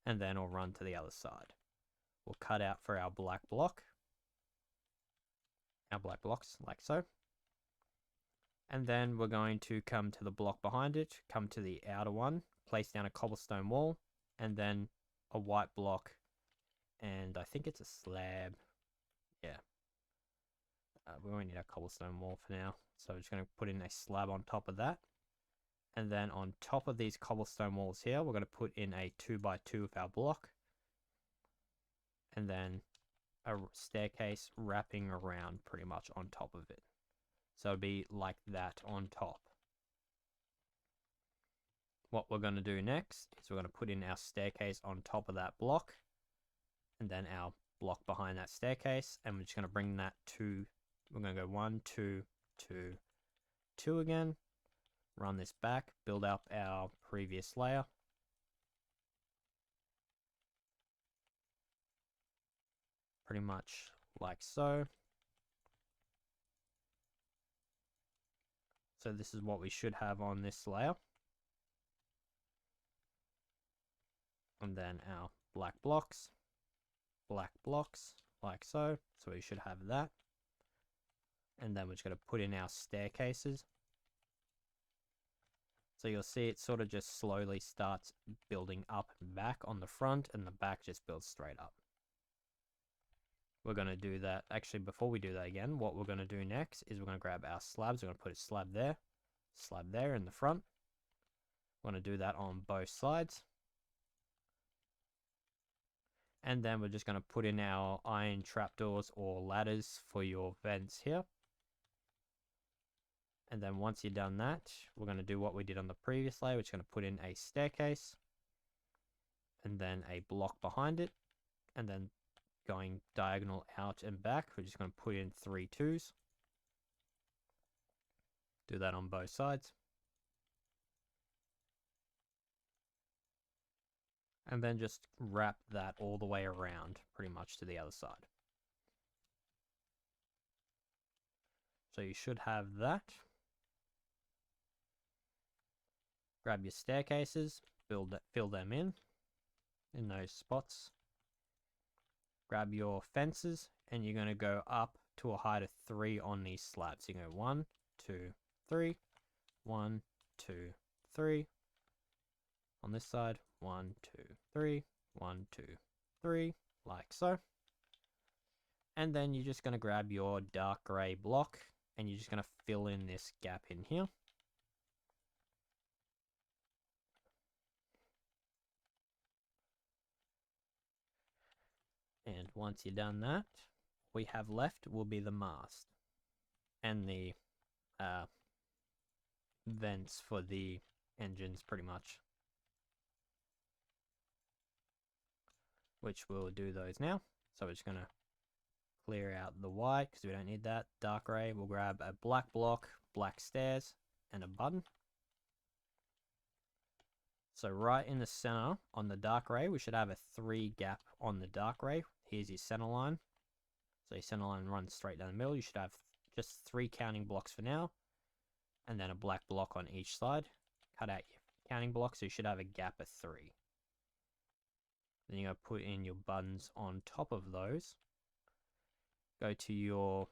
A: And then we'll run to the other side. We'll cut out for our black block. Our black blocks, like so. And then we're going to come to the block behind it, come to the outer one, place down a cobblestone wall, and then a white block. And I think it's a slab. Yeah. We won't need a cobblestone wall for now. So we're just going to put in a slab on top of that. And then on top of these cobblestone walls here, we're going to put in a 2x2 with our block. And then a staircase wrapping around pretty much on top of it. So it'll be like that on top. What we're going to do next is we're going to put in our staircase on top of that block. And then our block behind that staircase. And we're just going to bring that to, we're going to go 1, 2, 2, 2 again. Run this back, build up our previous layer. Pretty much like so. So this is what we should have on this layer. And then our black blocks, like so. So we should have that. And then we're just going to put in our staircases. So you'll see it sort of just slowly starts building up and back on the front, and the back just builds straight up. we're going to do that. Actually, before we do that again, what we're going to do next is we're going to grab our slabs. We're going to put a slab there in the front. We're going to do that on both sides. And then we're just going to put in our iron trapdoors or ladders for your vents here. And then once you've done that, we're going to do what we did on the previous layer, which is going to put in a staircase and then a block behind it, and then going diagonal out and back, we're just going to put in 3 2s. Do that on both sides. And then just wrap that all the way around pretty much to the other side. So you should have that. Grab your staircases, fill them in those spots. Grab your fences, and you're going to go up to a height of 3 on these slabs. You go 1, 2, 3, 1, 2, 3. On this side, 1, 2, 3, 1, 2, 3, like so. And then you're just going to grab your dark grey block, and you're just going to fill in this gap in here. And once you've done that, we have left will be the mast and the vents for the engines pretty much, which we'll do those now. So we're just going to clear out the white because we don't need that. Dark grey, we'll grab a black block, black stairs, and a button. So right in the center on the dark grey, we should have a 3 gap on the dark grey. Here's your center line. So your center line runs straight down the middle. You should have just 3 counting blocks for now, and then a black block on each side. Cut out your counting blocks, so you should have a gap of 3. Then you're going to put in your buttons on top of those. Go to your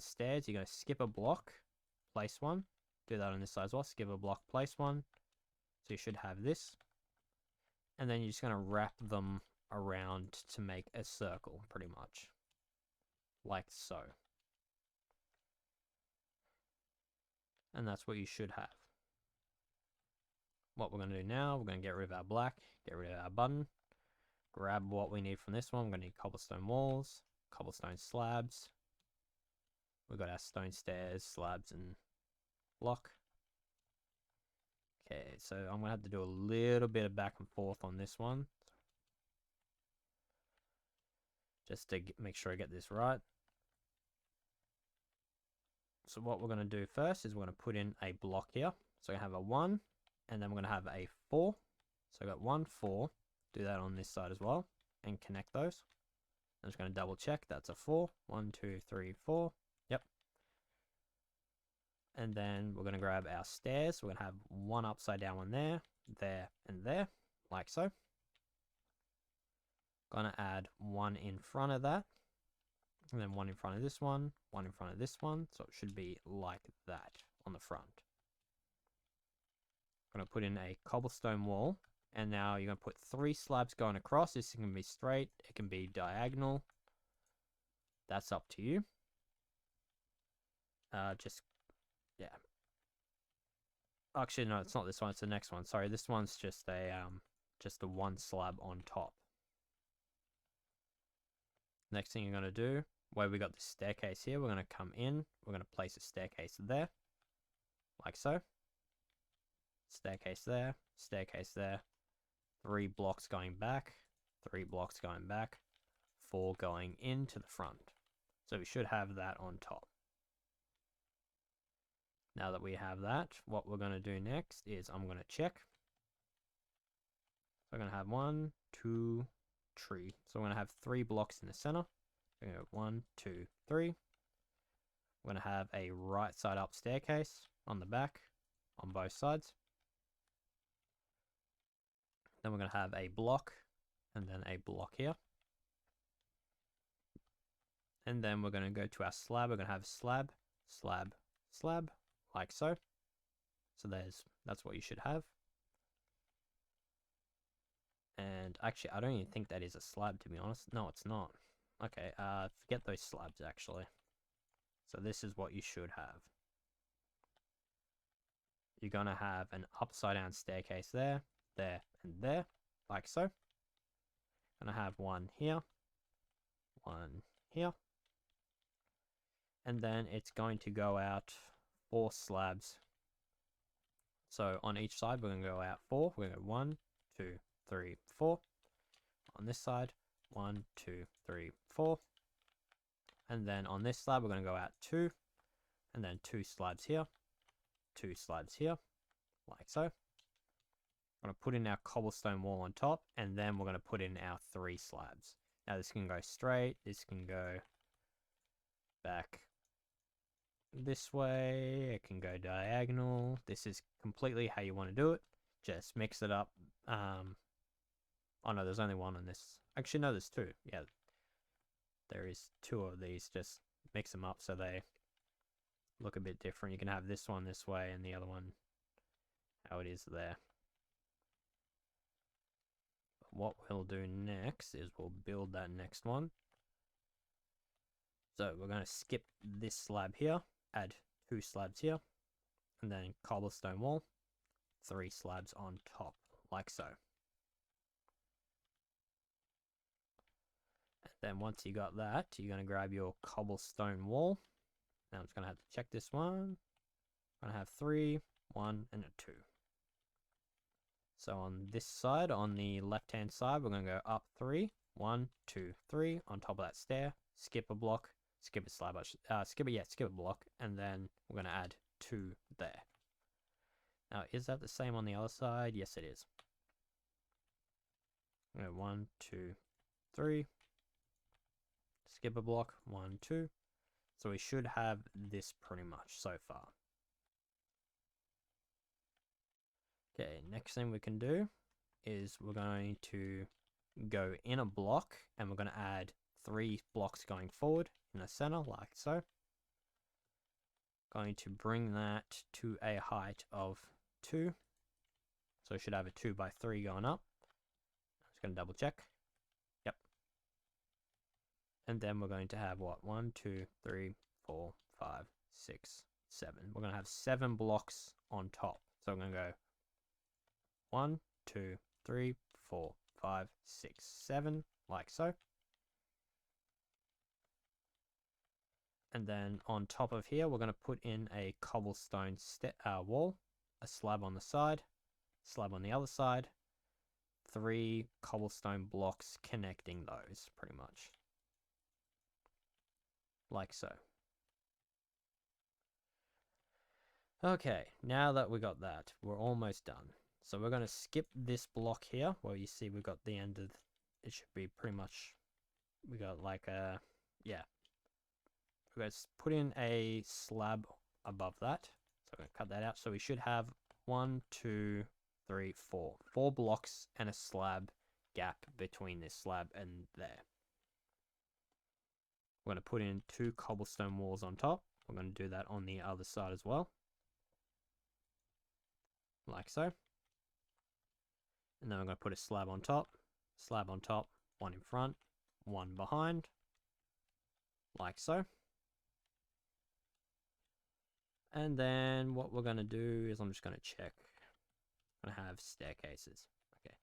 A: stairs. You're going to skip a block, place one. Do that on this side as well. Skip a block, place one. So you should have this. And then you're just going to wrap them around to make a circle, pretty much. Like so. And that's what you should have. What we're going to do now, we're going to get rid of our black, get rid of our button. Grab what we need from this one. We're going to need cobblestone walls, cobblestone slabs. We've got our stone stairs, slabs, and block. Okay, so I'm going to have to do a little bit of back and forth on this one, just to make sure I get this right. So what we're going to do first is we're going to put in a block here. So I have a 1, and then we're going to have a 4. So I got 1, 4. Do that on this side as well, and connect those. I'm just going to double check. That's a 4. 1, 2, 3, 4. Yep. And then we're going to grab our stairs. We're going to have 1 upside down one there, and there, like so. Going to add 1 in front of that, and then 1 in front of this one, 1 in front of this one. So it should be like that on the front. Going to put in a cobblestone wall, and now you're going to put 3 slabs going across. This can be straight, it can be diagonal. That's up to you. Yeah. Actually, no, it's not this one. It's the next one. Sorry, this one's just a 1 slab on top. Next thing you're going to do, where we got the staircase here, we're going to come in. We're going to place a staircase there, like so. Staircase there, staircase there. 3 blocks going back, 3 blocks going back, 4 going into the front. So we should have that on top. Now that we have that, what we're going to do next is I'm going to check. So I'm going to have 1, 2, 3. So I'm going to have 3 blocks in the center. So 1, 2, 3. We're going to have a right side up staircase on the back on both sides. Then we're going to have a block and then a block here. And then we're going to go to our slab. We're going to have slab, slab, slab, like so. So that's what you should have. And actually, I don't even think that is a slab, to be honest. No, it's not. okay, forget those slabs actually. So this is what you should have. You're gonna have an upside down staircase there, there, and there, like so. Gonna have one here, and then it's going to go out 4 slabs. So on each side, we're gonna go out 4. We're gonna go 1, 2, 3, 4. On this side, 1, 2, 3, 4. And then on this slab, we're gonna go out 2, and then 2 slabs here, 2 slabs here, like so. We're going to put in our cobblestone wall on top, and then we're going to put in our 3 slabs. Now this can go straight, this can go back this way, it can go diagonal. This is completely how you want to do it. Just mix it up. Oh no, there's only one on this. Actually, no, there's 2. Yeah, there is 2 of these. Just mix them up so they look a bit different. You can have this one this way and the other one how it is there. What we'll do next is we'll build that next one. So we're going to skip this slab here, add 2 slabs here, and then cobblestone wall, 3 slabs on top, like so. And then once you got that, you're going to grab your cobblestone wall. Now I'm just going to have to check this one. I'm going to have 3, 1, and a 2. So on this side, on the left-hand side, we're going to go up 3, 1, 2, 3 on top of that stair, skip a block, skip a slab, skip a block, and then we're going to add 2 there. Now, is that the same on the other side? Yes, it is. 1, 2, 3, skip a block, 1, 2. So we should have this pretty much so far. Okay, next thing we can do is we're going to go in a block, and we're going to add 3 blocks going forward in the center, like so. Going to bring that to a height of 2. So we should have a 2 by 3 going up. I'm just going to double check. Yep. And then we're going to have what? 1, 2, 3, 4, 5, 6, 7. We're going to have 7 blocks on top. So I'm going to go 1, 2, 3, 4, 5, 6, 7, like so. And then on top of here, we're going to put in a cobblestone wall, a slab on the side, slab on the other side, 3 cobblestone blocks connecting those, pretty much. Like so. Okay, now that we got that, we're almost done. So we're going to skip this block here, where you see we've got the end of, it should be pretty much, we got like a, yeah. We're going to put in a slab above that. So I'm going to cut that out. So we should have 1, 2, 3, 4. 4 blocks and a slab gap between this slab and there. We're going to put in 2 cobblestone walls on top. We're going to do that on the other side as well. Like so. And then we're going to put a slab on top, 1 in front, 1 behind, like so. And then what we're going to do is I'm just going to check. I'm going to have staircases. Okay.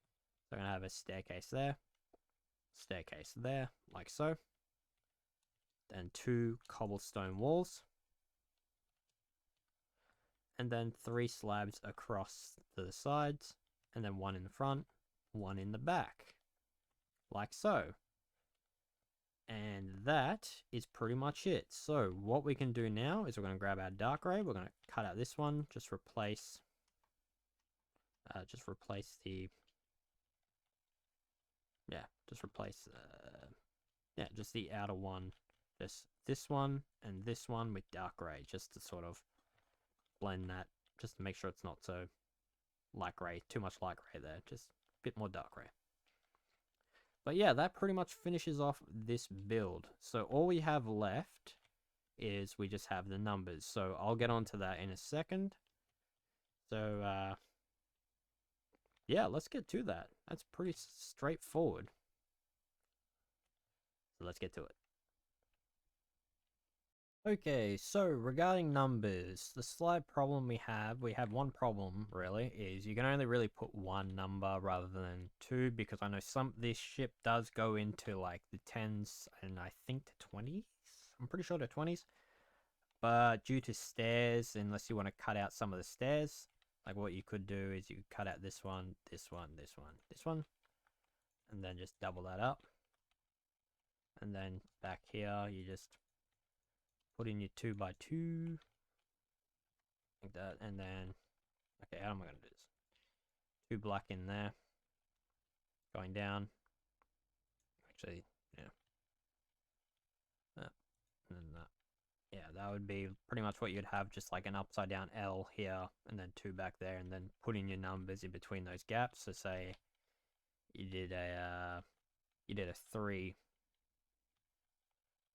A: So I'm going to have a staircase there, like so. Then 2 cobblestone walls. And then 3 slabs across to the sides. And then 1 in the front, 1 in the back. Like so. And that is pretty much it. So what we can do now is we're going to grab our dark gray. We're going to cut out this one. Just replace the, yeah, just the outer one. Just this one and this one with dark gray, just to sort of blend that, just to make sure it's not so light gray, too much light gray there, just a bit more dark gray. But yeah, that pretty much finishes off this build. So all we have left is we just have the numbers. So I'll get onto that in a second. So yeah, let's get to that. That's pretty straightforward. So let's get to it. Okay, so regarding numbers, the slight problem we have one problem really, is you can only really put one number rather than two, because I know this ship does go into like the 10s and I think the 20s. I'm pretty sure the 20s. But due to stairs, unless you want to cut out some of the stairs, like what you could do is you could cut out this one, this one, this one, this one, and then just double that up. And then back here, you just put in your 2x2 like that, and then okay, how am I gonna do this? 2 black in there, going down. Actually, yeah, that, and then that. Yeah, that would be pretty much what you'd have, just like an upside down L here, and then 2 back there, and then put in your numbers in between those gaps. So say you did a 3.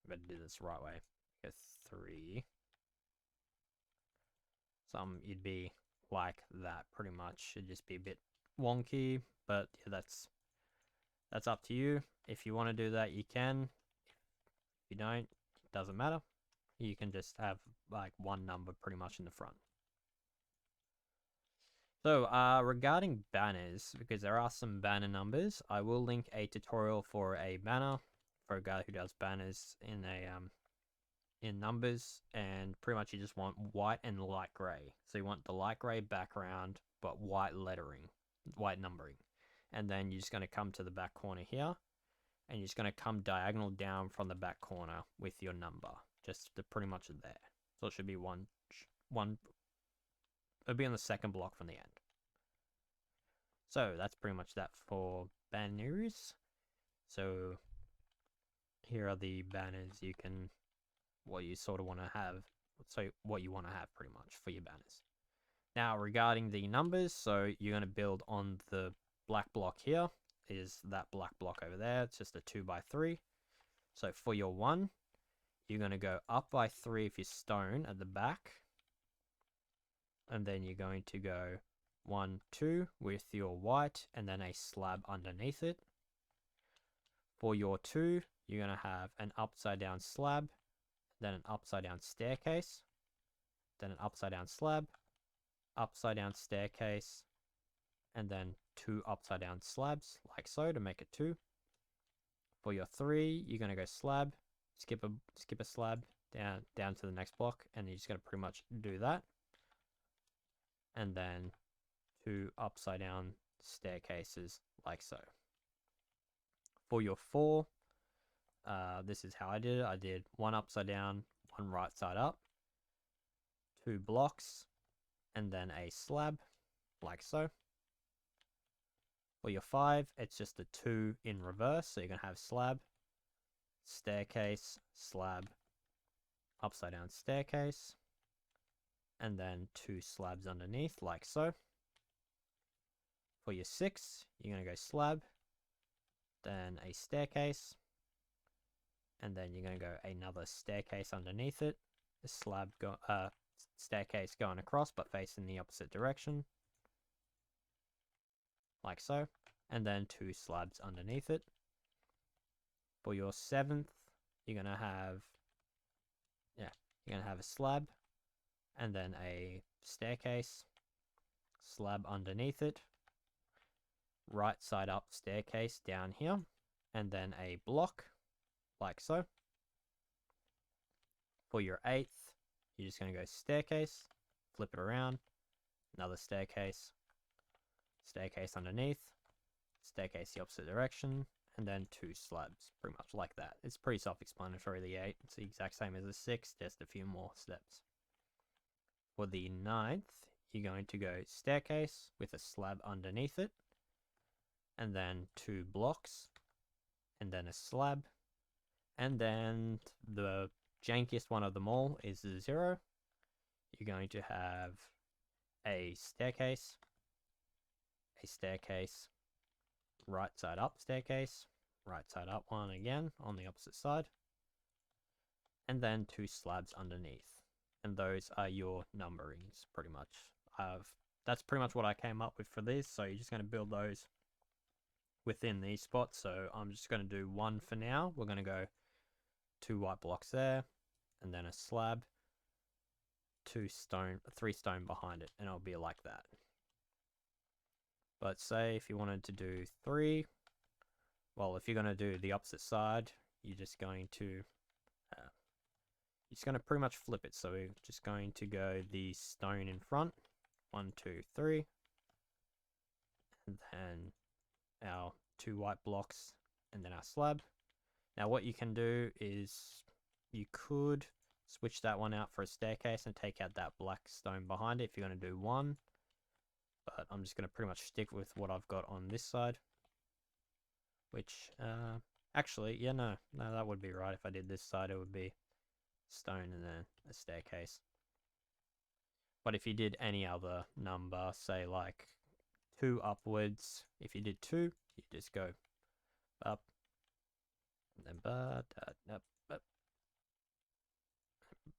A: I better do this the right way. A 3. You'd be like that pretty much. It'd just be a bit wonky, but yeah, that's up to you. If you want to do that, you can. If you don't, it doesn't matter. You can just have like one number pretty much in the front. So regarding banners, because there are some banner numbers, I will link a tutorial for a banner for a guy who does banners in numbers, and pretty much you just want white and light gray. So you want the light gray background but white lettering, white numbering, and then you're just going to come to the back corner here, and you're just going to come diagonal down from the back corner with your number, just to pretty much there. So it should be one. It'll be on the second block from the end. So that's pretty much that for banners. So here are the banners what you sort of want to have. So what you want to have pretty much for your banners. Now regarding the numbers, so you're going to build on the black block here, is that black block over there. It's just a 2x3. So for your 1, you're going to go up by 3 if you're stone at the back. And then you're going to go 1, 2 with your white, and then a slab underneath it. For your 2, you're going to have an upside down slab, then an upside down staircase, then an upside down slab, upside down staircase, and then 2 upside down slabs, like so, to make it 2. For your 3, you're going to go slab, skip a slab down to the next block, and you're just going to pretty much do that. And then 2 upside down staircases, like so. For your 4, this is how I did it. I did 1 upside down, 1 right side up, 2 blocks, and then a slab, like so. For your 5, it's just a 2 in reverse, so you're going to have slab, staircase, slab, upside down staircase, and then 2 slabs underneath, like so. For your 6, you're going to go slab, then a staircase, and then you're going to go another staircase underneath it, a staircase going across but facing the opposite direction, like so, and then 2 slabs underneath it. For your 7th, you're going to have a slab, and then a staircase, slab underneath it, right side up staircase down here, and then a block, like so. For your 8th, you're just going to go staircase, flip it around, another staircase, staircase underneath, staircase the opposite direction, and then 2 slabs, pretty much like that. It's pretty self-explanatory, the 8. It's the exact same as the 6, just a few more steps. For the 9th, you're going to go staircase with a slab underneath it, and then 2 blocks, and then a slab, and then the jankiest one of them all is the 0. You're going to have a staircase, right side up staircase, right side up one again on the opposite side, and then 2 slabs underneath. And those are your numberings, pretty much. That's pretty much what I came up with for this, so you're just going to build those within these spots, so I'm just going to do one for now. We're going to go 2 white blocks there, and then a slab, 3 stone behind it, and it'll be like that. But say if you wanted to do 3, well, if you're going to do the opposite side, you're just going to pretty much flip it. So we're just going to go the stone in front, 1, 2, 3, and then our 2 white blocks, and then our slab. Now what you can do is you could switch that one out for a staircase and take out that black stone behind it if you're going to do 1. But I'm just going to pretty much stick with what I've got on this side. Which, actually, yeah, no, that would be right. If I did this side, it would be stone and then a staircase. But if you did any other number, say like 2 upwards, if you did 2, you just go up, and then up.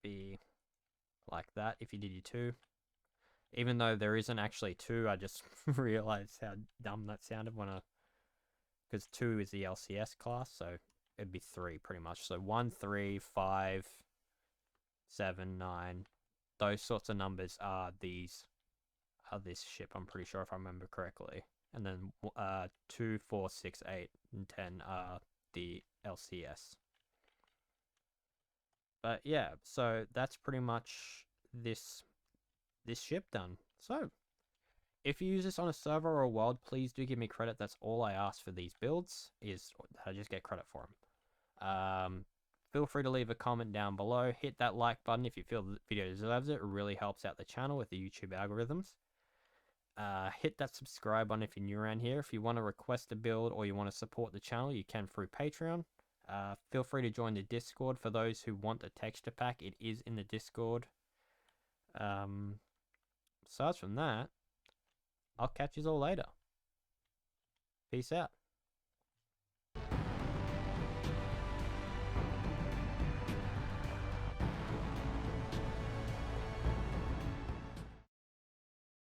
A: Be like that if you did your 2. Even though there isn't actually 2, I just realized how dumb that sounded when because 2 is the LCS class, so it'd be 3 pretty much. So 1, 3, 5, 7, 9, those sorts of numbers are this ship, I'm pretty sure, if I remember correctly. And then 2, 4, 6, 8, and 10 are the LCS. But yeah, so that's pretty much this ship done. So if you use this on a server or a world, please do give me credit. That's all I ask for these builds, is I just get credit for them. Feel free to leave a comment down below. Hit that like button if you feel the video deserves it. It really helps out the channel with the YouTube algorithms. Hit that subscribe button if you're new around here. If you want to request a build or you want to support the channel, you can through Patreon. Feel free to join the Discord for those who want the texture pack. It is in the Discord. Aside from that, I'll catch you all later. Peace out.